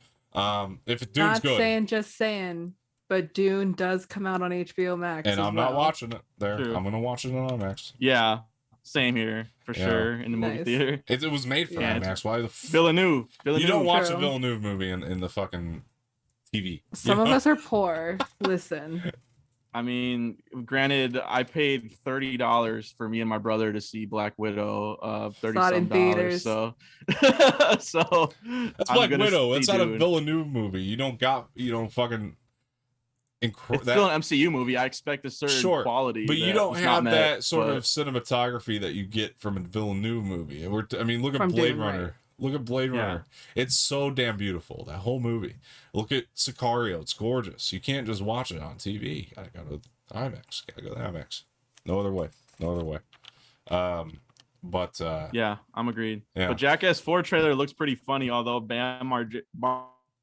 [SPEAKER 1] If Dune's good.
[SPEAKER 2] Just saying. But Dune does come out on HBO Max.
[SPEAKER 1] And I'm not watching it there. True. I'm going to watch it on IMAX.
[SPEAKER 3] Yeah. Same here, for sure, in the movie theater.
[SPEAKER 1] It was made for IMAX. Why the
[SPEAKER 3] Villeneuve.
[SPEAKER 1] You don't watch a Villeneuve movie in the fucking TV.
[SPEAKER 2] Some of us are poor. Listen.
[SPEAKER 3] I mean, granted, I paid $30 for me and my brother to see Black Widow. $30 so that's
[SPEAKER 1] Black Widow. It's not a Villeneuve movie. You don't fucking.
[SPEAKER 3] It's still an MCU movie. I expect a certain quality,
[SPEAKER 1] but you don't have that sort of cinematography that you get from a Villeneuve movie. Look at Blade Runner. Right. Look at Blade Runner. It's so damn beautiful. That whole movie. Look at Sicario. It's gorgeous. You can't just watch it on TV. Gotta go to IMAX. Gotta go to IMAX. No other way.
[SPEAKER 3] Yeah, I'm agreed. Yeah. But Jackass 4 trailer looks pretty funny, although Bam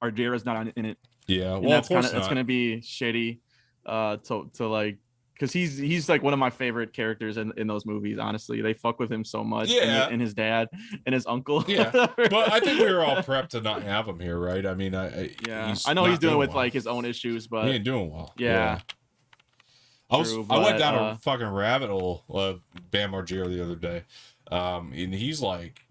[SPEAKER 3] Margera's not in it.
[SPEAKER 1] Yeah,
[SPEAKER 3] well, that's gonna be shitty, to like because he's like one of my favorite characters in those movies. Honestly, they fuck with him so much.
[SPEAKER 1] Yeah,
[SPEAKER 3] and his dad and his uncle.
[SPEAKER 1] Yeah, but I think we were all prepped to not have him here, right? I mean, I
[SPEAKER 3] know he's doing with
[SPEAKER 1] well.
[SPEAKER 3] like his own issues, but
[SPEAKER 1] he ain't doing well.
[SPEAKER 3] Yeah.
[SPEAKER 1] I went down a fucking rabbit hole of Bam Margera the other day, and he's like,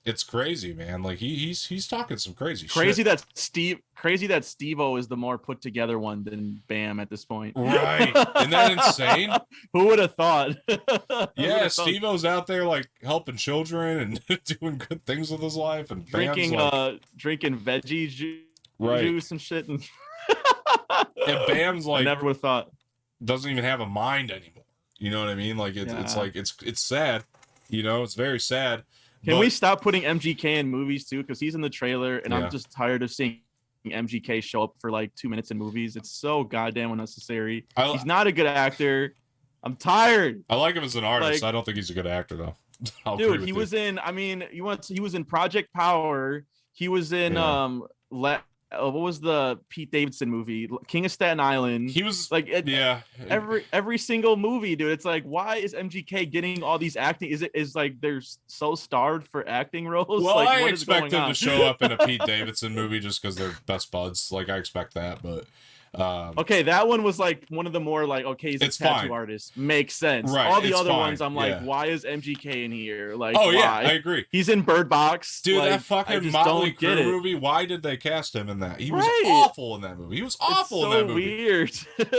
[SPEAKER 1] it's crazy, man. Like he's talking some crazy shit.
[SPEAKER 3] Crazy that Steve-O is the more put together one than Bam at this point.
[SPEAKER 1] Right? Isn't that insane?
[SPEAKER 3] Who would have thought?
[SPEAKER 1] Yeah, Steve-O's out there like helping children and doing good things with his life, and
[SPEAKER 3] drinking veggie juice and shit. And
[SPEAKER 1] Bam's like,
[SPEAKER 3] I never would have thought.
[SPEAKER 1] Doesn't even have a mind anymore. You know what I mean? Like it's like it's sad. You know, it's very sad.
[SPEAKER 3] Can we stop putting MGK in movies too? Because he's in the trailer, and I'm just tired of seeing MGK show up for like 2 minutes in movies. It's so goddamn unnecessary. He's not a good actor. I'm tired.
[SPEAKER 1] I like him as an artist. I don't think he's a good actor though.
[SPEAKER 3] Dude, he was in. I mean, he was in Project Power. He was in what was the Pete Davidson movie, King of Staten Island?
[SPEAKER 1] He was
[SPEAKER 3] like, every single movie, dude. It's like, why is MGK getting all these acting? Is like they're so starved for acting roles?
[SPEAKER 1] Well,
[SPEAKER 3] like,
[SPEAKER 1] I expect him to show up in a Pete Davidson movie just because they're best buds. Like I expect that, but
[SPEAKER 3] okay, that one was like one of the more like, okay, he's a tattoo artist, makes sense.
[SPEAKER 1] Right,
[SPEAKER 3] all the other ones, I'm like, why is MGK in here? Like,
[SPEAKER 1] why?
[SPEAKER 3] I
[SPEAKER 1] agree.
[SPEAKER 3] He's in Bird Box,
[SPEAKER 1] dude.
[SPEAKER 3] Like,
[SPEAKER 1] that fucking Motley Crue movie. Why did they cast him in that? He was awful in that movie. He was awful in that movie.
[SPEAKER 3] Weird.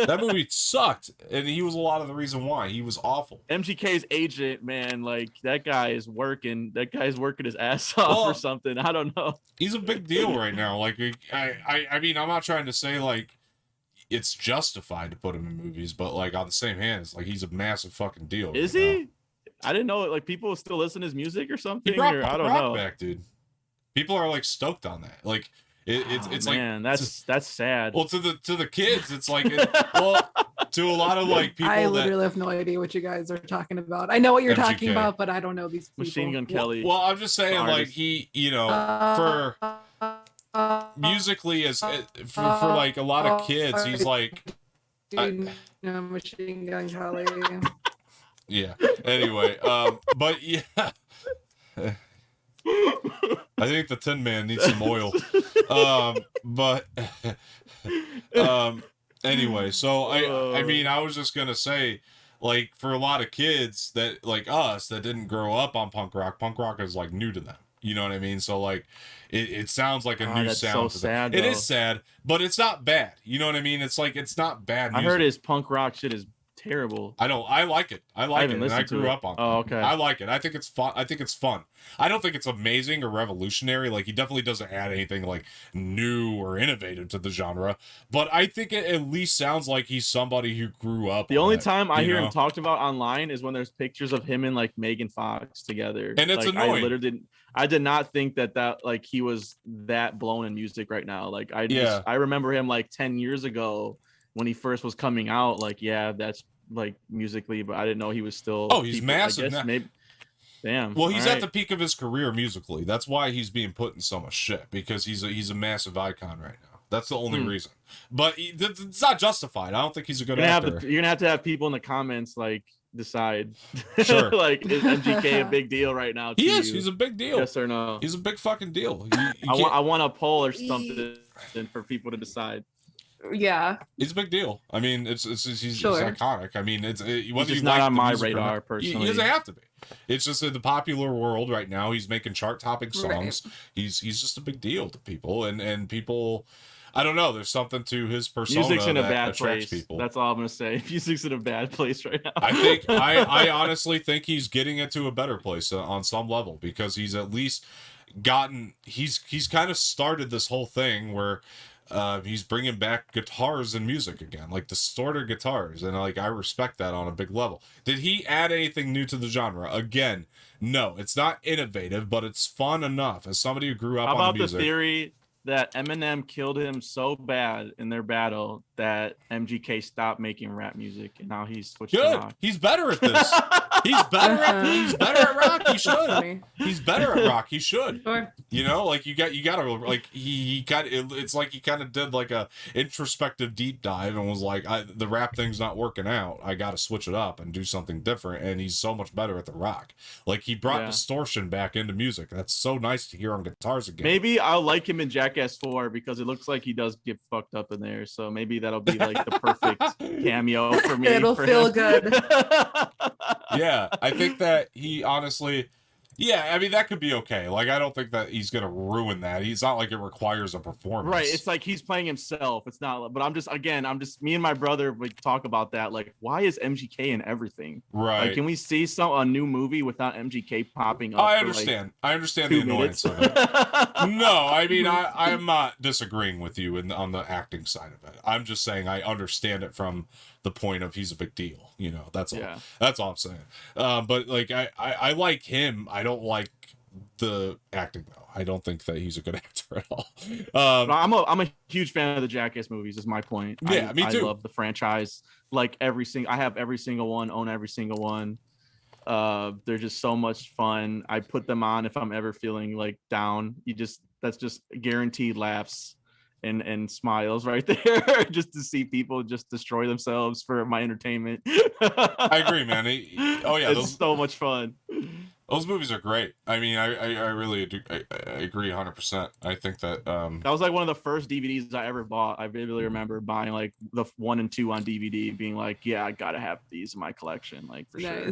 [SPEAKER 1] That movie sucked, and he was a lot of the reason why. He was awful.
[SPEAKER 3] MGK's agent, man, like that guy is working. That guy's working his ass off or something. I don't know.
[SPEAKER 1] He's a big deal right now. Like, I mean, I'm not trying to say like it's justified to put him in movies, but like on the same hand, it's like he's a massive fucking deal.
[SPEAKER 3] Is he? I didn't know. Like people still listen to his music or something.
[SPEAKER 1] He brought
[SPEAKER 3] I don't know.
[SPEAKER 1] Back, dude. People are like stoked on that. Like it's like,
[SPEAKER 3] man, that's sad.
[SPEAKER 1] Well, to the kids, it's like to a lot of like people.
[SPEAKER 2] I literally have no idea what you guys are talking about. I know what you're talking about, but I don't know these people.
[SPEAKER 3] Machine Gun Kelly.
[SPEAKER 1] Well, I'm just saying, like he, for musically, as for like a lot of kids, he's like,
[SPEAKER 2] Machine Gun Kelly.
[SPEAKER 1] Yeah. Anyway, but yeah, I think the Tin Man needs some oil. But anyway, so I mean, I was just gonna say, like, for a lot of kids that like us that didn't grow up on punk rock is like new to them. You know what I mean? So like, it sounds like a new sound.
[SPEAKER 3] So sad.
[SPEAKER 1] It is sad, but it's not bad. You know what I mean? It's like it's not bad music.
[SPEAKER 3] I heard his punk rock shit is terrible.
[SPEAKER 1] I like it. I like it. And I grew up on it.
[SPEAKER 3] Oh, okay.
[SPEAKER 1] I like it. I think it's fun. I don't think it's amazing or revolutionary. Like he definitely doesn't add anything like new or innovative to the genre. But I think it at least sounds like he's somebody who grew up.
[SPEAKER 3] The only time I hear him talked about online is when there's pictures of him and like Megan Fox together.
[SPEAKER 1] And it's
[SPEAKER 3] like,
[SPEAKER 1] annoying.
[SPEAKER 3] I did not think that like he was that blown in music right now. Like I remember him like 10 years ago when he first was coming out. Like, yeah, that's like musically, but I didn't know he was still.
[SPEAKER 1] Oh, he's massive now.
[SPEAKER 3] Maybe. Damn.
[SPEAKER 1] Well, he's at the peak of his career musically. That's why he's being put in so much shit, because he's a massive icon right now. That's the only reason. But it's not justified. I don't think he's a good actor.
[SPEAKER 3] You're gonna have to have people in the comments like decide.
[SPEAKER 1] Sure.
[SPEAKER 3] Like, is MGK a big deal right now?
[SPEAKER 1] He is. He's a big deal.
[SPEAKER 3] Yes or no?
[SPEAKER 1] He's a big fucking deal.
[SPEAKER 3] I want a poll or something for people to decide.
[SPEAKER 2] Yeah,
[SPEAKER 1] it's a big deal. I mean, he's iconic. I mean, whether
[SPEAKER 3] he's
[SPEAKER 1] you
[SPEAKER 3] not
[SPEAKER 1] like
[SPEAKER 3] on my radar personally.
[SPEAKER 1] He doesn't have to be. It's just in the popular world right now. He's making chart-topping songs. Right. He's just a big deal to people, and people. I don't know. There's something to his persona
[SPEAKER 3] Music's in a
[SPEAKER 1] that
[SPEAKER 3] bad
[SPEAKER 1] attracts
[SPEAKER 3] place.
[SPEAKER 1] people.
[SPEAKER 3] That's all I'm gonna say. Music's in a bad place right now.
[SPEAKER 1] I honestly think he's getting it to a better place on some level, because he's at least he's kind of started this whole thing where. He's bringing back guitars and music again, like distorted guitars, and like I respect that on a big level. Did he add anything new to the genre? Again, no. It's not innovative, but it's fun enough. As somebody who grew up on the music.
[SPEAKER 3] How about the theory that Eminem killed him so bad in their battle that MGK stopped making rap music and now he's switched to
[SPEAKER 1] Good.
[SPEAKER 3] rock.
[SPEAKER 1] He's better at this. He's better at rock. He should. He's better at rock. He should.
[SPEAKER 2] Sure.
[SPEAKER 1] You know, like you gotta like he got it. It's like he kind of did like a introspective deep dive and was like, the rap thing's not working out. I gotta switch it up and do something different. And he's so much better at the rock. Like he brought distortion back into music. That's so nice to hear on guitars again.
[SPEAKER 3] Maybe I'll like him in Jackass 4 because it looks like he does get fucked up in there. So maybe that'll be like the perfect cameo for me.
[SPEAKER 2] It'll feel good.
[SPEAKER 1] Yeah, I think that he honestly, I mean, that could be okay. Like, I don't think that he's gonna ruin that. He's not like it requires a performance.
[SPEAKER 3] Right. It's like he's playing himself. It's not, but I'm just me and my brother would talk about that. Like, why is MGK in everything?
[SPEAKER 1] Right.
[SPEAKER 3] Like, can we see a new movie without MGK popping up?
[SPEAKER 1] I understand. I understand the annoyance of it. No, I mean, I'm not disagreeing with you on the acting side of it. I'm just saying I understand it from the point of he's a big deal. You know, that's all. Yeah. That's all I'm saying. But like, I like him. I don't like the acting though. I don't think that he's a good actor at all.
[SPEAKER 3] I'm a huge fan of the Jackass movies. Is my point.
[SPEAKER 1] Yeah, me too.
[SPEAKER 3] I love the franchise. Like I have every single one. Own every single one. They're just so much fun. I put them on if I'm ever feeling like down. That's just guaranteed laughs and smiles right there, just to see people just destroy themselves for my entertainment.
[SPEAKER 1] I agree, man.
[SPEAKER 3] It's so much fun.
[SPEAKER 1] Those movies are great. I mean, I really do. I agree 100%. I think that
[SPEAKER 3] that was like one of the first DVDs I ever bought. I vividly remember buying like the 1 and 2 on DVD, being like, yeah, I gotta have these in my collection, like for sure.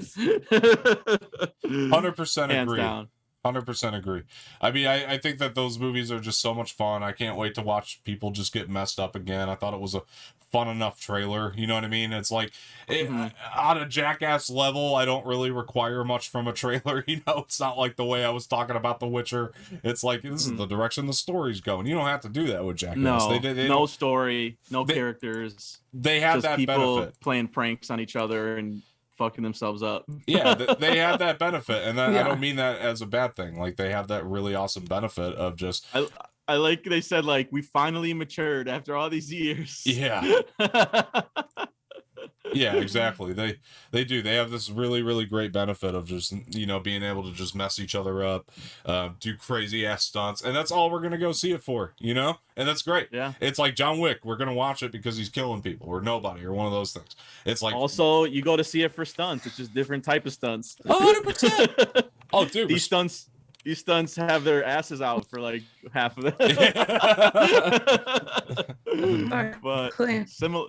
[SPEAKER 1] 100% agree.
[SPEAKER 3] Down.
[SPEAKER 1] 100% agree. I mean, I think that those movies are just so much fun. I can't wait to watch people just get messed up again. I thought it was a fun enough trailer. You know what I mean? It's like, on a Jackass level, I don't really require much from a trailer. You know, it's not like the way I was talking about The Witcher. It's like, this is the direction the story's going. You don't have to do that with Jackass.
[SPEAKER 3] No, no story, no characters.
[SPEAKER 1] They have just that
[SPEAKER 3] people
[SPEAKER 1] benefit.
[SPEAKER 3] Playing pranks on each other and fucking themselves up.
[SPEAKER 1] Yeah, they have that benefit, and that, I don't mean that as a bad thing. Like, they have that really awesome benefit of just
[SPEAKER 3] I like they said, like, we finally matured after all these years.
[SPEAKER 1] Yeah. Yeah, exactly. They do. They have this really, really great benefit of just, you know, being able to just mess each other up, do crazy ass stunts, and that's all we're gonna go see it for, you know? And that's great.
[SPEAKER 3] Yeah.
[SPEAKER 1] It's like John Wick. We're gonna watch it because he's killing people, or nobody, or one of those things. It's like,
[SPEAKER 3] also you go to see it for stunts. It's just different type of stunts.
[SPEAKER 1] 100%. Oh, dude,
[SPEAKER 3] these stunts have their asses out for like half of it. But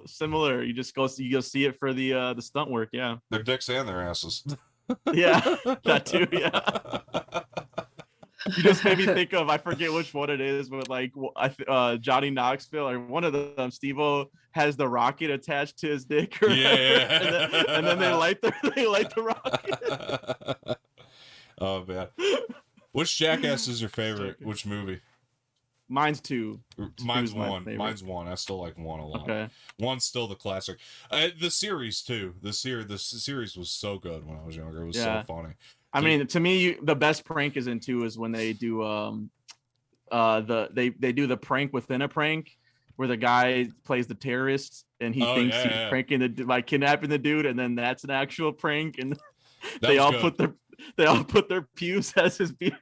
[SPEAKER 3] similar. You go see it for the stunt work. Yeah.
[SPEAKER 1] Their dicks and their asses.
[SPEAKER 3] Yeah, that too. Yeah. You just made me think of, I forget which one it is, but like Johnny Knoxville or one of them, Steve-O has the rocket attached to his dick. Or
[SPEAKER 1] Yeah.
[SPEAKER 3] and then they light the rocket.
[SPEAKER 1] Oh man. Which Jackass is your favorite? Which movie?
[SPEAKER 3] Mine's 2.
[SPEAKER 1] Mine's 1. Mine's 1. I still like 1 a lot.
[SPEAKER 3] Okay.
[SPEAKER 1] 1's still the classic. The series too. The series was so good when I was younger. It was so funny.
[SPEAKER 3] I mean, to me, the best prank is in 2 is when they do they do the prank within a prank, where the guy plays the terrorist and he thinks he's pranking by kidnapping the dude, and then that's an actual prank, and they all put their pubes as his beard.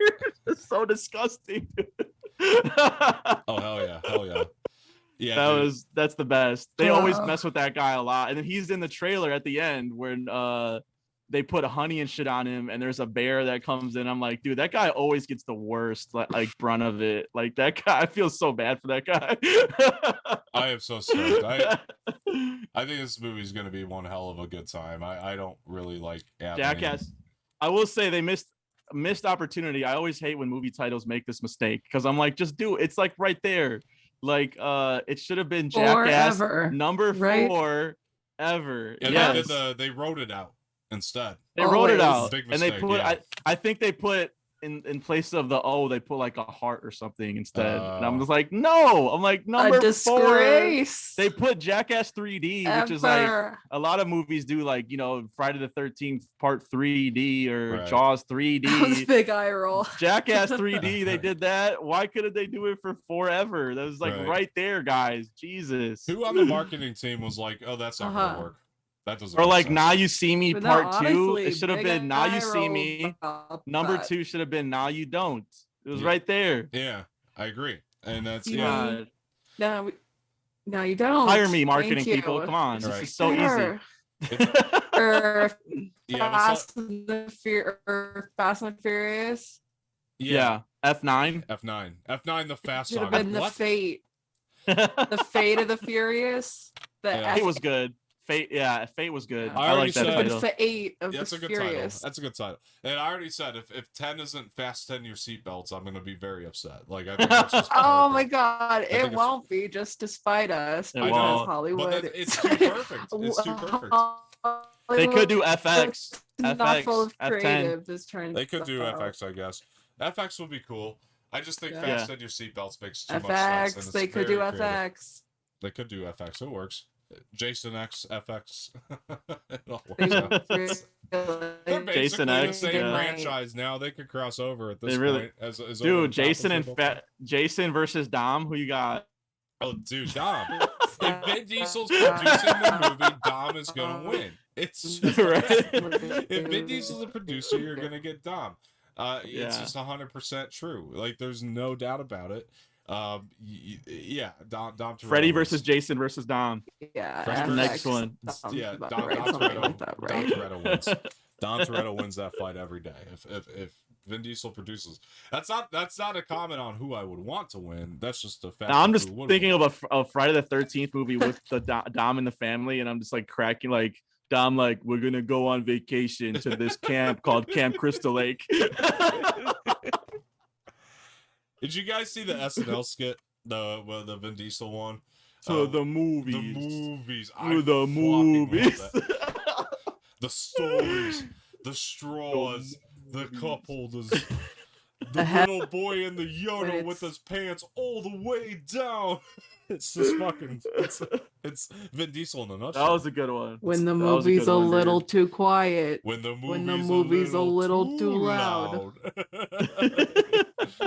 [SPEAKER 3] It's so disgusting.
[SPEAKER 1] Oh hell yeah. Yeah,
[SPEAKER 3] that's the best. They always mess with that guy a lot, and then he's in the trailer at the end when they put honey and shit on him, and there's a bear that comes in. I'm like, dude, that guy always gets the worst like brunt of it. Like, that guy, I feel so bad for that guy.
[SPEAKER 1] I am so stoked. I think this movie is going to be one hell of a good time. I don't really like
[SPEAKER 3] Jackass. I will say they missed opportunity. I always hate when movie titles make this mistake, because I'm like, just do it. It's like right there. Like, it should have been Jackass number 4 ever.
[SPEAKER 1] And they wrote it out instead.
[SPEAKER 3] They wrote it out,
[SPEAKER 1] Big
[SPEAKER 3] and
[SPEAKER 1] mistake,
[SPEAKER 3] they put. I think they put in place of the O, they put like a heart or something instead. And I'm just like, no. I'm like, number 4. They put Jackass 3D, which is like a lot of movies do, like, you know, Friday the 13th Part 3D or Jaws 3D.
[SPEAKER 2] That was big eye roll.
[SPEAKER 3] Jackass 3D, they did that. Why couldn't they do it for Forever? That was like right there, guys. Jesus.
[SPEAKER 1] Who on the marketing team was like, oh, that's not gonna work? That doesn't.
[SPEAKER 3] Or like
[SPEAKER 1] sense.
[SPEAKER 3] Now You See Me
[SPEAKER 2] But
[SPEAKER 3] Part
[SPEAKER 2] no,
[SPEAKER 3] 2.
[SPEAKER 2] honestly,
[SPEAKER 3] It should have been Now You See Me. Number
[SPEAKER 2] that.
[SPEAKER 3] 2 should have been Now You Don't. It was right there.
[SPEAKER 1] Yeah, I agree. And that's
[SPEAKER 2] No, you don't.
[SPEAKER 3] Hire me, marketing people. Come on, this is so easy.
[SPEAKER 2] Or Fast and the Furious.
[SPEAKER 3] Yeah. F9.
[SPEAKER 1] F9, the Fast
[SPEAKER 2] Should have
[SPEAKER 1] Saga.
[SPEAKER 2] been the Fate. The Fate of the Furious.
[SPEAKER 3] Fate was good. Fate was good.
[SPEAKER 1] I like that
[SPEAKER 2] title. Fate of
[SPEAKER 1] that's
[SPEAKER 2] the
[SPEAKER 1] a good
[SPEAKER 2] Furious.
[SPEAKER 1] title. That's a good title. And I already said if 10 isn't fasten your seatbelts, I'm gonna be very upset. Like I think that's just
[SPEAKER 2] oh my god, it won't be just despite us.
[SPEAKER 3] I know.
[SPEAKER 2] Hollywood.
[SPEAKER 1] It's too perfect. It's too perfect.
[SPEAKER 3] They could do FX.
[SPEAKER 2] Not full of creative.
[SPEAKER 1] They could do FX, I guess. FX would be cool. I just think fasten your seatbelts makes too much sense.
[SPEAKER 2] FX. They could do FX.
[SPEAKER 1] They could do FX. It works. Jason X FX. It all works out. They're basically
[SPEAKER 3] Jason X,
[SPEAKER 1] the same franchise now. They could cross over at this point. As
[SPEAKER 3] dude, Jason versus Dom. Who you got?
[SPEAKER 1] Oh, dude, Dom. If Vin Diesel's producing the movie, Dom is gonna win. It's right. If Vin Diesel's a producer, you're gonna get Dom. It's just 100% true. Like, there's no doubt about it. Dom Toretto
[SPEAKER 3] Freddy versus Jason versus Dom.
[SPEAKER 2] Yeah,
[SPEAKER 3] that's the next one.
[SPEAKER 1] Yeah, Dom Toretto wins. Dom Toretto wins that fight every day. If Vin Diesel produces, that's not a comment on who I would want to win. That's just a fact.
[SPEAKER 3] Now, I'm just thinking of a Friday the 13th movie with the Dom and the family, and I'm just like cracking like. Dom, like, we're gonna go on vacation to this camp called Camp Crystal Lake.
[SPEAKER 1] Did you guys see the SNL skit, the Vin Diesel one?
[SPEAKER 3] So the movies.
[SPEAKER 1] The movies. The stories, the straws, the cup holders, the little boy in the Yoda with his pants all the way down. It's just fucking. It's Vin Diesel in a nutshell.
[SPEAKER 3] That was a good one.
[SPEAKER 2] When the movie's a little too quiet.
[SPEAKER 1] When the movie's a little too loud.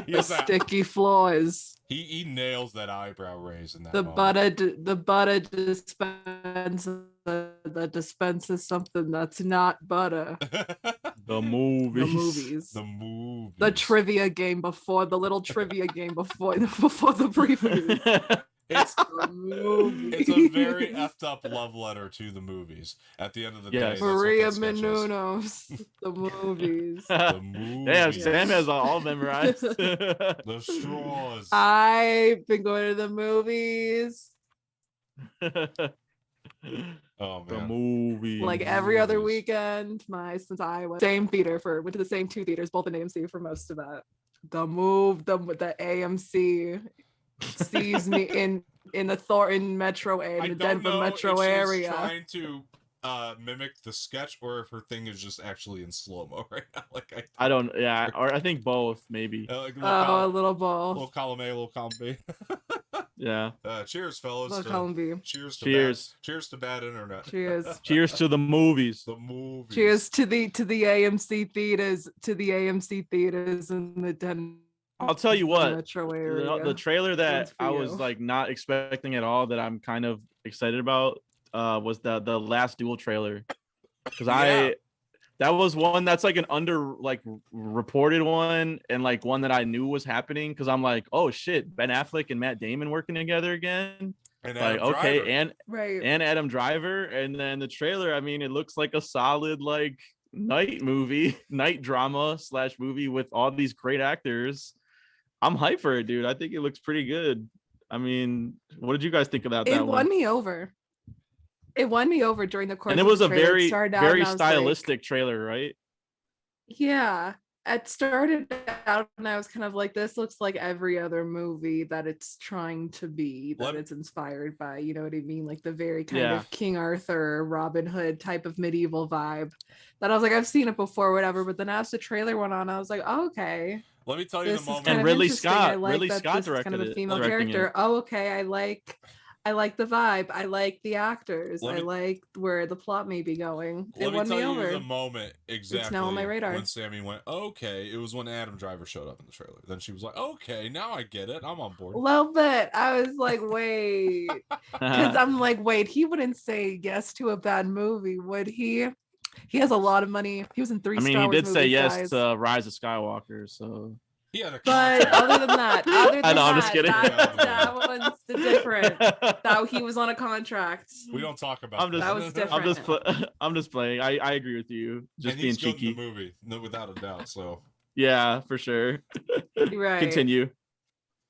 [SPEAKER 2] The sticky floors.
[SPEAKER 1] He nails that eyebrow raise in that.
[SPEAKER 2] The butter dispenses something that's not butter.
[SPEAKER 3] The movies.
[SPEAKER 2] The trivia game before the little trivia game before the preview.
[SPEAKER 1] It's a very effed up love letter to the movies. At the end of the day,
[SPEAKER 2] Maria Menounos, the movies.
[SPEAKER 3] Damn, Sam has all memorized.
[SPEAKER 1] The straws.
[SPEAKER 2] I've been going to the movies.
[SPEAKER 1] Oh man,
[SPEAKER 3] the movies.
[SPEAKER 2] Like every other weekend. Since I went went to the same 2 theaters, both in AMC for most of that. The AMC sees me in the Thornton metro area, the Denver metro area.
[SPEAKER 1] Trying to mimic the sketch, or if her thing is just actually in slow-mo right now. Like
[SPEAKER 3] I don't. Yeah, or I think both, maybe.
[SPEAKER 2] A little both.
[SPEAKER 1] Little column A, little column B.
[SPEAKER 3] Yeah.
[SPEAKER 1] Cheers, fellas.
[SPEAKER 2] Little column B.
[SPEAKER 1] Cheers to bad internet.
[SPEAKER 2] Cheers.
[SPEAKER 3] Cheers to the movies.
[SPEAKER 1] The movies.
[SPEAKER 2] Cheers to the AMC theaters. To the AMC theaters in the Denver.
[SPEAKER 3] I'll tell you what,
[SPEAKER 2] the
[SPEAKER 3] trailer that I was like not expecting at all, that I'm kind of excited about, was the last Duel trailer, because that was one that's like an reported one, and like one that I knew was happening, because I'm like, oh shit, Ben Affleck and Matt Damon working together again,
[SPEAKER 1] and
[SPEAKER 3] like okay, and Adam Driver, and then the trailer, I mean, it looks like a solid like night drama / movie with all these great actors. I'm hyped for it, dude. I think it looks pretty good. I mean, what did you guys think about that one?
[SPEAKER 2] It won me over. It won me over during the course.
[SPEAKER 3] And it was a very stylistic trailer, right?
[SPEAKER 2] Yeah. it started out and I was kind of like, this looks like every other movie that it's trying to be, that it's inspired by, you know what I mean? Like the very kind of King Arthur, Robin Hood type of medieval vibe that I was like, I've seen it before, whatever. But then as the trailer went on, I was like, oh, okay.
[SPEAKER 1] Let me tell you the moment.
[SPEAKER 3] And Ridley Scott, Ridley Scott
[SPEAKER 2] directed
[SPEAKER 3] kind of
[SPEAKER 2] a female character. Oh, okay. I like the vibe. I like the actors. I like where the plot may be going. It won me over.
[SPEAKER 1] Let me tell you the moment exactly.
[SPEAKER 2] It's now on my radar.
[SPEAKER 1] When Samee went, okay, it was when Adam Driver showed up in the trailer. Then she was like, okay, now I get it. I'm on board.
[SPEAKER 2] A little bit. I was like, wait. Because I'm like, wait, he wouldn't say yes to a bad movie, would he? He has a lot of money. He was in 3 Star Wars movies,
[SPEAKER 3] he did say yes to Rise of Skywalker, so...
[SPEAKER 2] But other than that, I'm just kidding. That one's different. That he was on a contract.
[SPEAKER 1] We don't talk about that.
[SPEAKER 2] That was different.
[SPEAKER 3] I'm just playing. I agree with you. Just being cheeky.
[SPEAKER 1] In the movie, no, without a doubt. So
[SPEAKER 3] yeah, for sure.
[SPEAKER 2] Right.
[SPEAKER 3] Continue.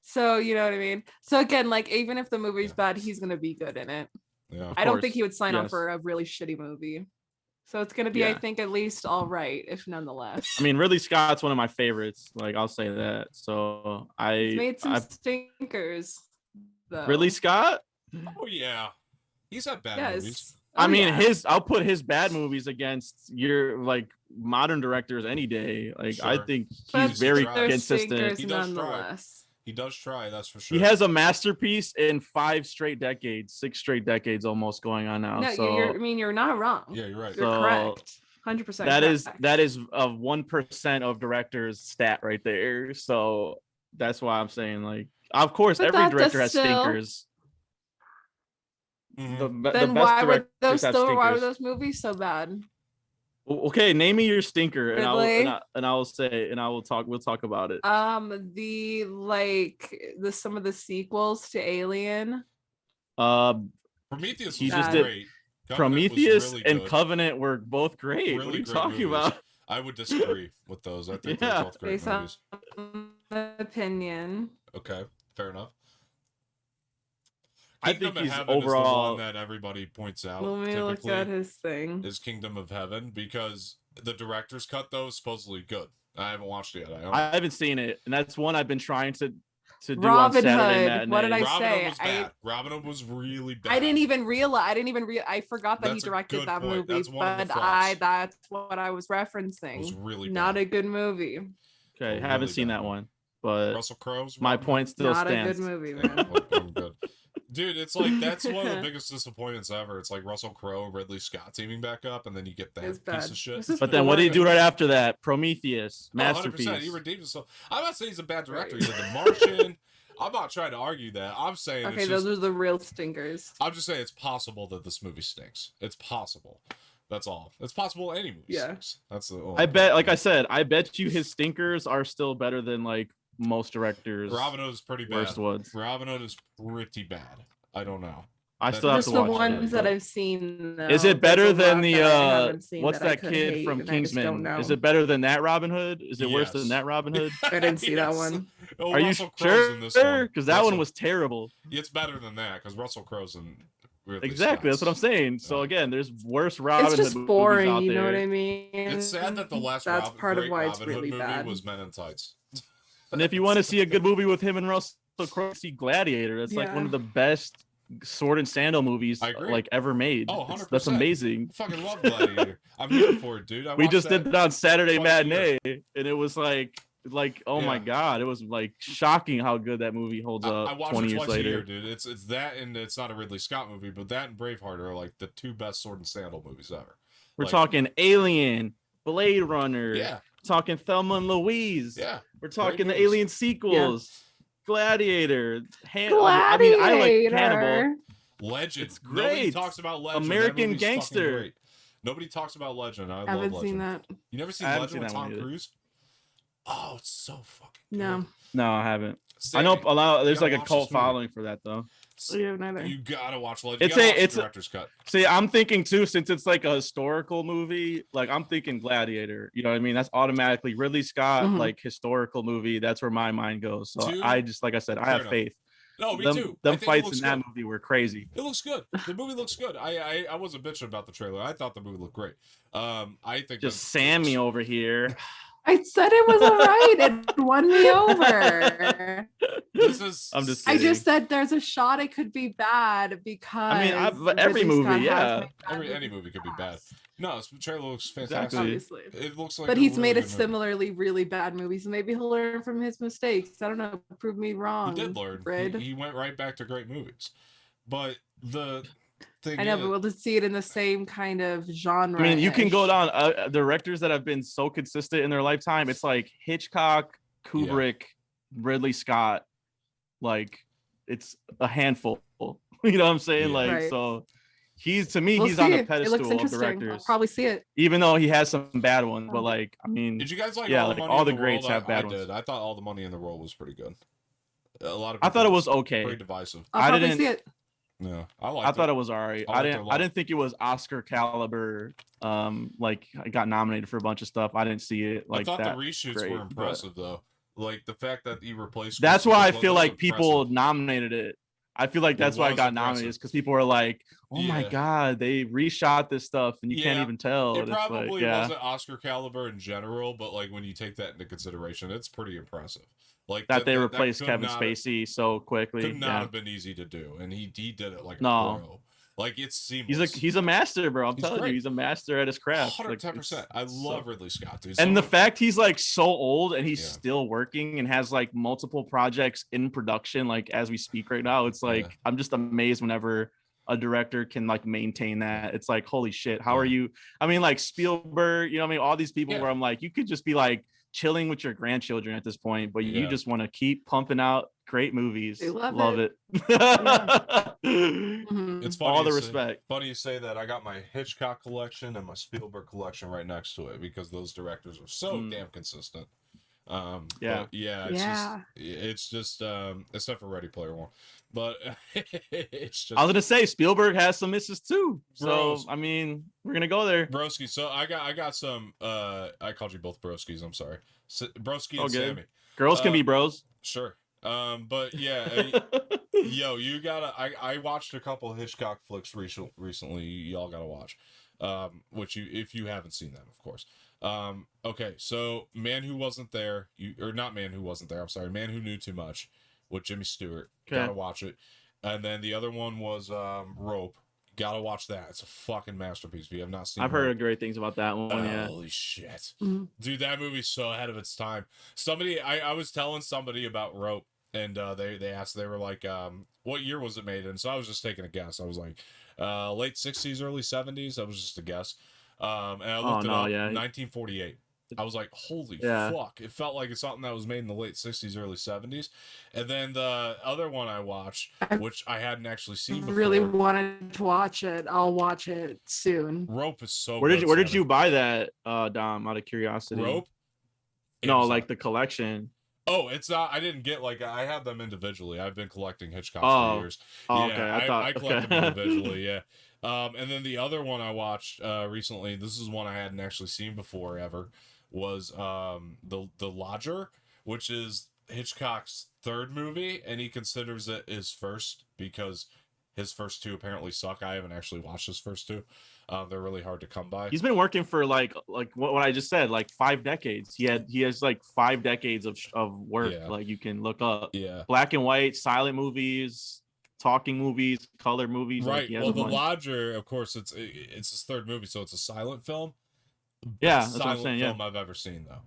[SPEAKER 2] So you know what I mean. So again, like even if the movie's bad, he's gonna be good in it.
[SPEAKER 1] Yeah.
[SPEAKER 2] I don't think he would sign on for a really shitty movie. So it's going to be, I think, at least all right, if nonetheless.
[SPEAKER 3] I mean, Ridley Scott's one of my favorites. Like, I'll say that. So
[SPEAKER 2] He's made some stinkers, though.
[SPEAKER 3] Ridley Scott?
[SPEAKER 1] Oh, yeah. He's had bad movies.
[SPEAKER 3] I mean, I'll put his bad movies against your, like, modern directors any day. Like, I think he's very consistent.
[SPEAKER 1] He does try. He does try, that's for sure.
[SPEAKER 3] He has a masterpiece in 5 straight decades, 6 straight decades almost going on now.
[SPEAKER 2] No, you're not wrong.
[SPEAKER 1] Yeah, you're right.
[SPEAKER 2] You're correct. 100%.
[SPEAKER 3] That is a 1% of directors stat right there. So that's why I'm saying, like, of course, every director has stinkers.
[SPEAKER 2] Then why were those movies so bad?
[SPEAKER 3] Okay, name me your stinker, and we'll talk about it.
[SPEAKER 2] Some of the sequels to Alien.
[SPEAKER 1] Prometheus was great.
[SPEAKER 3] Prometheus and Covenant were both great. Really, what are you talking about?
[SPEAKER 1] I would disagree with those. I think they're both great movies.
[SPEAKER 2] Opinion.
[SPEAKER 1] Okay, fair enough.
[SPEAKER 3] I think he's overall
[SPEAKER 1] is the one that everybody points out.
[SPEAKER 2] Let me look at his thing.
[SPEAKER 1] Is Kingdom of Heaven, because the director's cut though is supposedly good. I haven't watched it yet.
[SPEAKER 3] I haven't seen it, and that's one I've been trying to do on Saturday Matinee.
[SPEAKER 2] What did I say?
[SPEAKER 1] Was bad. Robin Hood was really bad.
[SPEAKER 2] I didn't even realize. I forgot that he directed that movie. That's what I was referencing. It was really bad. Not a good movie.
[SPEAKER 3] Okay, haven't seen that one, but
[SPEAKER 1] Russell Crowe's
[SPEAKER 3] my point still stands.
[SPEAKER 2] Not a good movie, man.
[SPEAKER 1] I'm good. Dude, it's like that's one of the biggest disappointments ever. It's like Russell Crowe and Ridley Scott teaming back up, and then you get that piece of shit.
[SPEAKER 3] But then what did he do right after that? Prometheus, masterpiece.
[SPEAKER 1] 100%. He redeemed himself. I'm not saying he's a bad director. He's The Martian. I'm not trying to argue that. I'm saying
[SPEAKER 2] those are the real stinkers.
[SPEAKER 1] I'm just saying it's possible that this movie stinks. It's possible. That's all. It's possible any movie stinks. That's the.
[SPEAKER 3] I bet, like I said, I bet you his stinkers are still better than like most directors.
[SPEAKER 1] Robin Hood is pretty bad.
[SPEAKER 3] Worst ones.
[SPEAKER 1] Robin Hood is pretty bad. I don't know.
[SPEAKER 3] I still have to watch
[SPEAKER 2] the ones that I've seen. Though.
[SPEAKER 3] Is it better than the what's that kid from Kingsman? Is it better than that Robin Hood? Is it worse than that Robin Hood?
[SPEAKER 2] I didn't see that one.
[SPEAKER 3] Oh, are you sure? Because that one was terrible.
[SPEAKER 1] It's better than that because Russell Crowe's in.
[SPEAKER 3] Exactly, that's what I'm saying. So again, there's worse Robin Hood.
[SPEAKER 2] It's just boring, you know what I mean?
[SPEAKER 1] It's sad that the last
[SPEAKER 2] part of why it's
[SPEAKER 1] Robin
[SPEAKER 2] really
[SPEAKER 1] Hood
[SPEAKER 2] bad.
[SPEAKER 1] movie was Men in Tights.
[SPEAKER 3] And if you want to see a good movie with him and Russell Crowe, see Gladiator. That's like one of the best sword and sandal movies like ever made.
[SPEAKER 1] Oh, 100%.
[SPEAKER 3] That's amazing.
[SPEAKER 1] I fucking love Gladiator. I'm here for it, dude.
[SPEAKER 3] We just did it on Saturday Matinee, and it was like oh my god, it was like shocking how good that movie holds up.
[SPEAKER 1] I watched
[SPEAKER 3] 20
[SPEAKER 1] it
[SPEAKER 3] years
[SPEAKER 1] twice
[SPEAKER 3] later.
[SPEAKER 1] a year, dude. It's that, and it's not a Ridley Scott movie, but that and Braveheart are like the 2 best sword and sandal movies ever.
[SPEAKER 3] We're talking Alien, Blade Runner.
[SPEAKER 1] Yeah.
[SPEAKER 3] We're talking Thelma and Louise.
[SPEAKER 1] Yeah.
[SPEAKER 3] We're talking the Alien sequels. Yeah. Gladiator.
[SPEAKER 2] Gladiator.
[SPEAKER 3] I mean, I like Hannibal.
[SPEAKER 1] Legend.
[SPEAKER 3] It's great.
[SPEAKER 1] Nobody talks about Legend.
[SPEAKER 3] American Gangster.
[SPEAKER 1] Nobody talks about Legend. I
[SPEAKER 2] haven't
[SPEAKER 1] love
[SPEAKER 2] seen
[SPEAKER 1] Legend.
[SPEAKER 2] that.
[SPEAKER 1] You never seen Legend with Tom Cruise? Oh, it's so fucking good.
[SPEAKER 2] No,
[SPEAKER 3] I haven't. I know a lot. There's like a cult following for that though.
[SPEAKER 1] You gotta watch Legend.
[SPEAKER 3] It's
[SPEAKER 1] a director's cut.
[SPEAKER 3] See, I'm thinking too, since it's like a historical movie, like I'm thinking Gladiator. You know what I mean? That's automatically Ridley Scott, like historical movie. That's where my mind goes. So I just, like I said, I have faith.
[SPEAKER 1] No, me too.
[SPEAKER 3] Them fights in that movie were crazy.
[SPEAKER 1] It looks good. The movie looks good. I wasn't bitching about the trailer. I thought the movie looked great. I think
[SPEAKER 3] just Samee over here.
[SPEAKER 2] I said it was all right. It won me over.
[SPEAKER 3] I'm just kidding.
[SPEAKER 2] I just said there's a shot it could be bad because
[SPEAKER 3] but every movie, yeah.
[SPEAKER 1] Any movie could be bad. No, this trailer looks fantastic.
[SPEAKER 2] Obviously.
[SPEAKER 1] It looks like
[SPEAKER 2] but he's made it similarly really bad movies. So maybe he'll learn from his mistakes. I don't know. Prove me wrong.
[SPEAKER 1] He did learn. He went right back to great movies. But the thing
[SPEAKER 2] I know, but we'll just see it in the same kind of genre.
[SPEAKER 3] I mean, you can go down directors that have been so consistent in their lifetime. It's like Hitchcock, Kubrick, Ridley Scott. Like, it's a handful. You know what I'm saying? Like, right. So he's on a pedestal of directors.
[SPEAKER 2] I'll probably see it,
[SPEAKER 3] even though he has some bad ones. But like, I mean,
[SPEAKER 1] did you guys like?
[SPEAKER 3] Yeah,
[SPEAKER 1] all,
[SPEAKER 3] like all the greats have bad ones.
[SPEAKER 1] I thought All the Money in the World was pretty good. A lot of
[SPEAKER 3] I thought it was okay.
[SPEAKER 1] Pretty divisive.
[SPEAKER 2] I didn't see it.
[SPEAKER 1] No,
[SPEAKER 3] I thought it was alright. I didn't think it was Oscar caliber. Like I got nominated for a bunch of stuff. I didn't see it. Like
[SPEAKER 1] I thought the reshoots were impressive though. Like the fact that he replaced.
[SPEAKER 3] That's why I feel like people nominated it. I feel like that's why I got nominated, because people were like, "Oh my god, they reshot this stuff, and you can't even tell."
[SPEAKER 1] It probably wasn't Oscar caliber in general, but like when you take that into consideration, it's pretty impressive. Like
[SPEAKER 3] that they replaced Kevin Spacey so quickly.
[SPEAKER 1] Could not have been easy to do, and he did it like a pro. Like it's seamless.
[SPEAKER 3] He's a master, bro. I'm telling you, he's a master at his craft.
[SPEAKER 1] 110%. I love Ridley Scott, dude.
[SPEAKER 3] And the fact he's like so old and he's still working and has like multiple projects in production, like as we speak right now, it's like I'm just amazed whenever a director can like maintain that. It's like, holy shit, how are you? I mean, like Spielberg, you know what I mean? All these people where I'm like, you could just be like chilling with your grandchildren at this point, but you just want to keep pumping out great movies. Love it.
[SPEAKER 1] It's funny.
[SPEAKER 3] All the respect.
[SPEAKER 1] Funny you say that. I got my Hitchcock collection and my Spielberg collection right next to it because those directors are so damn consistent. It's just except for Ready Player One, but it's just.
[SPEAKER 3] I was gonna say Spielberg has some misses too, so I mean we're gonna go there.
[SPEAKER 1] Broski. So I got some. I called you both Broskis. I'm sorry, Broski and Samee.
[SPEAKER 3] Girls can be bros.
[SPEAKER 1] Sure. But yeah, yo, you gotta. I watched a couple of Hitchcock flicks recently. Y'all gotta watch. Which if you haven't seen them, of course. Okay, so Man Who Wasn't There, Man Who Knew Too Much, with Jimmy Stewart. Gotta watch it. And then the other one was Rope. Gotta watch that. It's a fucking masterpiece. If you have not seen,
[SPEAKER 3] I've heard great things about that one.
[SPEAKER 1] Holy shit, dude, that movie's so ahead of its time. I was telling somebody about Rope, and they asked, they were like, what year was it made in? So I was just taking a guess. I was like, late 60s, early 70s. That was just a guess. And I looked it up. 1948. I was like, holy fuck. It felt like it's something that was made in the late 60s, early 70s. And then the other one I watched, which I hadn't actually seen before.
[SPEAKER 2] Really wanted to watch it. I'll watch it soon.
[SPEAKER 1] Rope is so
[SPEAKER 3] Where did you buy that, Dom, out of curiosity?
[SPEAKER 1] Rope?
[SPEAKER 3] No, like the collection.
[SPEAKER 1] Oh, it's not. I didn't get I have them individually. I've been collecting Hitchcock for years.
[SPEAKER 3] Okay.
[SPEAKER 1] I collect them individually. Yeah. And then the other one I watched recently, this is one I hadn't actually seen before ever, was the Lodger, which is Hitchcock's third movie, and he considers it his first because his first two apparently suck. I haven't actually watched his first two. They're really hard to come by.
[SPEAKER 3] He's been working for like what I just said, like 5 decades. He has like 5 decades of work. Like you can look up. Black and white, silent movies, talking movies, color movies.
[SPEAKER 1] Right. Well, The Lodger, of course, it's his third movie, so it's a silent film.
[SPEAKER 3] That's
[SPEAKER 1] silent
[SPEAKER 3] what I'm saying,
[SPEAKER 1] film I've ever seen, though.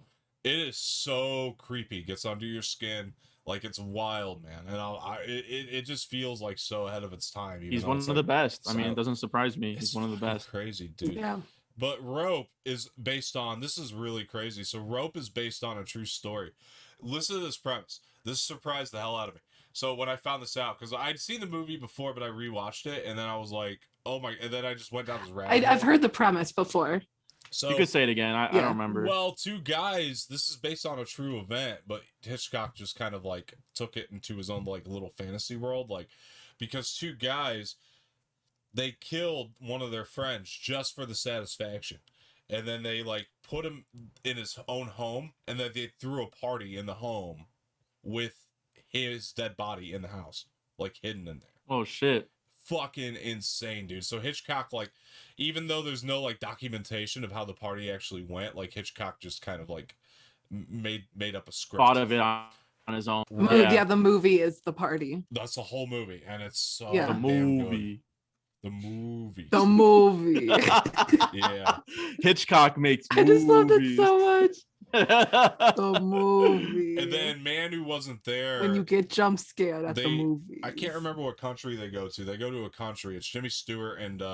[SPEAKER 1] It is so creepy. Gets under your skin. Like, it's wild, man. And it just feels like so ahead of its time.
[SPEAKER 3] He's one of the best. I mean, it doesn't surprise me. He's one of the best.
[SPEAKER 1] Crazy, dude.
[SPEAKER 2] Yeah.
[SPEAKER 1] But Rope is based on, this is really crazy. So Rope is based on a true story. Listen to this premise. This surprised the hell out of me. So when I found this out, because I'd seen the movie before, but I rewatched it, and then I was like, oh my, and then I just went down this rabbit hole.
[SPEAKER 2] I've heard the premise before.
[SPEAKER 3] So you could say it again. I don't remember.
[SPEAKER 1] Well, two guys, this is based on a true event, but Hitchcock just kind of like took it into his own like little fantasy world, like, because two guys, they killed one of their friends just for the satisfaction, and then they like put him in his own home, and then they threw a party in the home with his dead body in the house, like hidden in there.
[SPEAKER 3] Oh shit.
[SPEAKER 1] Fucking insane, dude. So Hitchcock, like, even though there's no like documentation of how the party actually went, like Hitchcock just kind of like made up a script.
[SPEAKER 3] Thought of it on his own.
[SPEAKER 2] Yeah, the movie is the party.
[SPEAKER 1] That's the whole movie, and it's so
[SPEAKER 3] the
[SPEAKER 1] damn
[SPEAKER 3] movie.
[SPEAKER 1] good. The movie.
[SPEAKER 2] The movie.
[SPEAKER 1] Yeah.
[SPEAKER 3] Hitchcock makes
[SPEAKER 2] I
[SPEAKER 3] movies.
[SPEAKER 2] just loved it so much. The movie.
[SPEAKER 1] And then Man Who Wasn't There.
[SPEAKER 2] When you get jump scared at the movie.
[SPEAKER 1] I can't remember what country they go to. They go to a country. It's Jimmy Stewart and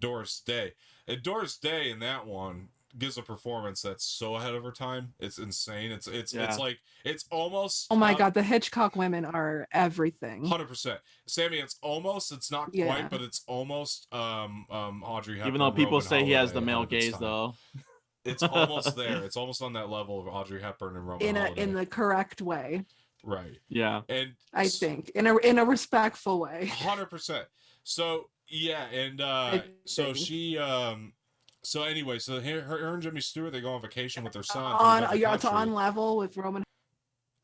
[SPEAKER 1] Doris Day. And Doris Day in that one gives a performance that's so ahead of her time. It's insane. It's like it's almost.
[SPEAKER 2] Oh my god, the Hitchcock women are everything.
[SPEAKER 1] 100%. Samee, it's not quite, but it's almost Audrey Hepburn.
[SPEAKER 3] Even though people
[SPEAKER 1] Roman
[SPEAKER 3] say he has
[SPEAKER 1] Holiday
[SPEAKER 3] the male gaze, though.
[SPEAKER 1] It's almost there. It's almost on that level of Audrey Hepburn and Roman Holiday.
[SPEAKER 2] In the correct way.
[SPEAKER 1] Right.
[SPEAKER 3] Yeah.
[SPEAKER 1] And
[SPEAKER 2] I think in a respectful way.
[SPEAKER 1] 100%. So yeah, and so she so anyway, so her and Jimmy Stewart, they go on vacation with their son.
[SPEAKER 2] You're on level with Roman.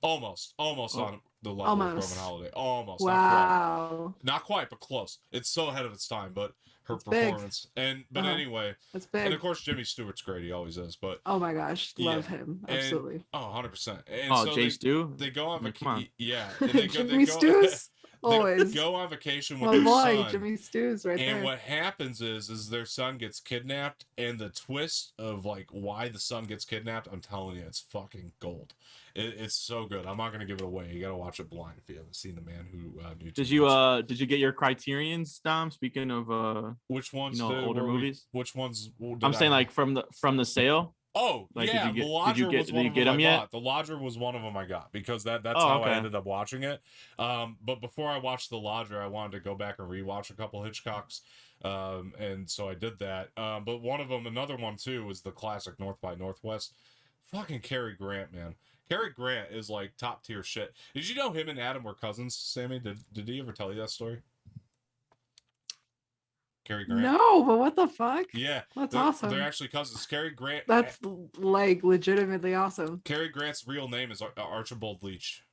[SPEAKER 1] Almost on the level of Roman Holiday. Almost.
[SPEAKER 2] Wow.
[SPEAKER 1] Not quite, but close. It's so ahead of its time, but her performance. But anyway.
[SPEAKER 2] That's big.
[SPEAKER 1] And of course Jimmy Stewart's great, he always is. But
[SPEAKER 2] oh my gosh, love him. Absolutely.
[SPEAKER 1] 100%. And
[SPEAKER 3] so Jay Stu?
[SPEAKER 1] They go on vacation. Yeah.
[SPEAKER 2] Jimmy Stew's always.
[SPEAKER 1] They go on vacation with their son.
[SPEAKER 2] Jimmy Stew's right there.
[SPEAKER 1] And what happens is their son gets kidnapped, and the twist of like why the son gets kidnapped, I'm telling you, it's fucking gold. It's so good. I'm not gonna give it away. You gotta watch it blind if you haven't seen The Man Who Knew Too Much.
[SPEAKER 3] Did you get your criterions, Dom? Speaking of
[SPEAKER 1] which ones?
[SPEAKER 3] Older movies.
[SPEAKER 1] Which ones?
[SPEAKER 3] I'm saying like from the sale.
[SPEAKER 1] Oh,
[SPEAKER 3] like,
[SPEAKER 1] yeah,
[SPEAKER 3] did you get them yet?
[SPEAKER 1] The Lodger was one of them I got because that's how I ended up watching it. But before I watched The Lodger, I wanted to go back and rewatch a couple Hitchcocks, and so I did that. But one of them, another one too, was the classic North by Northwest. Fucking Cary Grant, man. Cary Grant is like top tier shit. Did you know him and Adam were cousins, Samee? Did he ever tell you that story? Cary Grant?
[SPEAKER 2] No, but what the fuck?
[SPEAKER 1] Yeah.
[SPEAKER 2] That's awesome.
[SPEAKER 1] They're actually cousins. Cary Grant.
[SPEAKER 2] That's like legitimately awesome.
[SPEAKER 1] Cary Grant's real name is Archibald Leach.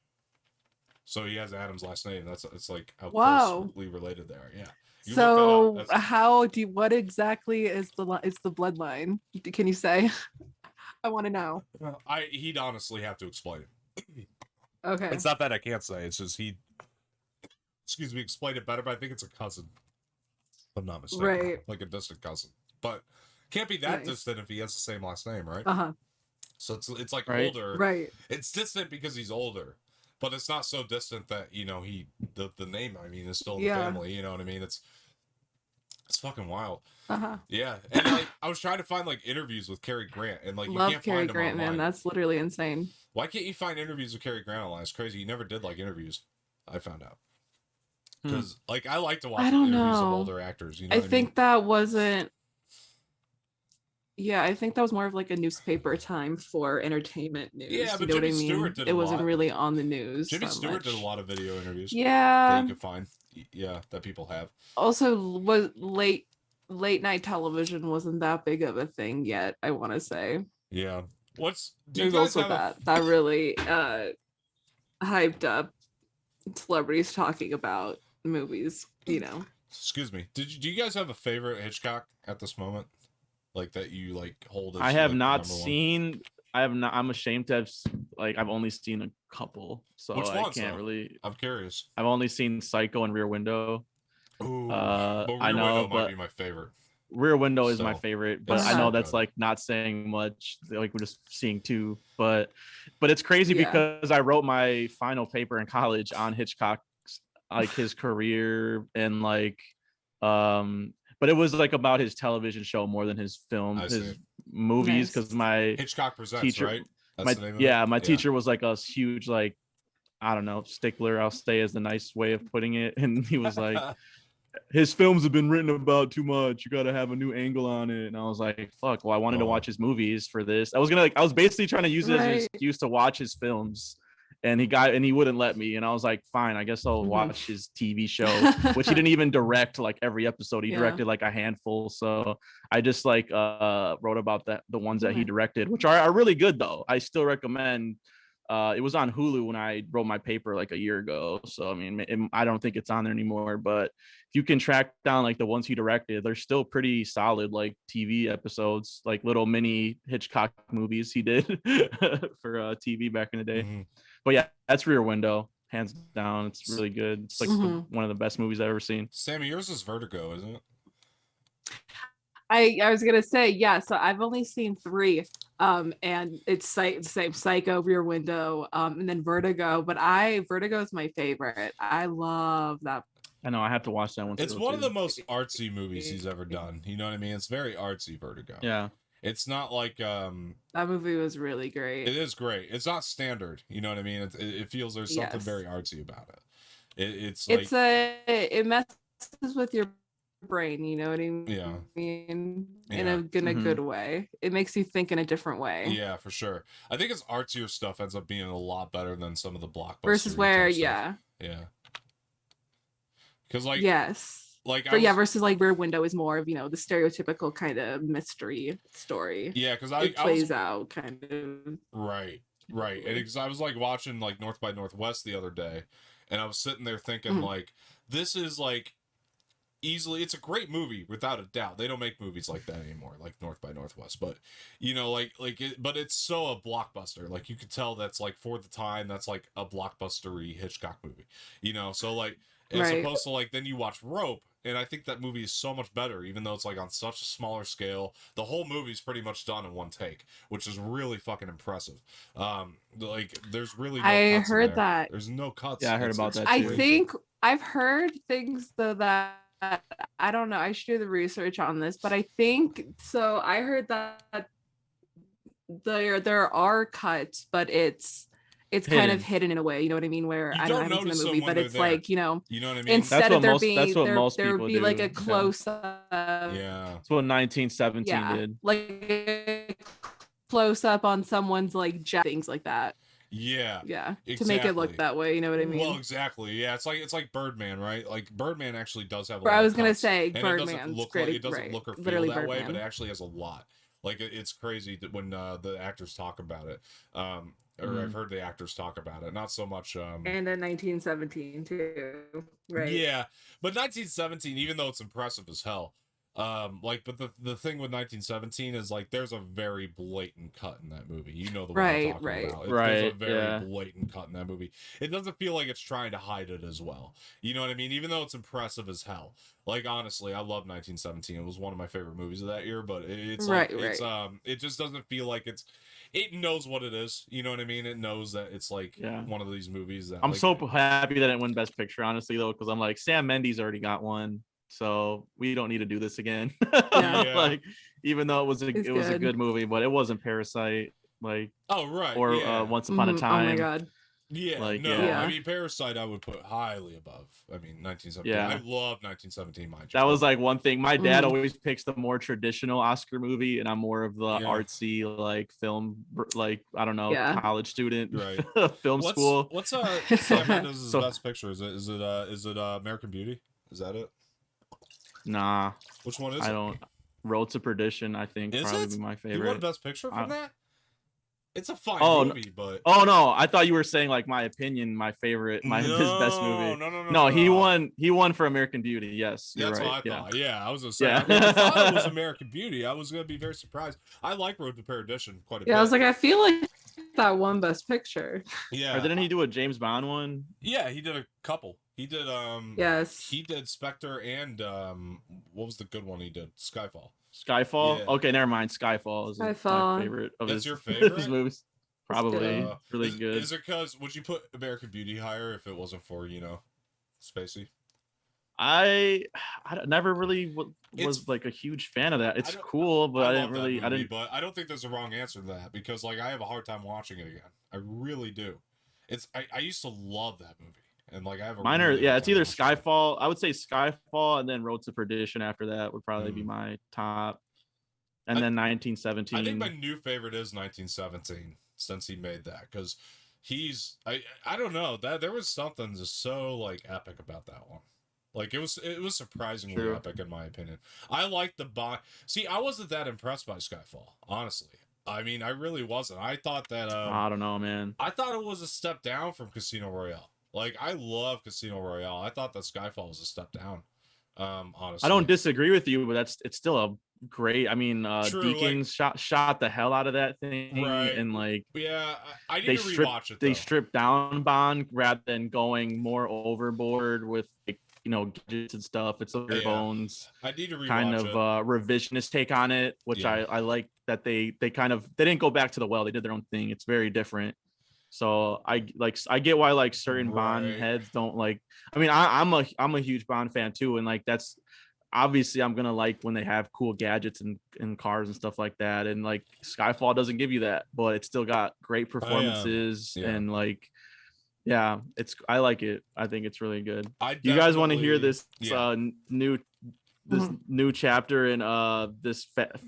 [SPEAKER 1] So he has Adam's last name. It's like how closely related they are. Yeah.
[SPEAKER 2] So what exactly is the bloodline? Can you say? I want to know.
[SPEAKER 1] He'd honestly have to explain it.
[SPEAKER 2] Okay.
[SPEAKER 1] It's not that I can't say. It's just explain it better, but I think it's a cousin. If I'm not mistaken.
[SPEAKER 2] Right.
[SPEAKER 1] Like a distant cousin. But can't be that distant if he has the same last name, right?
[SPEAKER 2] Uh-huh.
[SPEAKER 1] So it's like older.
[SPEAKER 2] Right.
[SPEAKER 1] It's distant because he's older. But it's not so distant that, the name, I mean, is still in the family, you know what I mean? It's fucking wild.
[SPEAKER 2] Uh-huh.
[SPEAKER 1] Yeah. And I was trying to find interviews with Cary Grant, and you can't
[SPEAKER 2] Cary
[SPEAKER 1] find them
[SPEAKER 2] Grant,
[SPEAKER 1] online.
[SPEAKER 2] man. That's literally insane.
[SPEAKER 1] Why can't you find interviews with Cary Grant online? It's crazy. He never did interviews. I found out. Because I like to watch interviews of older actors.
[SPEAKER 2] I think that wasn't. Yeah, I think that was more of a newspaper time for entertainment news.
[SPEAKER 1] Yeah, but
[SPEAKER 2] Jimmy
[SPEAKER 1] Stewart did a lot.
[SPEAKER 2] It wasn't really on the news.
[SPEAKER 1] Jimmy Stewart did a lot of video interviews.
[SPEAKER 2] Yeah,
[SPEAKER 1] that you could find. Yeah, that people have.
[SPEAKER 2] Also, was late night television wasn't that big of a thing yet. I want to say.
[SPEAKER 1] Yeah.
[SPEAKER 2] There's also that really hyped up celebrities talking about movies.
[SPEAKER 1] Excuse me. Do you guys have a favorite Hitchcock at this moment? That you hold as
[SPEAKER 3] I have not seen. I have not. I'm ashamed to have I've only seen a couple, so I can't really.
[SPEAKER 1] I'm curious.
[SPEAKER 3] I've only seen Psycho and Rear Window.
[SPEAKER 1] Ooh, but Rear Window might be my favorite.
[SPEAKER 3] Rear Window is my favorite, but I know that's not saying much. We're just seeing two, but it's crazy because I wrote my final paper in college on Hitchcock's his career and but it was about his television show more than his film, his movies. Because my
[SPEAKER 1] Hitchcock Presents,
[SPEAKER 3] teacher,
[SPEAKER 1] right? That's the name of it?
[SPEAKER 3] My teacher was a huge I don't know, stickler. I'll say is the nice way of putting it, and he was like, his films have been written about too much. You got to have a new angle on it. And I was like, fuck. Well, I wanted to watch his movies for this. I was basically trying to use it as an excuse to watch his films. And he wouldn't let me. And I was like, fine, I guess I'll watch his TV show, which he didn't even direct every episode. He directed a handful. So I just wrote about the ones that he directed, which are really good though. I still recommend It was on Hulu when I wrote my paper like a year ago. So I mean, I don't think it's on there anymore. But if you can track down like the ones he directed, they're still pretty solid, like TV episodes, like little mini Hitchcock movies he did for TV back in the day. Mm-hmm. But yeah, that's Rear Window, hands down. It's really good. It's like one of the best movies I've ever seen.
[SPEAKER 1] Sammy, yours is Vertigo, isn't it?
[SPEAKER 2] I was gonna say, yeah, so I've only seen 3, and it's same Psycho, Rear Window, and then Vertigo, but Vertigo is my favorite. I love that.
[SPEAKER 3] I know, I have to watch that one.
[SPEAKER 1] It's one of the most artsy movies he's ever done. You know what I mean? It's very artsy, Vertigo.
[SPEAKER 3] Yeah.
[SPEAKER 1] It's not like
[SPEAKER 2] that movie was really great.
[SPEAKER 1] It is great. It's not standard. You know what I mean? It feels there's something very artsy about it. It
[SPEAKER 2] messes with your brain, you know what I mean?
[SPEAKER 1] Yeah.
[SPEAKER 2] In a good way. It makes you think in a different way.
[SPEAKER 1] Yeah, for sure. I think his artsier stuff ends up being a lot better than some of the blockbusters.
[SPEAKER 2] Versus where, yeah.
[SPEAKER 1] Because like
[SPEAKER 2] versus like Rear Window is more of, you know, the stereotypical kind of mystery story.
[SPEAKER 1] Yeah, because
[SPEAKER 2] it plays out kind of.
[SPEAKER 1] Right. And because I was like watching like North by Northwest the other day, and I was sitting there thinking like, this is like easily, it's a great movie without a doubt. They don't make movies like that anymore, like North by Northwest, but you know, but it's so a blockbuster. Like you could tell that's like for the time, that's like a blockbustery Hitchcock movie, you know. So like as opposed to like then you watch Rope, and I think that movie is so much better, even though it's like on such a smaller scale. The whole movie's pretty much done in one take, which is really fucking impressive. Like there's really no
[SPEAKER 2] I
[SPEAKER 1] cuts
[SPEAKER 2] heard
[SPEAKER 1] in there.
[SPEAKER 2] that.
[SPEAKER 1] There's no cuts.
[SPEAKER 3] Yeah, I heard about that too.
[SPEAKER 2] I think I've heard things though that I don't know. I should do the research on this, but I think so. I heard that there are cuts, but it's kind of hidden in a way. You know what I mean? Where I don't know the movie, but it's there. Like you know what I mean. Instead of there would be like a close up.
[SPEAKER 1] Yeah,
[SPEAKER 3] that's what 1917 did.
[SPEAKER 2] Like a close up on someone's like things like that.
[SPEAKER 1] Yeah,
[SPEAKER 2] exactly. To make it look that way, you know what I mean?
[SPEAKER 1] Well, exactly. Yeah, it's like Birdman, right? Like Birdman actually does have.
[SPEAKER 2] I was gonna say Birdman's
[SPEAKER 1] great. It doesn't look or feel that Birdman way, but it actually has a lot. Like it's crazy that when the actors talk about it, or I've heard the actors talk about it. Not so much.
[SPEAKER 2] And then 1917 too, right?
[SPEAKER 1] Yeah, but 1917, even though it's impressive as hell. But the thing with 1917 is like there's a very blatant cut in that movie. You know the one I'm talking about. There's a very blatant cut in that movie. It doesn't feel like it's trying to hide it as well. You know what I mean? Even though it's impressive as hell. Like honestly, I love 1917. It was one of my favorite movies of that year. But it's it just doesn't feel like it knows what it is. You know what I mean? It knows that it's like one of these movies that
[SPEAKER 3] I'm so happy that it won Best Picture. Honestly, though, because I'm like Sam Mendes already got one. So we don't need to do this again. Like, even though it was a good movie, but it wasn't Parasite, like or Once Upon a Time.
[SPEAKER 2] Oh my god.
[SPEAKER 1] Yeah, like, I mean, Parasite I would put highly above. I mean, 1917. I love 1917.
[SPEAKER 3] That was like one thing. My dad always picks the more traditional Oscar movie, and I'm more of the artsy like film, like I don't know, college student, film school.
[SPEAKER 1] What's Sam Mendes' best picture? Is it American Beauty? Is that it?
[SPEAKER 3] Nah.
[SPEAKER 1] Which one is
[SPEAKER 3] it? I don't. Road to Perdition, I think, probably be my favorite.
[SPEAKER 1] You won Best Picture from that? It's a fine movie, but
[SPEAKER 3] no, I thought you were saying like my opinion, my favorite, his best movie. No, he won for American Beauty. Yes,
[SPEAKER 1] that's
[SPEAKER 3] right.
[SPEAKER 1] what I thought. Yeah, I was gonna say. I thought it was American Beauty. I was gonna be very surprised. I like Road to Perdition quite a bit.
[SPEAKER 2] Yeah, I was like, I feel like that won Best Picture.
[SPEAKER 1] Yeah.
[SPEAKER 3] Or didn't he do a James Bond one?
[SPEAKER 1] Yeah, he did a couple. He did
[SPEAKER 2] yes.
[SPEAKER 1] He did Spectre and what was the good one he did? Skyfall.
[SPEAKER 3] Yeah. Okay, never mind. Skyfall is my favorite of
[SPEAKER 1] your favorite?
[SPEAKER 3] His movies. Probably really good.
[SPEAKER 1] Is it because would you put American Beauty higher if it wasn't for Spacey?
[SPEAKER 3] I never really was like a huge fan of that. It's cool, but I didn't really.
[SPEAKER 1] But I don't think there's a wrong answer to that because like I have a hard time watching it again. I really do. I used to love that movie. And like I have
[SPEAKER 3] it's either Skyfall. I would say Skyfall and then Road to Perdition after that would probably be my top. And then 1917.
[SPEAKER 1] I think my new favorite is 1917 since he made that because I don't know that there was something just so like epic about that one. Like it was surprisingly epic in my opinion. I like the See, I wasn't that impressed by Skyfall, honestly. I mean, I really wasn't. I thought that.
[SPEAKER 3] I don't know, man.
[SPEAKER 1] I thought it was a step down from Casino Royale. Like, I love Casino Royale. I thought that Skyfall was a step down. Honestly,
[SPEAKER 3] I don't disagree with you, but it's still a great. I mean, Deakins shot the hell out of that thing,
[SPEAKER 1] right?
[SPEAKER 3] And like,
[SPEAKER 1] yeah, I need to rewatch it.
[SPEAKER 3] They stripped down Bond rather than going more overboard with gadgets and stuff. It's bare bones.
[SPEAKER 1] I need to rewatch
[SPEAKER 3] kind of revisionist take on it, which I like that they didn't go back to the well. They did their own thing. It's very different. So I get why like certain Bond heads don't like. I mean, I'm a huge Bond fan too, and like that's obviously I'm gonna like when they have cool gadgets and cars and stuff like that. And like Skyfall doesn't give you that, but it's still got great performances and like. Yeah, I like it. I think it's really good. You guys want to hear this new chapter in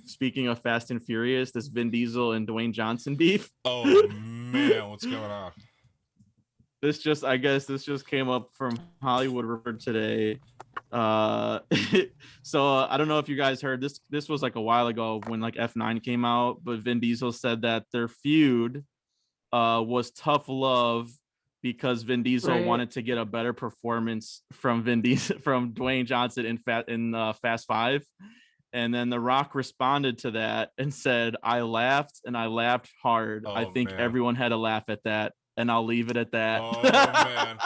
[SPEAKER 3] speaking of Fast and Furious, this Vin Diesel and Dwayne Johnson beef?
[SPEAKER 1] Oh man, what's going on?
[SPEAKER 3] I guess this just came up from Hollywood Reporter today. So I don't know if you guys heard this. This was like a while ago when like F9 came out, but Vin Diesel said that their feud was tough love because Vin Diesel wanted to get a better performance from Dwayne Johnson in Fast 5. And then The Rock responded to that and said, I laughed and I laughed hard. I think everyone had a laugh at that. And I'll leave it at that.
[SPEAKER 1] Oh, man.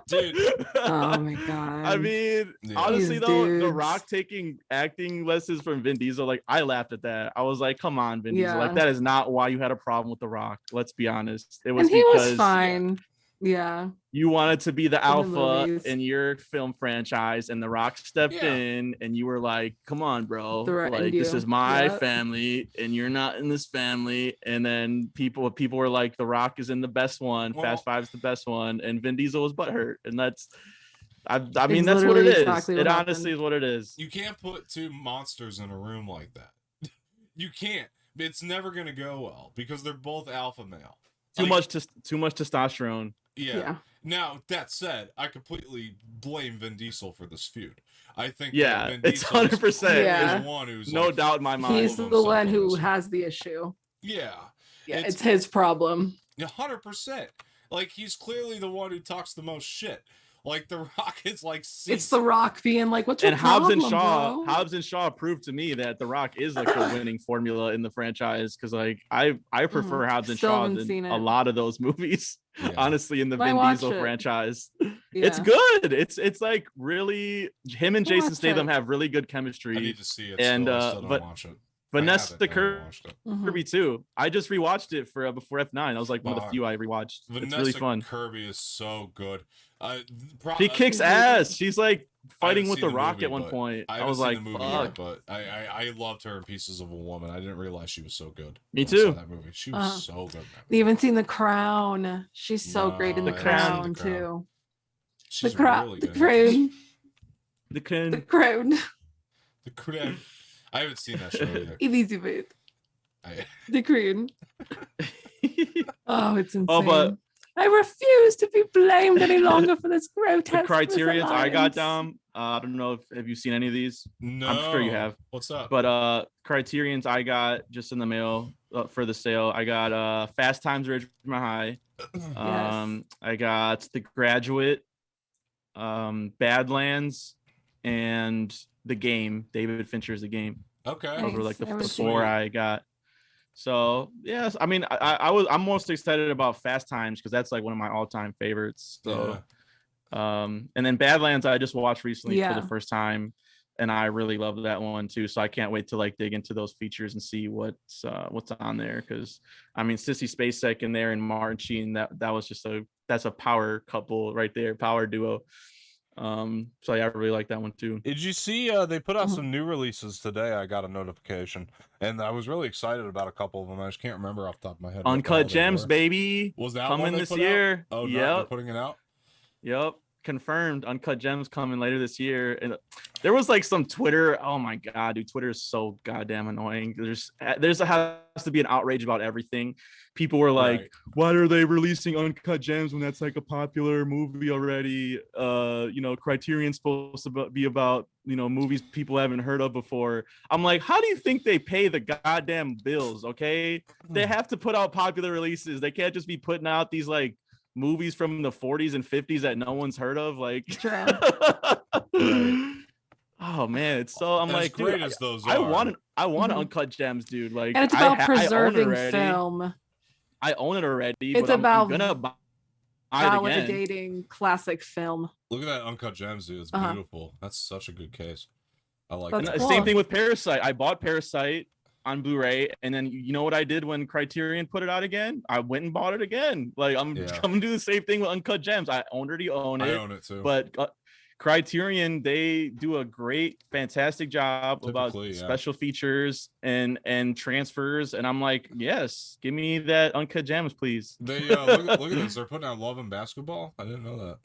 [SPEAKER 1] Dude.
[SPEAKER 2] Oh, my God.
[SPEAKER 3] I mean, honestly, though, The Rock taking acting lessons from Vin Diesel, like, I laughed at that. I was like, come on, Vin Diesel. Like, that is not why you had a problem with The Rock. Let's be honest. It was because
[SPEAKER 2] was fine. Yeah.
[SPEAKER 3] You wanted to be the alpha in your film franchise, and The Rock stepped in, and you were like, come on, bro. Like, this is my family, and you're not in this family. And then people were like, The Rock is in the best one. Fast 5 is the best one. And Vin Diesel was butthurt. And that's, I mean, that's what it is. Exactly it honestly is what it is.
[SPEAKER 1] You can't put two monsters in a room like that. You can't. It's never going to go well because they're both alpha male.
[SPEAKER 3] Too much testosterone.
[SPEAKER 1] Yeah. Now, that said, I completely blame Vin Diesel for this feud. I think
[SPEAKER 3] Vin Diesel it's 100%.
[SPEAKER 1] Is the one who's
[SPEAKER 3] no doubt in my mind.
[SPEAKER 2] He's the one who has the issue.
[SPEAKER 1] Yeah.
[SPEAKER 2] Yeah, it's his problem.
[SPEAKER 1] 100%. Like, he's clearly the one who talks the most shit. Like, The Rock is like...
[SPEAKER 2] It's The Rock being like, what's your problem, bro?
[SPEAKER 3] Hobbs and Shaw proved to me that The Rock is like the winning formula in the franchise, because like I prefer Hobbs and Shaw than a lot of those movies. Yeah. Honestly, in the Vin Diesel franchise. Yeah. It's good. It's like really, him and Jason Statham have really good chemistry.
[SPEAKER 1] I need to see it. And but watch it.
[SPEAKER 3] Vanessa Kirby too. I just rewatched it for before F9. That was like one of the few I rewatched. It's really fun.
[SPEAKER 1] Kirby is so good.
[SPEAKER 3] She kicks ass. She's like fighting with the Rock at one point. I was like, fuck.
[SPEAKER 1] But I loved her in Pieces of a Woman. I didn't realize she was so good.
[SPEAKER 3] Me too.
[SPEAKER 1] That movie. She was so good.
[SPEAKER 2] We haven't seen The Crown. She's so great in The Crown too.
[SPEAKER 1] She's really good.
[SPEAKER 3] The Crown.
[SPEAKER 1] The Crown. I haven't seen that show either.
[SPEAKER 2] Elizabeth. The Crown. Oh, it's insane.
[SPEAKER 3] Oh, but
[SPEAKER 2] I refuse to be blamed any longer for this grotesque.
[SPEAKER 3] The criterions I got down. I don't know if you've seen any of these.
[SPEAKER 1] No,
[SPEAKER 3] I'm sure you have.
[SPEAKER 1] What's up?
[SPEAKER 3] But criterions I got just in the mail for the sale. I got Fast Times at Ridgemont High.
[SPEAKER 2] Yes.
[SPEAKER 3] I got The Graduate, Badlands, and The Game. David Fincher's The Game.
[SPEAKER 1] Okay.
[SPEAKER 3] Those were like the four I got. So yes, I mean I'm most excited about Fast Times because that's like one of my all-time favorites. So and then Badlands I just watched recently for the first time, and I really love that one too. So I can't wait to like dig into those features and see what's on there, because I mean Sissy Spacek in there and Martin Sheen, that was just that's a power couple right there, power duo. So yeah, I really like that one too.
[SPEAKER 6] Did you see they put out some new releases today? I got a notification and I was really excited about a couple of them. I just can't remember off the top of my head.
[SPEAKER 3] Uncut Gems, baby.
[SPEAKER 1] Was that
[SPEAKER 3] coming
[SPEAKER 1] one
[SPEAKER 3] this year?
[SPEAKER 1] Out? Oh,
[SPEAKER 3] yep.
[SPEAKER 1] They're putting it out.
[SPEAKER 3] Yep. confirmed Uncut Gems coming later this year. And there was like some Twitter. Oh my God, dude, Twitter is so goddamn annoying. There's has to be an outrage about everything. People were like, why are they releasing Uncut Gems when that's like a popular movie already? Criterion's supposed to be about, movies people haven't heard of before. I'm like, how do you think they pay the goddamn bills? Okay. They have to put out popular releases. They can't just be putting out these like movies from the 40s and 50s that no one's heard of. Like, oh man, it's so I'm like,
[SPEAKER 6] great
[SPEAKER 3] dude,
[SPEAKER 6] as those
[SPEAKER 3] I want Uncut Gems, dude. Like,
[SPEAKER 2] and it's about preserving film.
[SPEAKER 3] I own it already.
[SPEAKER 2] It's
[SPEAKER 3] but
[SPEAKER 2] about
[SPEAKER 3] I'm gonna buy
[SPEAKER 2] validating classic film.
[SPEAKER 6] Look at that Uncut Gems, dude. It's beautiful. That's such a good case. I like
[SPEAKER 3] that. Cool. Same thing with Parasite. I bought Parasite on Blu-ray, and then you know what I did when Criterion put it out again? I went and bought it again. Like, I'm coming to do the same thing with Uncut Gems. I already own it.
[SPEAKER 6] I own it too.
[SPEAKER 3] But Criterion, they do a great, fantastic job about special features and transfers, and I'm like, yes, give me that Uncut Gems, please.
[SPEAKER 6] They look at this. They're putting out Love and Basketball. I didn't know that.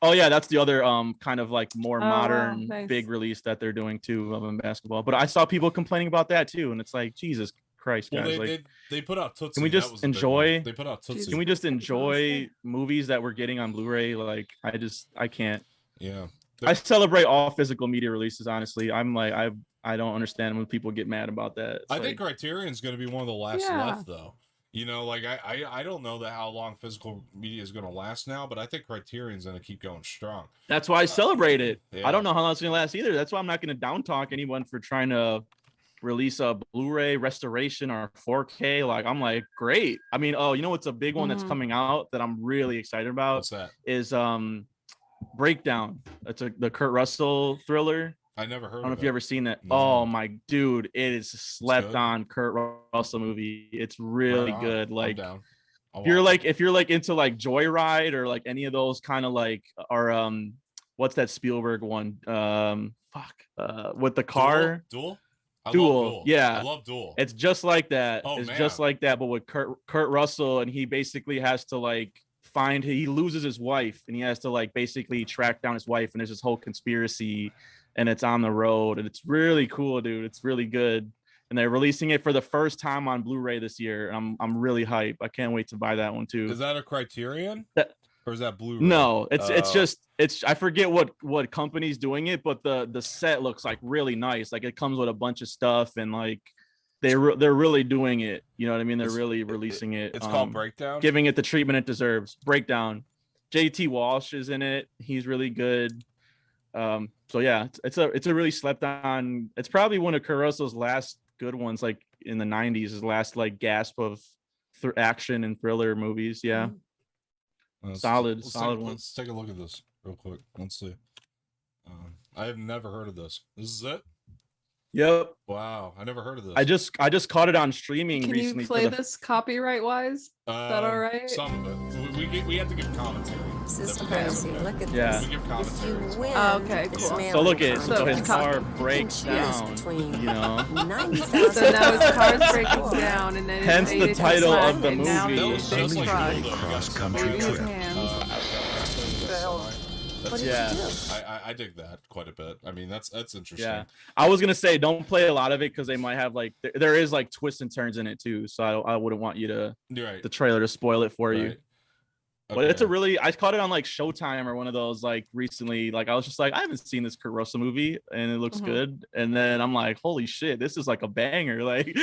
[SPEAKER 3] Oh yeah, that's the other kind of like more modern big release that they're doing too, Love and Basketball. But I saw people complaining about that too, and it's like, Jesus Christ, guys!
[SPEAKER 6] They put out Tootsie.
[SPEAKER 3] Can we just enjoy?
[SPEAKER 6] They put out Tootsie.
[SPEAKER 3] Can we just enjoy movies that we're getting on Blu-ray? Like, I can't.
[SPEAKER 6] Yeah.
[SPEAKER 3] I celebrate all physical media releases. Honestly, I'm like, I don't understand when people get mad about that.
[SPEAKER 6] I think Criterion's going to be one of the last left, though. Like I don't know how long physical media is going to last now, but I think Criterion's going to keep going strong.
[SPEAKER 3] That's why I celebrate it. I don't know how long it's going to last either. That's why I'm not going to down talk anyone for trying to release a Blu-ray restoration or 4K. Like, I'm like, great. I mean, you know what's a big one that's coming out that I'm really excited about?
[SPEAKER 6] What's that?
[SPEAKER 3] Is Breakdown. It's the Kurt Russell thriller.
[SPEAKER 6] I never heard.
[SPEAKER 3] I don't know if you ever seen that. No. Oh my dude, it is slept on Kurt Russell movie. It's really good. Like, if you're like into like Joyride or like any of those kind of like, or what's that Spielberg one? With the car.
[SPEAKER 6] Duel.
[SPEAKER 3] Duel. Yeah,
[SPEAKER 6] I love Duel.
[SPEAKER 3] It's just like that. Just like that, but with Kurt Russell, and he basically has to like he loses his wife, and he has to like basically track down his wife, and there's this whole conspiracy, and it's on the road, and it's really cool, dude. It's really good, and they're releasing it for the first time on Blu-ray this year. And I'm really hyped. I can't wait to buy that one too.
[SPEAKER 6] Is that a Criterion? Or is that Blu-ray?
[SPEAKER 3] No, it's I forget what company's doing it, but the set looks like really nice. Like, it comes with a bunch of stuff, and like they're really doing it. You know what I mean? They're really releasing it.
[SPEAKER 6] It's called Breakdown.
[SPEAKER 3] Giving it the treatment it deserves. Breakdown. JT Walsh is in it. He's really good. So yeah, it's a really slept on. It's probably one of Kurt Russell's last good ones, like in the 90s, his last like gasp of action and thriller movies. Yeah. Solid one.
[SPEAKER 6] Let's take a look at this real quick. Let's see. I have never heard of this. This is it?
[SPEAKER 3] Yep.
[SPEAKER 6] Wow, I never heard of this.
[SPEAKER 3] I just caught it on streaming recently.
[SPEAKER 2] Can you play this copyright wise? Is that all right?
[SPEAKER 6] Some of it. We have to give commentary.
[SPEAKER 7] This is crazy. Look at
[SPEAKER 3] this.
[SPEAKER 6] We give commentary.
[SPEAKER 7] If you win,
[SPEAKER 2] okay, cool.
[SPEAKER 3] So look at it. So his car breaks down.
[SPEAKER 7] You
[SPEAKER 3] know.
[SPEAKER 2] So now his car's breaking down, and then
[SPEAKER 3] hence the title of the movie.
[SPEAKER 6] Cross-country trip.
[SPEAKER 3] Yeah,
[SPEAKER 6] I dig that quite a bit. I mean, that's interesting.
[SPEAKER 3] Yeah, I was gonna say don't play a lot of it because they might have like there is like twists and turns in it too. So I wouldn't want you to the trailer to spoil it for you. Okay. But it's I caught it on like Showtime or one of those like recently. Like, I was just like, I haven't seen this Kurt Russell movie and it looks good. And then I'm like, holy shit, this is like a banger. Like,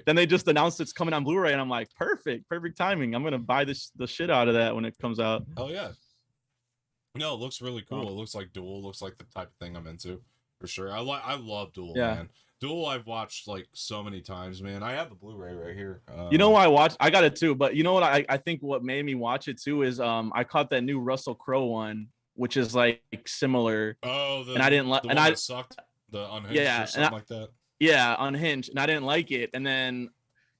[SPEAKER 3] Then they just announced it's coming on Blu-ray, and I'm like, perfect timing. I'm gonna buy the shit out of that when it comes out.
[SPEAKER 6] Oh yeah. No, it looks really cool. It looks like Duel. It looks like the type of thing I'm into, for sure. I love Duel, man. Duel I've watched like so many times, man. I have the Blu-ray right here.
[SPEAKER 3] You know why I got it too, but you know what I think what made me watch it too is I caught that new Russell Crowe one, which is like similar.
[SPEAKER 6] Oh,
[SPEAKER 3] and I didn't like, and I
[SPEAKER 6] sucked the Unhinged or something like that.
[SPEAKER 3] Yeah, Unhinged, and I didn't like it. And then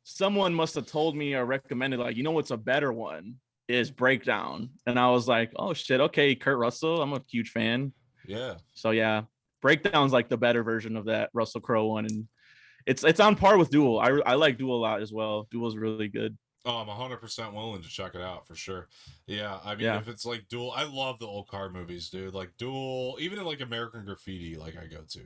[SPEAKER 3] someone must have told me or recommended, like, you know what's a better one is Breakdown, and I was like, oh shit, okay, Kurt Russell, I'm a huge fan.
[SPEAKER 6] Yeah.
[SPEAKER 3] So yeah, Breakdown's like the better version of that Russell Crowe one, and it's on par with Duel. I like Duel a lot as well. Duel's really good.
[SPEAKER 6] Oh, I'm 100% willing to check it out for sure. Yeah, I mean, if it's like Duel, I love the old car movies, dude. Like Duel, even in like American Graffiti, like I go to.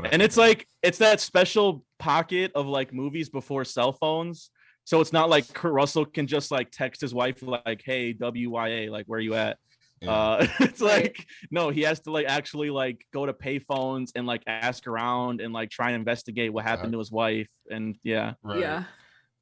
[SPEAKER 3] And it's like it's that special pocket of like movies before cell phones. So it's not like Kurt Russell can just like text his wife like, "Hey, WYA, like where you at?" Yeah. It's like no, he has to like actually like go to payphones and like ask around and like try and investigate what happened to his wife. And
[SPEAKER 2] Yeah.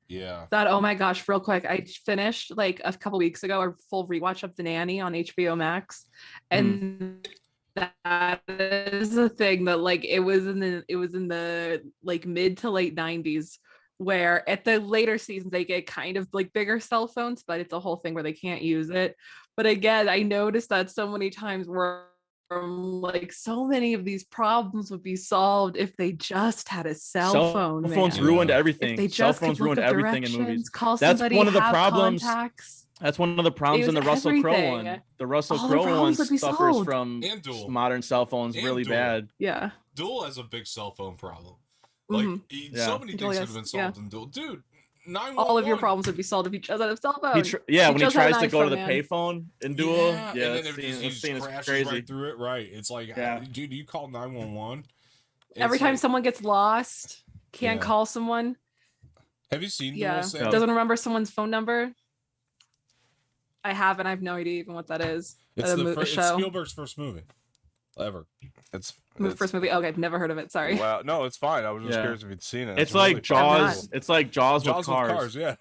[SPEAKER 6] Yeah.
[SPEAKER 2] That, oh my gosh, real quick. I finished like a couple weeks ago a full rewatch of The Nanny on HBO Max. And that is the thing that like it was in the like mid to late 90s where at the later seasons they get kind of like bigger cell phones, but it's a whole thing where they can't use it. But again, I noticed that so many times where like so many of these problems would be solved if they just had a cell phone.
[SPEAKER 3] Cell phones ruined everything. If they just cell phones ruined everything in movies.
[SPEAKER 2] Call somebody, that's one of the problems. Contacts.
[SPEAKER 3] That's one of the problems in the Russell Crowe one. The Russell Crowe one suffers from modern cell phones really bad.
[SPEAKER 2] Yeah.
[SPEAKER 6] Duel has a big cell phone problem. Like so many things could have been solved in Duel. Dude, 911.
[SPEAKER 2] All of your problems would be solved if each other had a cell phone.
[SPEAKER 3] When he tries to go to the payphone in Duel,
[SPEAKER 6] and then he crashes right through it. Right, it's like, dude, you call 911.
[SPEAKER 2] Every time someone gets lost, can't call someone.
[SPEAKER 6] Have you seen Duel? Sam?
[SPEAKER 2] Doesn't remember someone's phone number. I haven't. I have no idea even what that is.
[SPEAKER 6] It's it's Spielberg's first movie ever. It's
[SPEAKER 2] first movie. Okay, I've never heard of it. Sorry.
[SPEAKER 6] Wow, no, it's fine. I was just curious if you'd seen it.
[SPEAKER 3] It's like really Jaws. It's like Jaws with cars.
[SPEAKER 6] Yeah.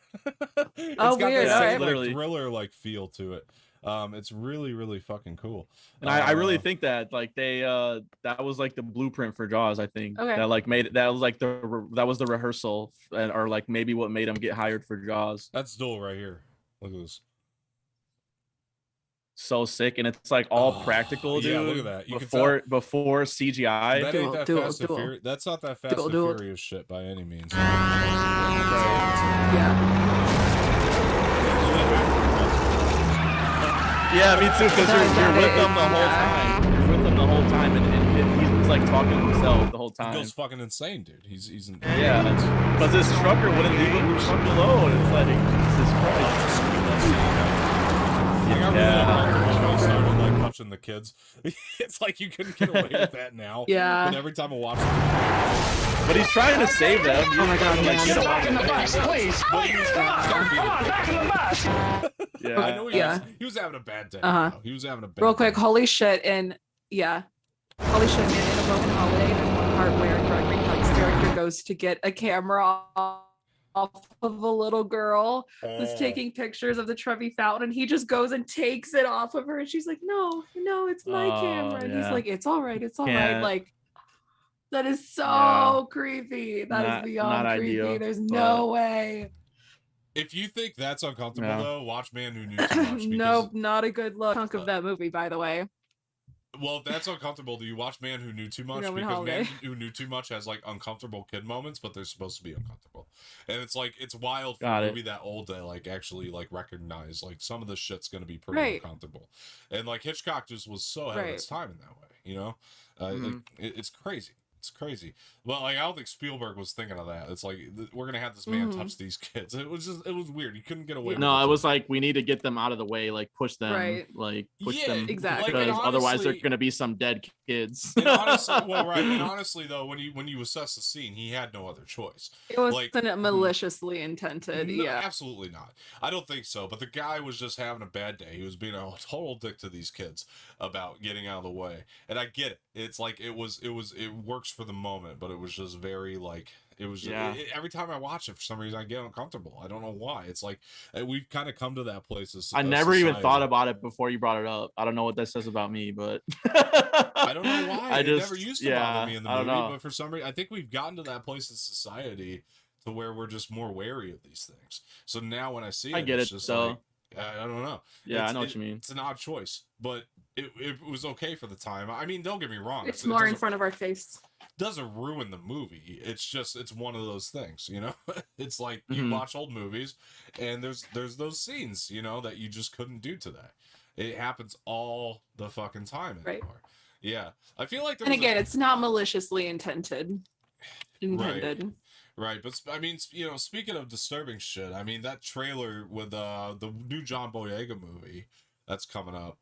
[SPEAKER 6] It's
[SPEAKER 2] got
[SPEAKER 6] weird.
[SPEAKER 2] That
[SPEAKER 6] like, thriller like feel to it. It's really really fucking cool.
[SPEAKER 3] And I really think that like they that was like the blueprint for Jaws. I think that like made it. That was like the rehearsal or like maybe what made him get hired for Jaws.
[SPEAKER 6] That's Duel right here. Look at this.
[SPEAKER 3] So sick, and it's like all practical, dude.
[SPEAKER 6] Yeah, look at that. You
[SPEAKER 3] before CGI.
[SPEAKER 6] That ain't that Fast and Furious. That's not that Fast and Furious shit by any means.
[SPEAKER 3] Yeah, me too. Because you're with them the whole time. You're with them the whole time, and he's like talking to himself the whole time.
[SPEAKER 6] He goes fucking insane, dude. He's
[SPEAKER 3] because this trucker wouldn't leave him the fuck alone. It's like Jesus Christ.
[SPEAKER 6] I started like touching the kids. It's like you couldn't get away with that now.
[SPEAKER 2] Yeah.
[SPEAKER 6] But every time I watch it,
[SPEAKER 3] but he's trying to save them.
[SPEAKER 2] Oh my god!
[SPEAKER 3] Like, get
[SPEAKER 4] back in the bus, please. Please, come on, back in the bus.
[SPEAKER 6] Yeah, I know he was having a bad day. He was having a bad.
[SPEAKER 2] Real quick, holy shit, and holy shit, man! In A Broken Holiday, there's one part where Gregory Peck's character goes to get a camera off of a little girl who's taking pictures of the Trevi Fountain, and he just goes and takes it off of her, and she's like, no, it's my camera, and he's like, it's all right, like that is so creepy. That is beyond creepy.
[SPEAKER 3] Ideal,
[SPEAKER 2] there's no way.
[SPEAKER 6] If you think that's uncomfortable though, watch Man Who Knew Too Much.
[SPEAKER 2] Nope, not a good look. Chunk of that movie, by the way.
[SPEAKER 6] Well, if that's uncomfortable, do you watch Man Who Knew Too Much? Because Man Who Knew Too Much has like uncomfortable kid moments, but they're supposed to be uncomfortable. And it's like it's wild for a movie that old to like actually like recognize like some of the shit's gonna be pretty uncomfortable. And like Hitchcock just was so ahead of its time in that way, you know? Like it's crazy. It's crazy. Well, like I don't think Spielberg was thinking of that. It's like we're gonna have this man touch these kids. It was weird. You couldn't get away with it.
[SPEAKER 3] No, it was like we need to get them out of the way, like push them, like push them
[SPEAKER 2] exactly.
[SPEAKER 3] Because honestly, otherwise they're gonna be some dead kids.
[SPEAKER 6] And honestly, and honestly though, when you assess the scene, he had no other choice.
[SPEAKER 2] It wasn't like, maliciously intended.
[SPEAKER 6] No, absolutely not. I don't think so. But the guy was just having a bad day. He was being a total dick to these kids about getting out of the way. And I get it. It's like it works for the moment, but it was just very like it was just, every time I watch it for some reason I get uncomfortable. I don't know why. It's like we've kind of come to that place as
[SPEAKER 3] I never even thought about it before you brought it up. I don't know what that says about me, but
[SPEAKER 6] I don't know why. It never used to bother me in the movie, but for some reason I think we've gotten to that place in society to where we're just more wary of these things. So now when I see it,
[SPEAKER 3] it's
[SPEAKER 6] just
[SPEAKER 3] so
[SPEAKER 6] like, I don't know.
[SPEAKER 3] Yeah, I know what you mean.
[SPEAKER 6] It's an odd choice, but it was okay for the time. I mean, don't get me wrong.
[SPEAKER 2] It's more in front of our face.
[SPEAKER 6] Doesn't ruin the movie. It's just it's one of those things, you know. It's like you watch old movies, and there's those scenes, you know, that you just couldn't do to that. It happens all the fucking time anymore. Yeah, I feel like.
[SPEAKER 2] And again, it's not maliciously intended.
[SPEAKER 6] Right. Right, but I mean, speaking of disturbing shit, I mean that trailer with the new John Boyega movie that's coming up.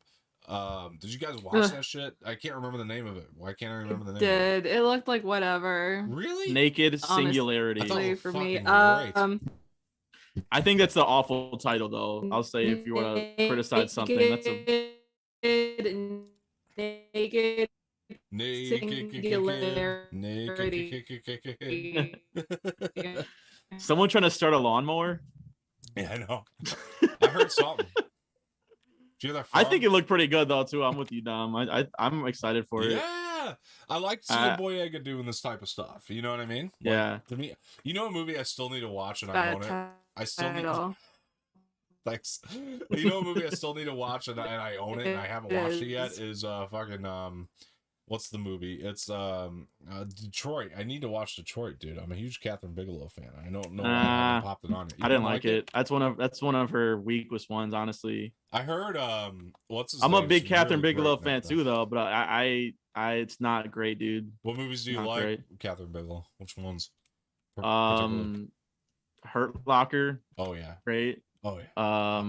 [SPEAKER 6] Did you guys watch that shit? I can't remember the name of it. Why can't I remember the name of it?
[SPEAKER 2] It looked like whatever.
[SPEAKER 6] Really?
[SPEAKER 3] Naked Singularity.
[SPEAKER 2] Honestly, for me.
[SPEAKER 3] I think that's the awful title, though. I'll say if you want to criticize something, that's a
[SPEAKER 2] naked singularity.
[SPEAKER 3] Someone trying to start a lawnmower?
[SPEAKER 6] Yeah, I know. I heard something. Did you hear that?
[SPEAKER 3] I think it looked pretty good though too. I'm with you, Dom. I'm excited for it.
[SPEAKER 6] Yeah, I like seeing Boyega doing this type of stuff. You know what I mean?
[SPEAKER 3] Yeah.
[SPEAKER 6] To me, a movie I still need to watch and I own it. I still need. Thanks. A movie I still need to watch and I own it and I haven't watched it yet is fucking what's the movie? It's Detroit. I need to watch Detroit, dude. I'm a huge Catherine Bigelow fan. I don't know why I haven't popped it on it.
[SPEAKER 3] I didn't like it. That's one of her weakest ones, honestly.
[SPEAKER 6] I heard what's his
[SPEAKER 3] I'm
[SPEAKER 6] name?
[SPEAKER 3] a big Catherine Bigelow fan too, though. But I it's not great, dude.
[SPEAKER 6] What movies do you like, great. Catherine Bigelow? Which ones?
[SPEAKER 3] Hurt Locker.
[SPEAKER 6] Oh yeah.
[SPEAKER 3] Great.
[SPEAKER 6] Oh yeah.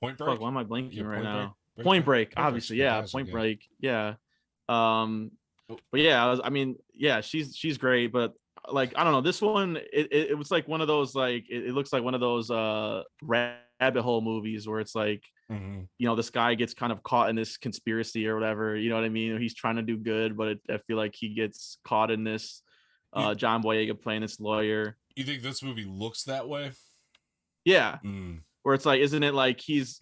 [SPEAKER 6] Point Break.
[SPEAKER 3] Fuck, why am I blanking right now? Point Break, obviously, yeah. Point Break, yeah. But yeah, she's great, but like I don't know, this one it was like one of those like it looks like one of those rabbit hole movies where it's like this guy gets kind of caught in this conspiracy or whatever, you know what I mean? He's trying to do good, but I feel like he gets caught in this. John Boyega playing this lawyer.
[SPEAKER 6] You think this movie looks that way?
[SPEAKER 3] Yeah. Where it's like, isn't it like he's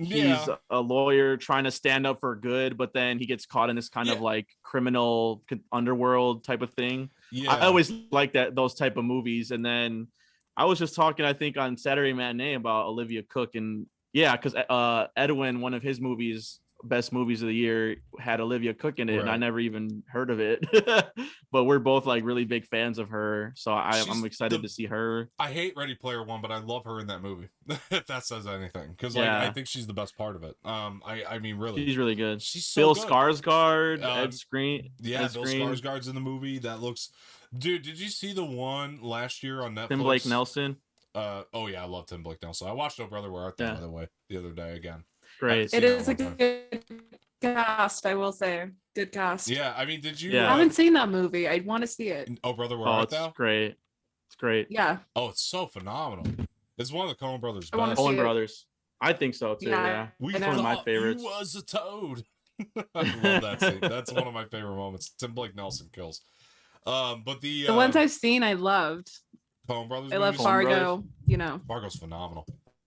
[SPEAKER 3] a lawyer trying to stand up for good, but then he gets caught in this kind of like criminal underworld type of thing. Yeah. I always like those type of movies. And then I was just talking, I think, on Saturday Matinee about Olivia Cook, and because Edwin, one of his best movies of the year, had Olivia Cook in it, and I never even heard of it. But we're both like really big fans of her, so I'm excited to see her.
[SPEAKER 6] I hate Ready Player One, but I love her in that movie. If that says anything, because I think she's the best part of it. I mean, really,
[SPEAKER 3] she's really good.
[SPEAKER 6] She's so
[SPEAKER 3] Bill
[SPEAKER 6] good.
[SPEAKER 3] Skarsgård, Ed Screen.
[SPEAKER 6] Yeah, Bill Skarsgård's in the movie. That looks, dude. Did you see the one last year on Netflix?
[SPEAKER 3] Tim Blake Nelson.
[SPEAKER 6] Oh yeah, I love Tim Blake Nelson. I watched Oh Brother Where Art Thou, by the way, the other day again.
[SPEAKER 3] Great.
[SPEAKER 2] It is a good cast, I will say. Good cast.
[SPEAKER 6] Yeah, I mean, did you?
[SPEAKER 2] I haven't seen that movie. I want to see it.
[SPEAKER 6] Oh Brother Where Art Thou?
[SPEAKER 3] It's great. It's great.
[SPEAKER 2] Yeah.
[SPEAKER 6] Oh, it's so phenomenal. It's one of the Coen Brothers' best.
[SPEAKER 3] Coen Brothers. I think so too. Yeah.
[SPEAKER 6] It's
[SPEAKER 3] one of my favorites.
[SPEAKER 6] He was a toad. I love that scene. That's one of my favorite moments. Tim Blake Nelson kills. But the
[SPEAKER 2] ones I've seen, I loved.
[SPEAKER 6] Coen Brothers.
[SPEAKER 2] I love Fargo.
[SPEAKER 6] Fargo's phenomenal.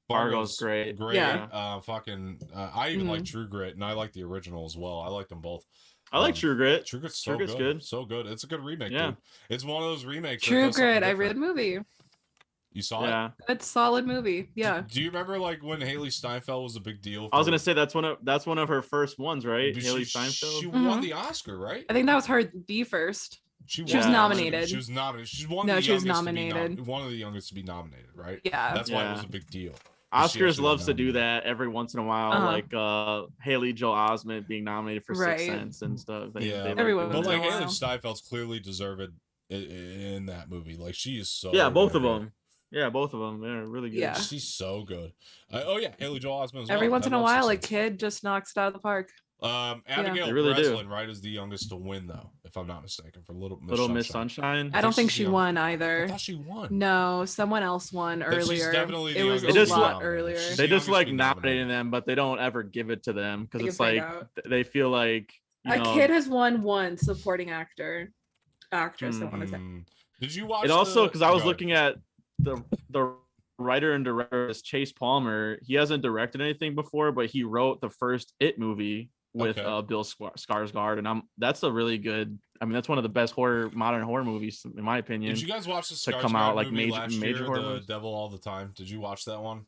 [SPEAKER 3] Fargo's great.
[SPEAKER 2] Yeah.
[SPEAKER 6] I even like True Grit, and I like the original as well. I like them both.
[SPEAKER 3] I like True Grit.
[SPEAKER 6] True Grit's so good. So good. It's a good remake, dude. It's one of those remakes.
[SPEAKER 2] True Grit. I read the movie.
[SPEAKER 6] You saw it?
[SPEAKER 2] It's a solid movie. Yeah.
[SPEAKER 6] Do you remember like when Haley Steinfeld was a big deal?
[SPEAKER 3] I was gonna say that's one of her first ones, right? Haley Steinfeld.
[SPEAKER 6] She won the Oscar, right?
[SPEAKER 2] I think that was the first. She was nominated. She was nominated. She's one of the youngest to be nominated, right?
[SPEAKER 6] Yeah. That's why it was a big deal.
[SPEAKER 3] Oscars loves to do that every once in a while, like Haley Joel Osment being nominated for Sixth Sense and stuff.
[SPEAKER 6] But like Haley Steinfeld's clearly deserved in that movie. Like she is so
[SPEAKER 3] both of them. Yeah, both of them. They're really good.
[SPEAKER 2] Yeah.
[SPEAKER 6] She's so good. Haley Joel Osment as well.
[SPEAKER 2] Every once in a while, a kid just knocks it out of the park.
[SPEAKER 6] Abigail Breslin, right, is the youngest to win, though, if I'm not mistaken, for Little Miss
[SPEAKER 3] Sunshine.
[SPEAKER 2] I don't think she won either.
[SPEAKER 6] I thought she won.
[SPEAKER 2] No, someone else won earlier.
[SPEAKER 6] It
[SPEAKER 2] was a lot earlier.
[SPEAKER 3] They just like nominating them, but they don't ever give it to them because it's like they feel like
[SPEAKER 2] a kid has won one supporting actress. I want to say.
[SPEAKER 6] Did you watch?
[SPEAKER 3] It also because I was looking at the writer and director is Chase Palmer. He hasn't directed anything before, but he wrote the first It movie with Bill Skarsgård, and that's a really good. I mean, that's one of the best modern horror movies in my opinion.
[SPEAKER 6] Did you guys watch the
[SPEAKER 3] Skarsgård to come out like
[SPEAKER 6] movie
[SPEAKER 3] major horror?
[SPEAKER 6] The Devil All the Time. Did you watch that one?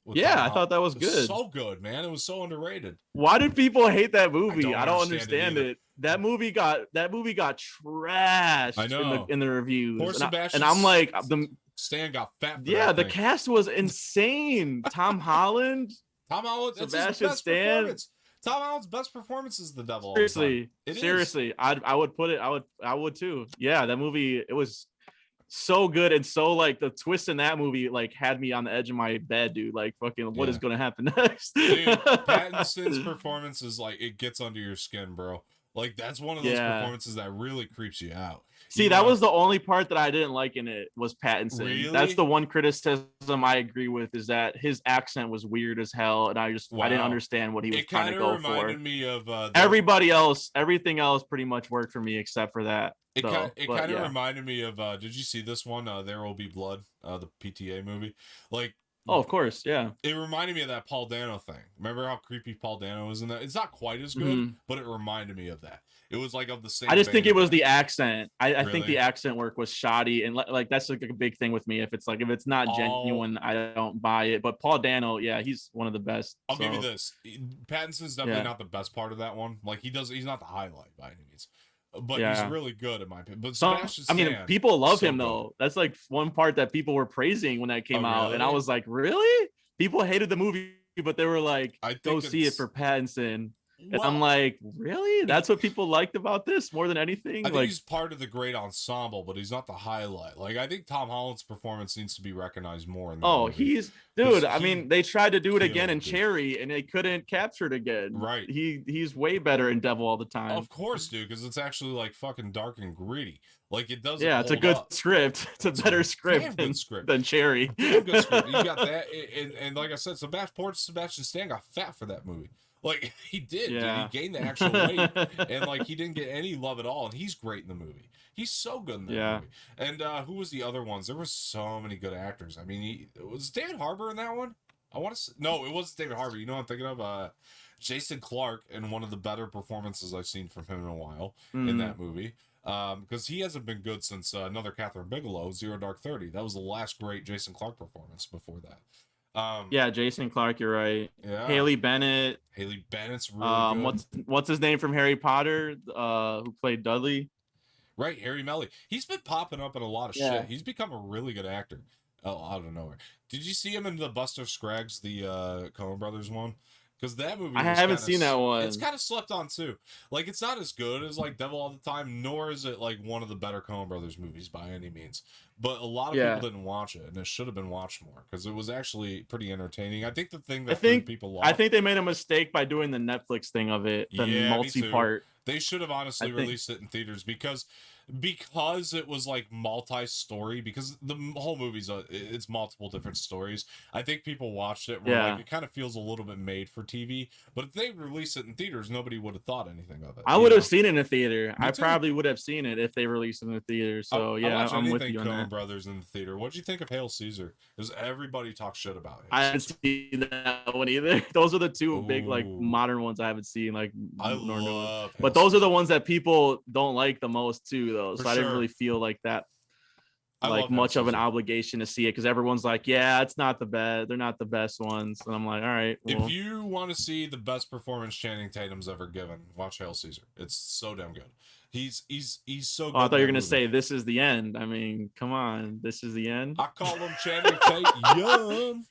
[SPEAKER 3] I thought that was good.
[SPEAKER 6] So good, man. It was so underrated.
[SPEAKER 3] Why did people hate that movie? I don't understand it. That movie got trashed.
[SPEAKER 6] I know.
[SPEAKER 3] in the reviews,
[SPEAKER 6] and
[SPEAKER 3] I'm like
[SPEAKER 6] Stan got fat.
[SPEAKER 3] Yeah, the cast was insane. Tom Holland,
[SPEAKER 6] Sebastian Stan. Tom Holland's best performance is The Devil.
[SPEAKER 3] Seriously, I would put it. I would too. Yeah, that movie. It was so good, and so like the twist in that movie like had me on the edge of my bed, dude. Like fucking, what is gonna happen next?
[SPEAKER 6] Dude, Pattinson's performance is like, it gets under your skin, bro. Like that's one of those performances that really creeps you out.
[SPEAKER 3] See, that was the only part that I didn't like in it, was Pattinson.
[SPEAKER 6] Really?
[SPEAKER 3] That's the one criticism I agree with, is that his accent was weird as hell, and I didn't understand what he was trying to go for. It kind of reminded
[SPEAKER 6] me of
[SPEAKER 3] everything else pretty much worked for me except for that.
[SPEAKER 6] It kind of reminded me of did you see this one, There Will Be Blood, the PTA movie? Like,
[SPEAKER 3] oh, of course, yeah.
[SPEAKER 6] It reminded me of that Paul Dano thing. Remember how creepy Paul Dano was in that? It's not quite as good, but it reminded me of that. It was like of the same.
[SPEAKER 3] I just think it was the accent. I think the accent work was shoddy, and like that's like a big thing with me. If it's not genuine, I don't buy it. But Paul Dano, yeah, he's one of the best.
[SPEAKER 6] I'll give you this: Pattinson's definitely not the best part of that one. Like he's not the highlight by any means. But he's really good in my opinion. But Sebastian Stan,
[SPEAKER 3] people love him though. That's like one part that people were praising when that came out, really? And I was like, really? People hated the movie, but they were like, go see it for Pattinson. And I'm like, really? That's what people liked about this more than anything?
[SPEAKER 6] I think he's part of the great ensemble, but he's not the highlight. Like, I think Tom Holland's performance needs to be recognized more. In movie.
[SPEAKER 3] I mean, they tried to do it again in Cherry, and they couldn't capture it again.
[SPEAKER 6] Right.
[SPEAKER 3] He's way better in Devil All the Time.
[SPEAKER 6] Of course, dude, because it's actually like fucking dark and gritty. Like it doesn't.
[SPEAKER 3] Yeah, it's a good script. It's a better script than Cherry.
[SPEAKER 6] Good script. You got that, and like I said, Sebastian Stan got fat for that movie. Like he did, dude. He gained the actual weight, and like he didn't get any love at all. And he's great in the movie. He's so good in that movie. And who was the other ones? There were so many good actors. I mean, was David Harbour in that one? No, it wasn't David Harbour. You know what I'm thinking of? Jason Clarke, in one of the better performances I've seen from him in a while in that movie. Because he hasn't been good since another Catherine Bigelow, Zero Dark 30. That was the last great Jason Clarke performance before that.
[SPEAKER 3] Jason Clarke, you're right.
[SPEAKER 6] Yeah.
[SPEAKER 3] Haley Bennett's really
[SPEAKER 6] good.
[SPEAKER 3] What's his name from Harry Potter, who played Dudley?
[SPEAKER 6] Right, Harry Melling. He's been popping up in a lot of shit. He's become a really good actor. Out of nowhere. Did you see him in the Buster Scruggs, the Coen Brothers one? Because that movie,
[SPEAKER 3] I haven't seen that one.
[SPEAKER 6] It's kind of slept on too. Like it's not as good as like Devil All the Time, nor is it like one of the better Coen Brothers movies by any means. But a lot of people didn't watch it, and it should have been watched more because it was actually pretty entertaining. I think the thing that threw people off.
[SPEAKER 3] I think they made a mistake by doing the Netflix thing of it, the multi-part.
[SPEAKER 6] They should have honestly released it in theaters because it was like multi-story, because the whole movie's it's multiple different stories. I think people watched it like it kind of feels a little bit made for TV, but if they released it in theaters, nobody would have thought anything of it.
[SPEAKER 3] I would have seen it in a theater. I probably would have seen it if they released it in the theater. So I'm with you on that.
[SPEAKER 6] Brothers in the theater. What'd you think of Hail Caesar? Because everybody talks shit about it.
[SPEAKER 3] I haven't seen that one either. Those are the two big like modern ones I haven't seen. Like
[SPEAKER 6] I love,
[SPEAKER 3] but those are the ones that people don't like the most too, though. So I didn't really feel like that, like much of an obligation to see it, because everyone's like, yeah, it's not the best. They're not the best ones, and I'm like, all right. Well.
[SPEAKER 6] If you want to see the best performance Channing Tatum's ever given, watch Hail Caesar. It's so damn good. He's so good.
[SPEAKER 3] Oh, I thought you were gonna say This Is the End. I mean, come on, This Is the End.
[SPEAKER 6] I call him Channing Tatum.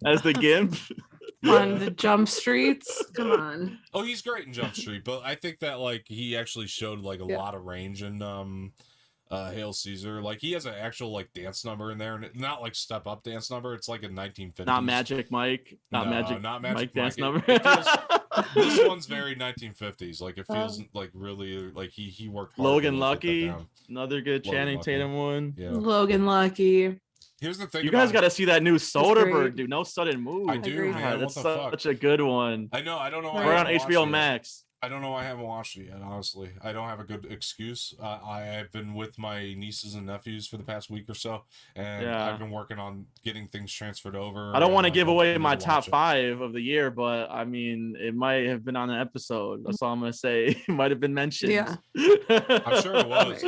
[SPEAKER 3] As the Gimp.
[SPEAKER 2] On the Jump Streets, come on.
[SPEAKER 6] Oh, he's great in Jump Street, but I think that like he actually showed like a lot of range in Hail Caesar. Like he has an actual like dance number in there, and not like step up dance number. It's like a 1950s.
[SPEAKER 3] Not Magic Mike. Not Magic Mike dance number.
[SPEAKER 6] This one's very 1950s. Like it feels like really like he worked hard.
[SPEAKER 3] Logan Lucky, another good Channing Tatum one.
[SPEAKER 6] Yeah.
[SPEAKER 2] Logan Lucky.
[SPEAKER 6] Here's the thing.
[SPEAKER 3] You guys got to see that new Soderbergh, dude. No Sudden Move.
[SPEAKER 6] I do, man.
[SPEAKER 3] That's such a good one.
[SPEAKER 6] I know. I don't know.
[SPEAKER 3] We're on HBO Max.
[SPEAKER 6] I don't know why I haven't watched it yet, honestly. I don't have a good excuse. I have been with my nieces and nephews for the past week or so, and I've been working on getting things transferred over.
[SPEAKER 3] I don't want to give away my top 5 of the year, but I mean, it might have been on an episode. That's all I'm going to say. It might have been mentioned.
[SPEAKER 2] Yeah.
[SPEAKER 6] I'm sure it was.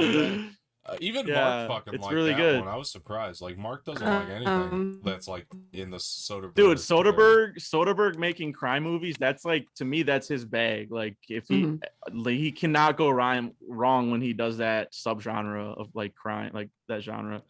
[SPEAKER 6] Even Mark fucking liked
[SPEAKER 3] really
[SPEAKER 6] that
[SPEAKER 3] good.
[SPEAKER 6] one. I was surprised. Like Mark doesn't like anything that's like in the Soderbergh.
[SPEAKER 3] Dude, Soderbergh making crime movies. That's like, to me, that's his bag. Like if he cannot go wrong when he does that subgenre of like crime, like that genre.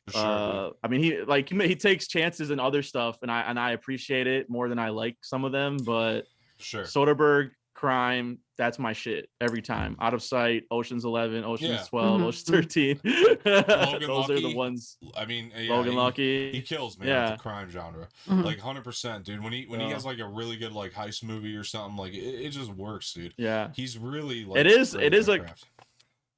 [SPEAKER 6] Sure,
[SPEAKER 3] I mean, he takes chances in other stuff, and I appreciate it more than I like some of them. But
[SPEAKER 6] sure,
[SPEAKER 3] Soderbergh crime, that's my shit every time. Out of Sight, Ocean's 11, Ocean's 12, Ocean's 13.
[SPEAKER 6] Logan
[SPEAKER 3] Those
[SPEAKER 6] Lucky,
[SPEAKER 3] are the ones.
[SPEAKER 6] I mean,
[SPEAKER 3] Logan Lucky,
[SPEAKER 6] he kills, man, with the crime genre, like 100%, dude. When he has like a really good like heist movie or something, like it just works, dude.
[SPEAKER 3] Yeah,
[SPEAKER 6] he's really like
[SPEAKER 3] it is like craft.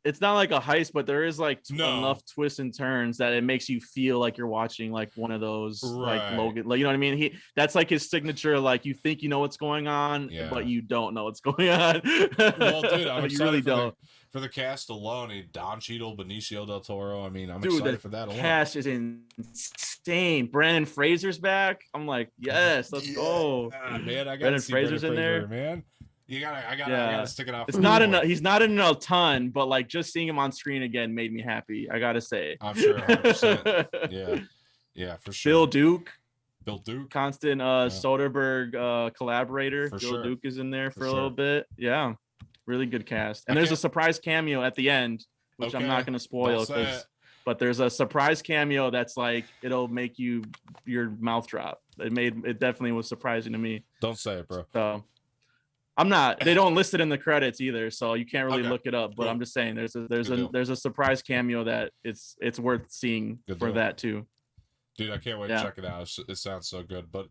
[SPEAKER 3] It's not like a heist, but there is like enough twists and turns that it makes you feel like you're watching like one of those like Logan, like, you know what I mean? That's like his signature, like you think you know what's going on, but you don't know what's going on.
[SPEAKER 6] Well, dude, I'm excited
[SPEAKER 3] really don't.
[SPEAKER 6] For the cast alone. Don Cheadle, Benicio del Toro. I mean, I'm excited for that alone.
[SPEAKER 3] Cast is insane. Brandon Fraser's back. I'm like, yes, let's go.
[SPEAKER 6] Man, I got Fraser's in there, man. I gotta stick it out.
[SPEAKER 3] It's not enough. He's not in a ton, but like just seeing him on screen again made me happy. I gotta say.
[SPEAKER 6] I'm sure, 100%. Yeah, for sure.
[SPEAKER 3] Bill
[SPEAKER 6] Duke,
[SPEAKER 3] constant Soderbergh collaborator. Bill Duke is in there for a little bit. Yeah, really good cast. And there's a surprise cameo at the end, which I'm not gonna spoil, but there's a surprise cameo that's like it'll make your mouth drop. It definitely was surprising to me.
[SPEAKER 6] Don't say it, bro.
[SPEAKER 3] So. I'm not. They don't list it in the credits either, so you can't really look it up. But I'm just saying, there's a surprise cameo that it's worth seeing for that too.
[SPEAKER 6] Dude, I can't wait to check it out. It sounds so good. But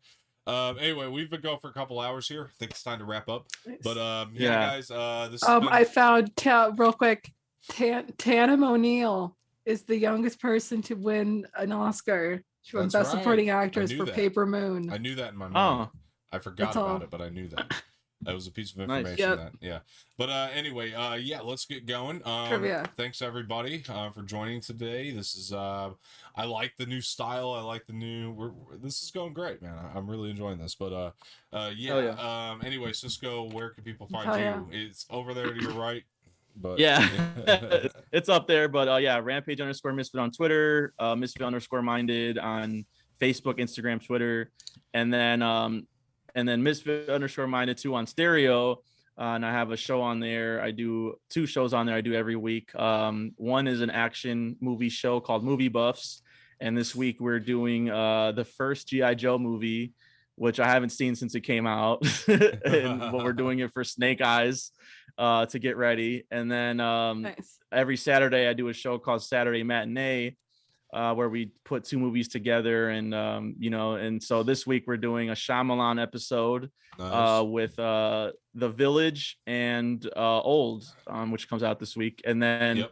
[SPEAKER 6] anyway, we've been going for a couple hours here. I think it's time to wrap up. Nice. But guys, this.
[SPEAKER 2] I found real quick. Tatum O'Neal is the youngest person to win an Oscar. She won Best Supporting Actress for Paper Moon.
[SPEAKER 6] I knew that in my mind. I forgot about it, but I knew that. That was a piece of information. Nice. But anyway, let's get going.
[SPEAKER 2] Trivia.
[SPEAKER 6] Thanks everybody for joining today. This is I like the new style. I like the new. This is going great, man. I'm really enjoying this. But anyway, Cisco, where can people find you? It's over there to your right. But
[SPEAKER 3] it's up there. But Rampage_Misfit on Twitter, Misfit_Minded on Facebook, Instagram, Twitter, and then Misfit_Minded 2 on stereo. And I have a show on there. I do 2 shows on there I do every week. One is an action movie show called Movie Buffs. And this week we're doing the first G.I. Joe movie, which I haven't seen since it came out. But we're doing it for Snake Eyes to get ready. And then every Saturday I do a show called Saturday Matinee, where we put 2 movies together, and and so this week we're doing a Shyamalan episode with The Village and Old, which comes out this week. And then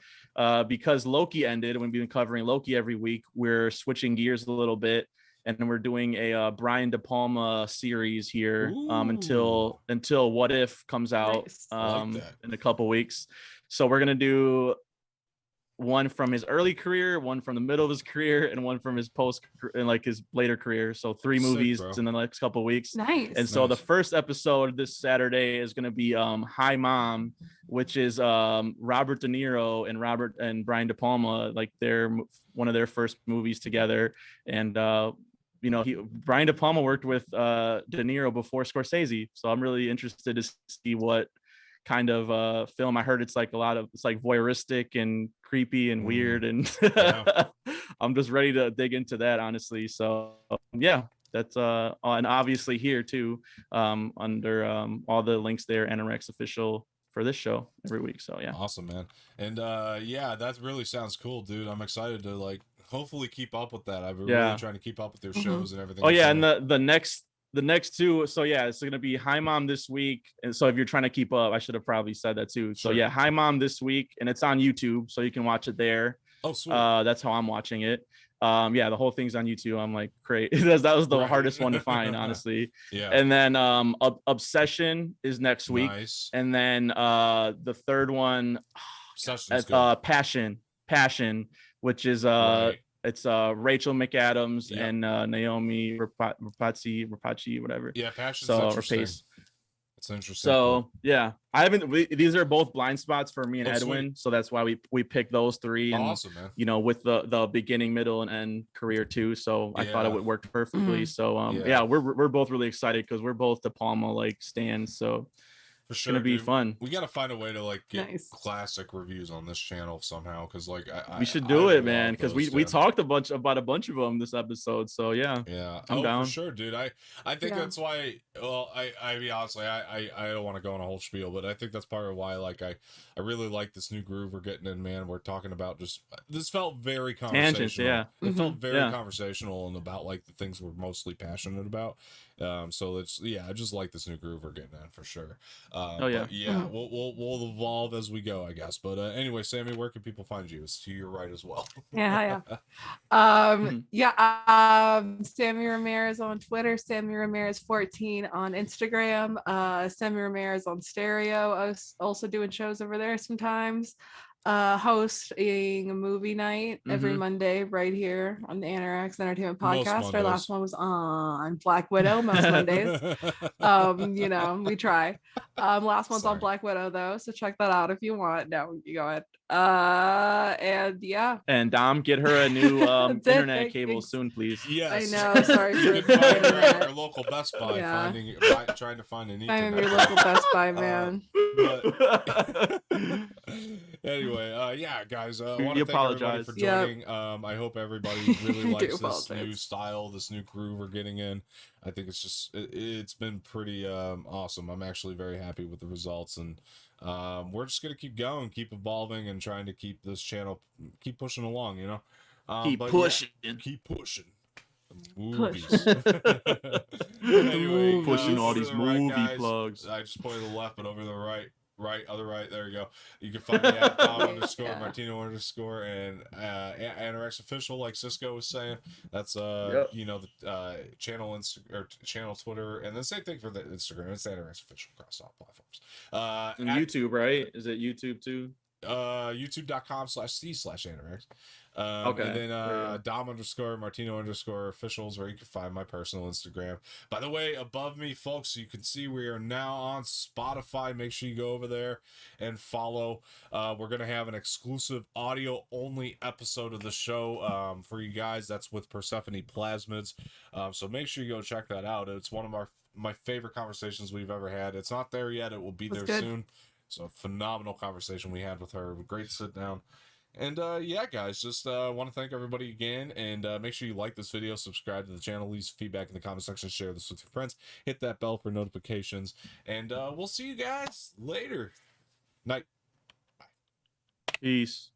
[SPEAKER 3] because Loki ended, and we've been covering Loki every week, we're switching gears a little bit, and we're doing a Brian De Palma series here until What If comes out in a couple weeks. So we're gonna do one from his early career, one from the middle of his career, and one from his his later career. So 3 movies in the next couple of weeks.
[SPEAKER 2] Nice.
[SPEAKER 3] And so the first episode this Saturday is going to be Hi Mom, which is Robert De Niro and Brian De Palma, like one of their first movies together. And Brian De Palma worked with De Niro before Scorsese, so I'm really interested to see what kind of film. I heard it's like voyeuristic and creepy and weird, and I'm just ready to dig into that, honestly. So that's and obviously here too, under all the links there, Anorak's official for this show every week. So
[SPEAKER 6] awesome, man. And that really sounds cool, dude. I'm excited to hopefully keep up with that. I've been really trying to keep up with their shows and everything.
[SPEAKER 3] And the next 2, so it's going to be Hi Mom this week. And so if you're trying to keep up, I should have probably said that too. So Hi Mom this week, and it's on YouTube, so you can watch it there.
[SPEAKER 6] Oh, sweet.
[SPEAKER 3] That's how I'm watching it. The whole thing's on YouTube. I'm like, great. that was the hardest one to find, honestly. And then Obsession is next week.
[SPEAKER 6] Nice.
[SPEAKER 3] And then the third one, Passion, which is it's Rachel McAdams and Naomi Rapace, whatever.
[SPEAKER 6] Yeah, Passion's interesting.
[SPEAKER 3] Pace.
[SPEAKER 6] It's interesting.
[SPEAKER 3] So I haven't. These are both blind spots for me and Edwin, sweet. So that's why we picked those 3. And,
[SPEAKER 6] awesome, man.
[SPEAKER 3] With the beginning, middle, and end career too. So I thought it would work perfectly. So we're both really excited because we're both De Palma stans. So
[SPEAKER 6] For sure,
[SPEAKER 3] gonna be fun.
[SPEAKER 6] We gotta find a way to like get classic reviews on this channel somehow, because like
[SPEAKER 3] we should do it, man. Because we talked about a bunch of them this episode. So yeah, I'm down.
[SPEAKER 6] For sure, dude. I think that's why. Well, I mean, honestly, I don't want to go on a whole spiel, but I think that's part of why like I really like this new groove we're getting in, man. We're talking about this felt very conversational.
[SPEAKER 3] Tangents, yeah.
[SPEAKER 6] It felt very conversational and about like the things we're mostly passionate about. So I just like this new groove we're getting in for sure. We'll evolve as we go, I guess. But anyway, Samee, where can people find you? It's to your right as well.
[SPEAKER 2] Samee Ramirez on Twitter, Samee Ramirez 14 on Instagram, Samee Ramirez on Stereo. I was also doing shows over there sometimes. Hosting a movie night every Monday right here on the Anorak Entertainment Podcast. Our last one was on Black Widow most Mondays. We try. Last one's on Black Widow though, so check that out if you want. No, you go ahead.
[SPEAKER 3] And Dom, get her a new internet cable soon, please.
[SPEAKER 6] Yes,
[SPEAKER 2] I know. Sorry for
[SPEAKER 6] you can find her at your local Best Buy. Trying to find an
[SPEAKER 2] Ethernet. I'm your local Best Buy, man.
[SPEAKER 6] Anyway, guys, I want to thank everybody for joining. I hope everybody really likes this new style, this new groove we're getting in. I think it's been pretty awesome. I'm actually very happy with the results, and we're just gonna keep going, keep evolving, and trying to keep this channel keep pushing along.
[SPEAKER 3] Keep pushing.
[SPEAKER 6] Movies. Anyway,
[SPEAKER 3] pushing all these movie plugs.
[SPEAKER 6] I just pointed to the left, but over the right, other right. There you go. You can find me at Dom_, Martino_ and Anorak's official, like Cisco was saying. That's the channel channel Twitter, and the same thing for the Instagram. It's Anorak's official across all platforms.
[SPEAKER 3] And YouTube, right? Is it YouTube too?
[SPEAKER 6] youtube.com/c/Anorak. And then Dom_ Martino_ officials, where you can find my personal Instagram. By the way, above me, folks, you can see we are now on Spotify. Make sure you go over there and follow. We're gonna have an exclusive audio only episode of the show for you guys. That's with Persephone Plasmids. So make sure you go check that out. It's one of my favorite conversations we've ever had. It's not there yet. It will be there soon. So phenomenal conversation we had with her. Great sit down. And guys, just want to thank everybody again, and make sure you like this video, subscribe to the channel, leave feedback in the comment section, share this with your friends, hit that bell for notifications, and we'll see you guys later. Night.
[SPEAKER 3] Peace.